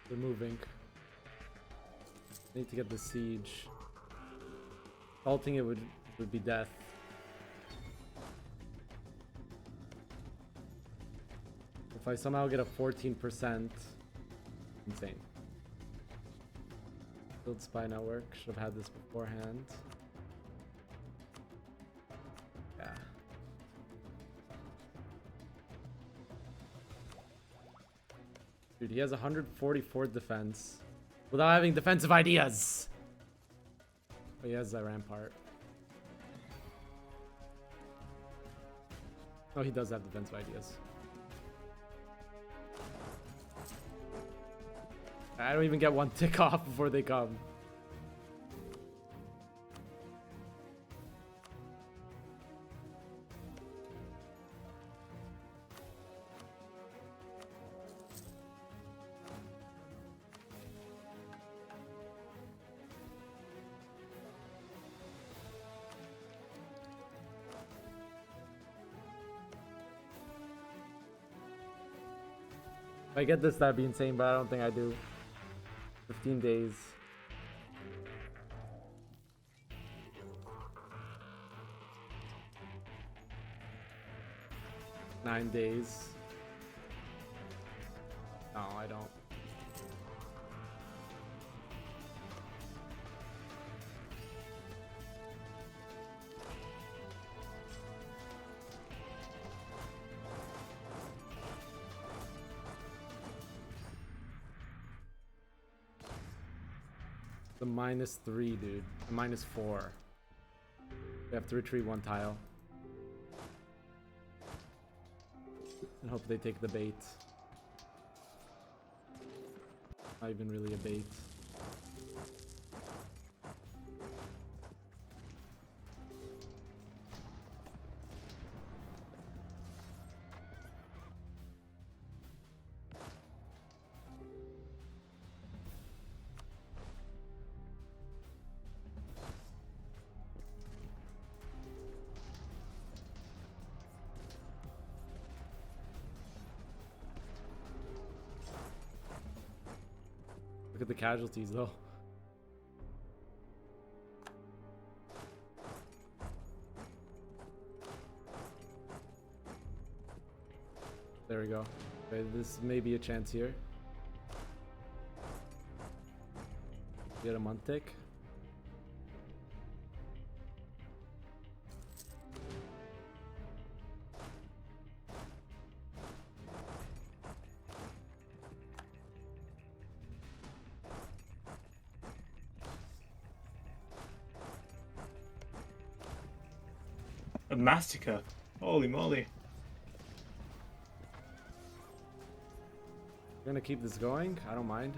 They're moving. Need to get the siege. Halting it would be death. If I somehow get a 14%, insane. Build spy network. Should have had this beforehand. Yeah. Dude, he has 144 defense. Without having defensive ideas. But he has that rampart. Oh, he does have defensive ideas. I don't even get one tick off before they come. If I get this, that'd be insane, but I don't think I do. 15 days. Nine days. No, I don't. The -3, dude. A -4. We have to retreat one tile. And hope they take the bait. Not even really a bait. Look at the casualties, though. There we go. Okay, this may be a chance here. Get a month tick. massacre. Holy moly. We're gonna keep this going. I don't mind.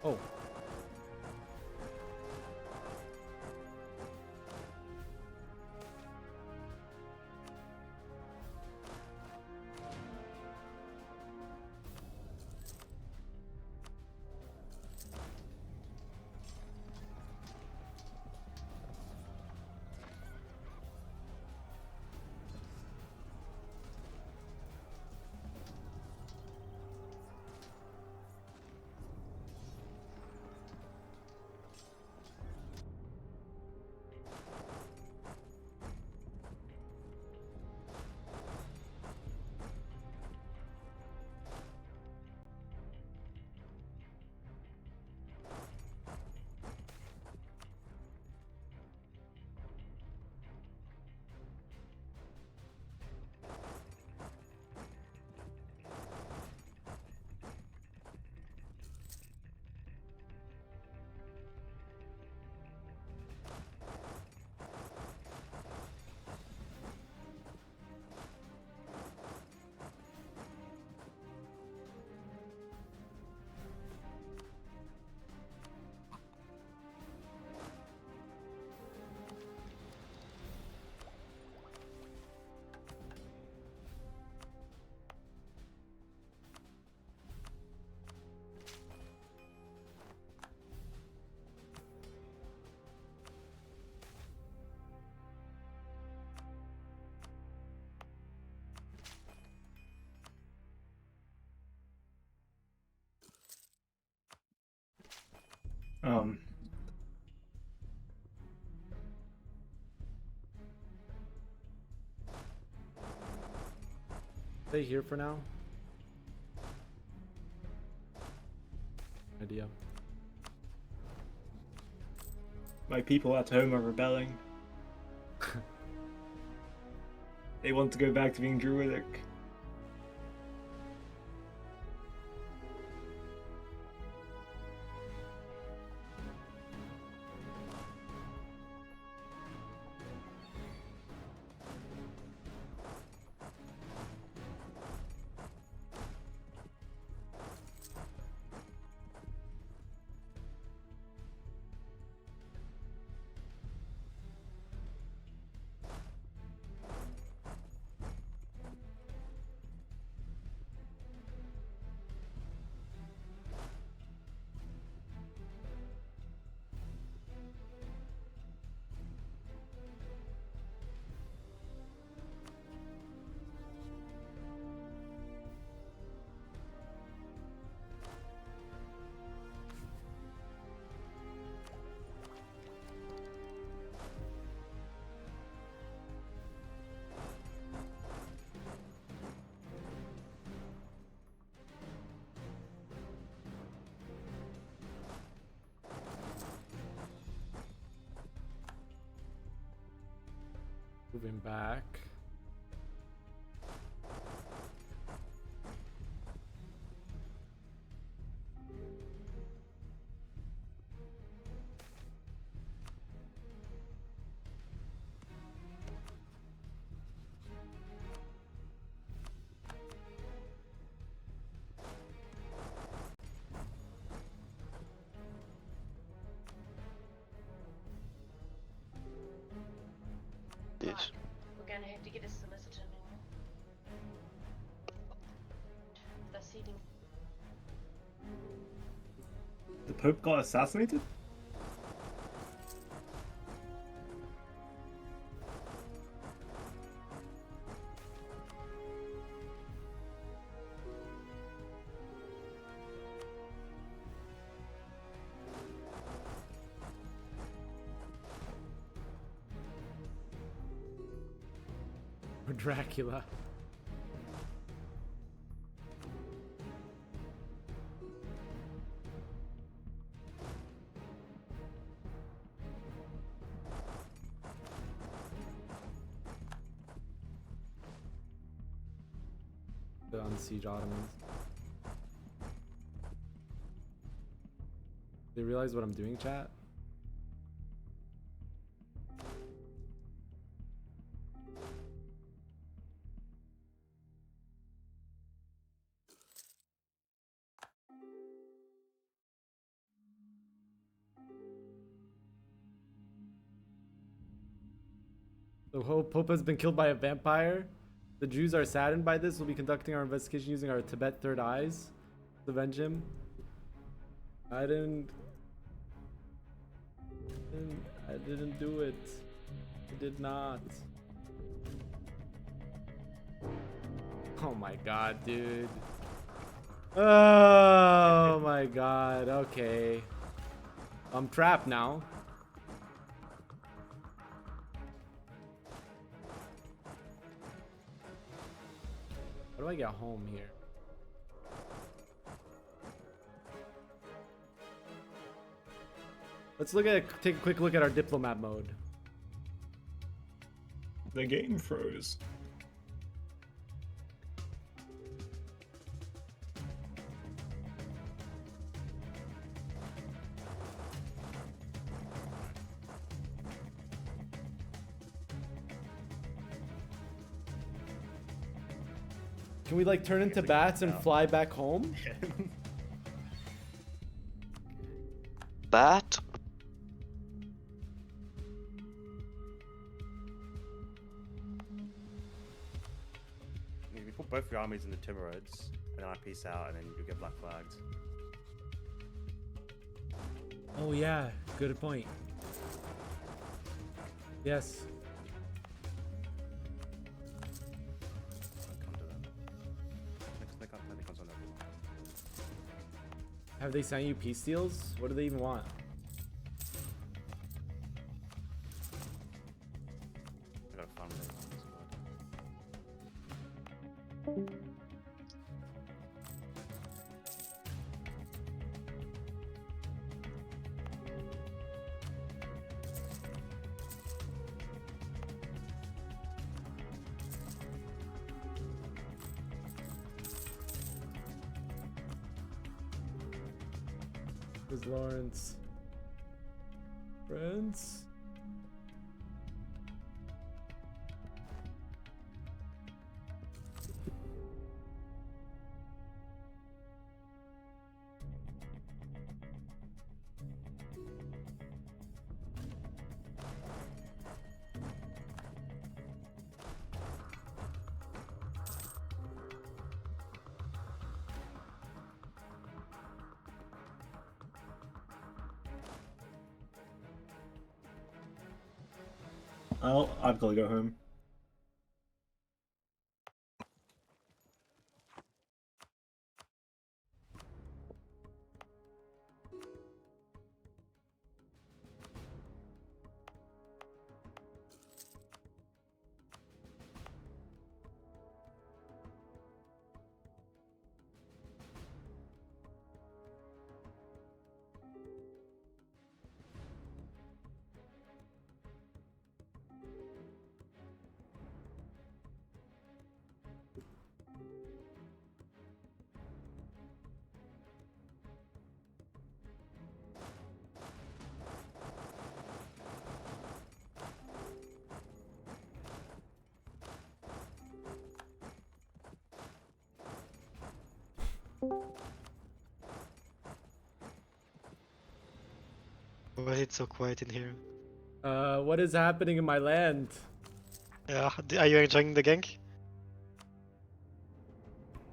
Oh. Stay here for now. Idea. My people at home are rebelling. They want to go back to being druidic. Moving back. Yes. We're gonna have to get a solicitor now. The seating. The Pope got assassinated? Or Dracula. The unsiege Ottomans. Do you realize what I'm doing, chat? So Hope has been killed by a vampire. The Jews are saddened by this. We'll be conducting our investigation using our Tibet third eyes to avenge him. I didn't do it. I did not. Oh my god, dude. Oh my god. Okay. I'm trapped now. How do I get home here? Let's take a quick look at our diplomat mode. The game froze. Can we like turn into bats and fly back home? Bat? You put both your armies in the Timurids, and then I peace out, and then you get black flagged. Oh yeah, good point. Yes. Come to them. They can't play the console level. Have they sent you peace deals? What do they even want? I got a fun day. Where's Lawrence? Friends? I've got to go home. Why is it so quiet in here? What is happening in my land? Yeah, are you enjoying the gang?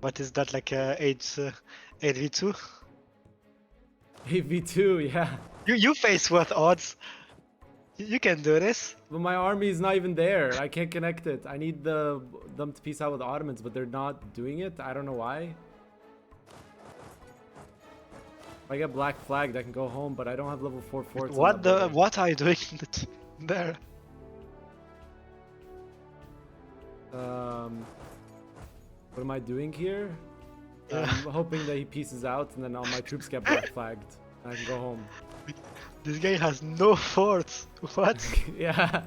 What is that, like age 8v2? 8v2, yeah. You face what odds? You can do this. But my army is not even there. I can't connect it. I need them to peace out with the Ottomans, but they're not doing it. I don't know why. If I get black flagged, I can go home, but I don't have level 4 forts. What are you doing there? What am I doing here? Yeah. I'm hoping that he pieces out, and then all my troops get black flagged, and I can go home. This guy has no forts. What? Yeah.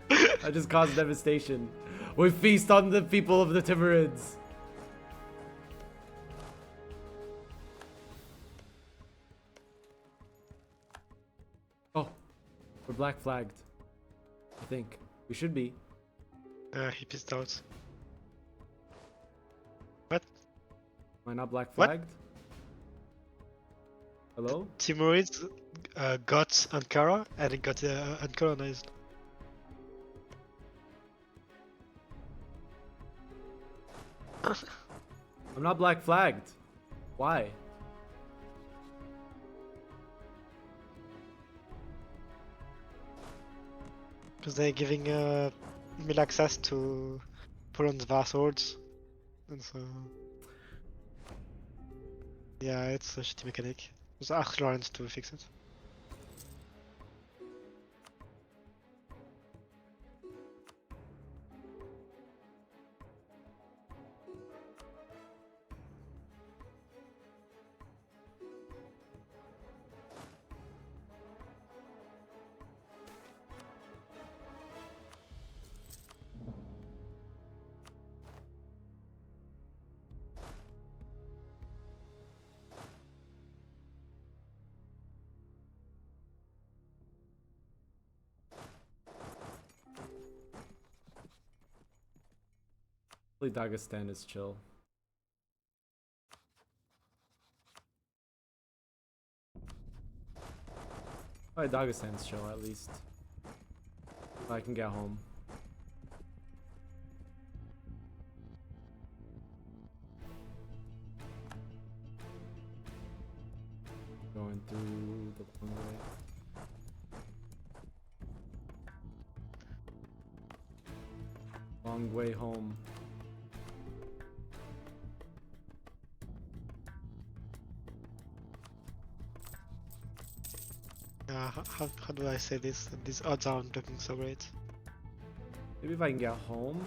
I just caused devastation. We feast on the people of the Timurids. We're black flagged. I think. We should be. He pissed out. What? Am I not black What? flagged? Hello? Timurids got Ankara and it got uncolonized. I'm not black flagged. Why? Because they're giving mill access to Poland's vassals. And so... Yeah, it's a shitty mechanic. Just ask Lawrence to fix it. Hopefully Dagestan is chill. Alright, Dagestan's chill at least. If I can get home. Going through the wrong way. Long way home. How do I say this? These odds aren't looking so great. Maybe if I can get home.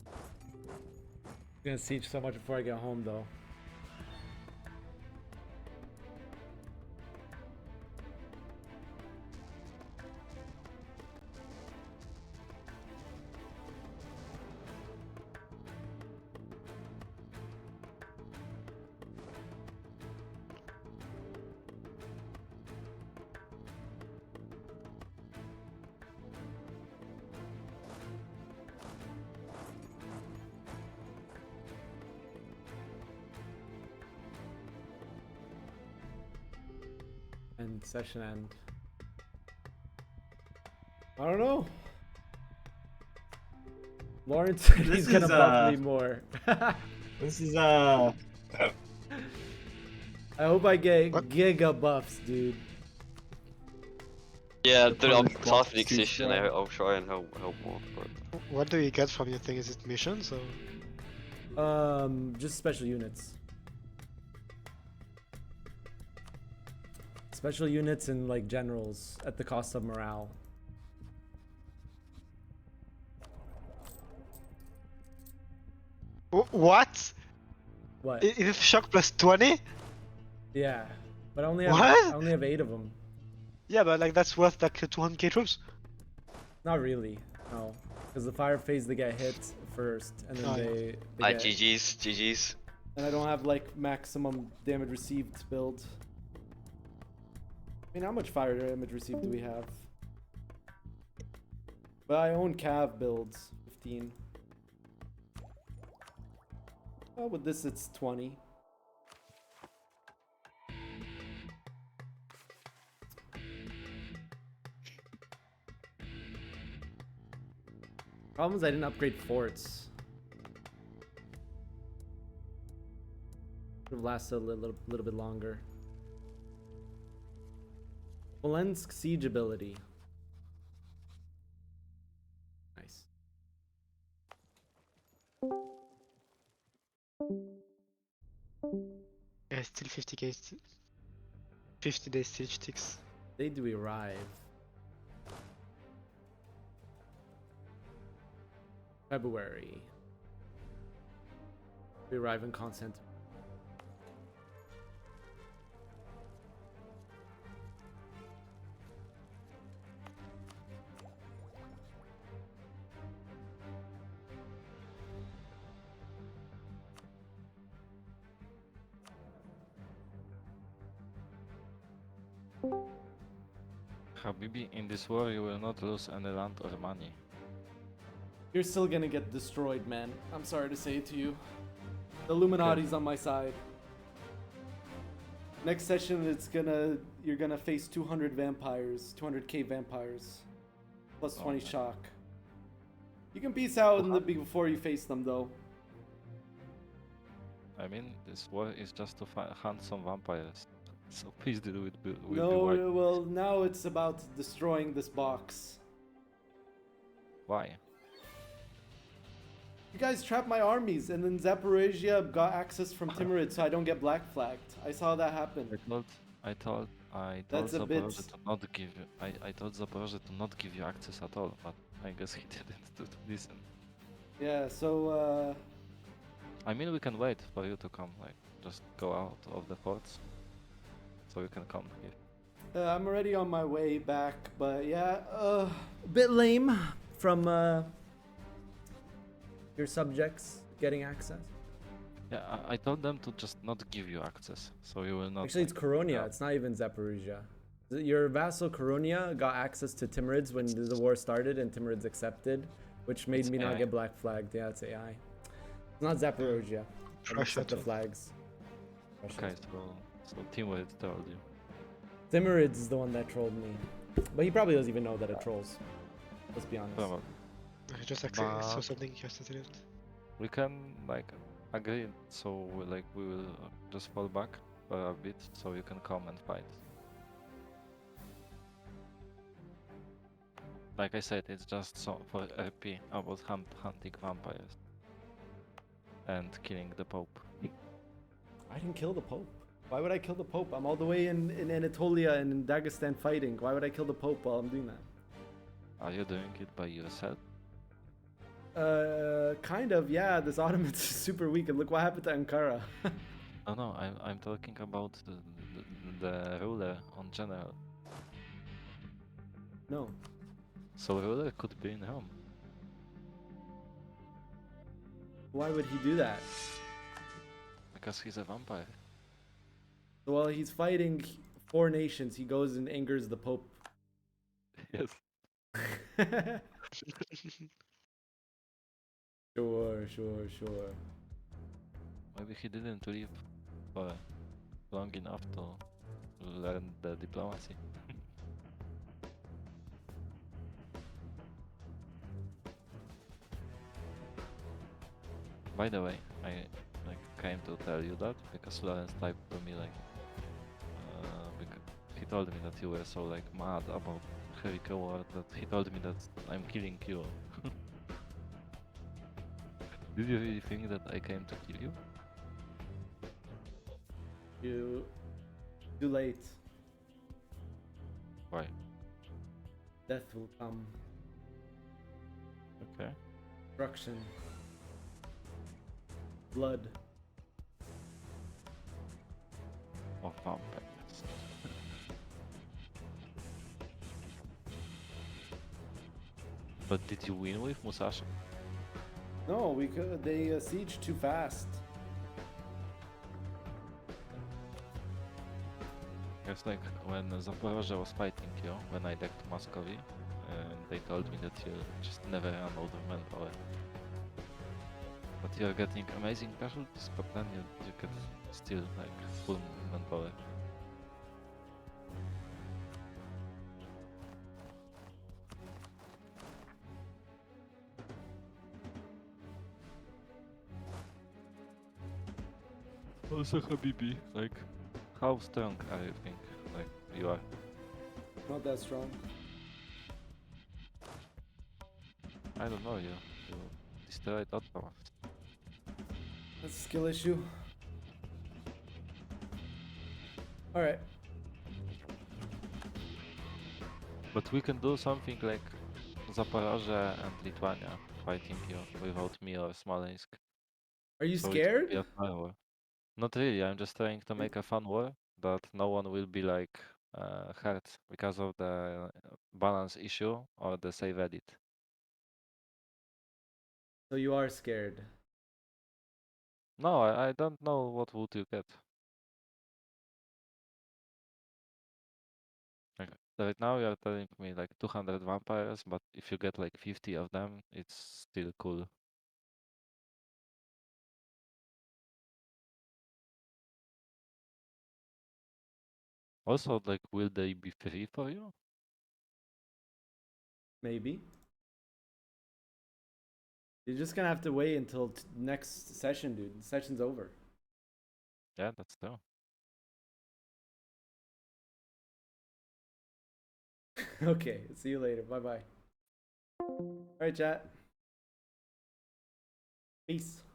I'm gonna siege so much before I get home though. And session end. I don't know. Lawrence said he's gonna buff me more. This is I hope I get giga buffs, dude. Yeah, dude, I'll Polish start the box session. is, I'll try and help more. But... What do you get from your thing? Is it missions or? Just special units. Special units and like generals at the cost of morale. What? What? If shock plus 20? Yeah, but I only have What? I only have 8 of them. Yeah, but like that's worth like 200k troops. Not really, no, because the fire phase they get hit first, and then Oh, yeah. they Alright, get, GG's. and I don't have like maximum damage received build. I mean, how much fire damage received do we have? But I own cav builds, 15. Oh, with this it's 20. Problem is I didn't upgrade forts. Would have lasted a little bit longer. Polensk siege ability. Nice. Yeah, still 50k. 50 days siege ticks. They do arrive. February. We arrive in Constantinople. Habibi, in this war you will not lose any land or money. You're still gonna get destroyed, man. I'm sorry to say it to you. The Illuminati's on my side. Next session, you're gonna face 200 vampires, 200k vampires, plus 20 shock. You can peace out before you face them, though. I mean, this war is just to hunt some vampires. So please do it with No, well, now it's about destroying this box. Why? You guys trapped my armies, and then Zaporizhia got access from Timurid, so I don't get black flagged. I saw that happen. I told That's a bit. Zaporozhye to not give you. I told Zaporozhye to not give you access at all, but I guess he didn't listen. Yeah, so I mean, we can wait for you to come. Like, just go out of the forts, so you can come here. I'm already on my way back, but yeah, a bit lame from your subjects getting access. Yeah, I told them to just not give you access, so you will not. Actually, it's Koronia. It's not even Zaporizhia. Your vassal Koronia got access to Timurids when the war started, and Timurids accepted, which made me not get black flagged. Yeah, it's AI. It's not Zaporizhia. I accept the flags. Okay, so Timurids told you. Timurids is the one that trolled me, but he probably doesn't even know that it trolls. Let's be honest. Probably. I just saw something yesterday. We can like agree, so we will just fall back for a bit, so you can come and fight. Like I said, it's just for RP about hunting vampires and killing the Pope. I didn't kill the Pope. Why would I kill the Pope? I'm all the way in Anatolia and in Dagestan fighting. Why would I kill the Pope while I'm doing that? Are you doing it by yourself? Kind of, yeah. This Ottoman's super weak, and look what happened to Ankara. No, I'm talking about the ruler on general. No. So ruler could be in Rome. Why would he do that? Because he's a vampire. So while he's fighting 4 nations, he goes and angers the Pope. Yes. Sure. Maybe he didn't live for long enough to learn the diplomacy. By the way, I came to tell you that because Lawrence typed to me because he told me that you were so mad about Heavy War that he told me that I'm killing you. Did you really think that I came to kill you? Too late. Why? Death will come. Okay. Destruction. Blood. Of vampires. But did you win with Musashi? No, we could. They sieged too fast. It's like when Zaporozhye was fighting you, when I decked Muscovy, and they told me that you just never run out of manpower. But you're getting amazing casualties, but then you get still full manpower. Also Habibi, how strong are you think you are? Not that strong. I don't know, you destroyed Ottawa. That's a skill issue. Alright. But we can do something like Zaporozhye and Lithuania fighting you without me or Smolensk. Are you So scared? it could be a fun war. Not really, I'm just trying to make a fun war that no one will be hurt because of the balance issue or the save edit. So you are scared. No, I don't know what would you get. Right now you're telling me like 200 vampires, but if you get like 50 of them, it's still cool. Also, like, will they be free for you? Maybe. You're just gonna have to wait until next session, dude. The session's over. Yeah, that's true. Okay, see you later. Bye bye. Alright, chat. Peace.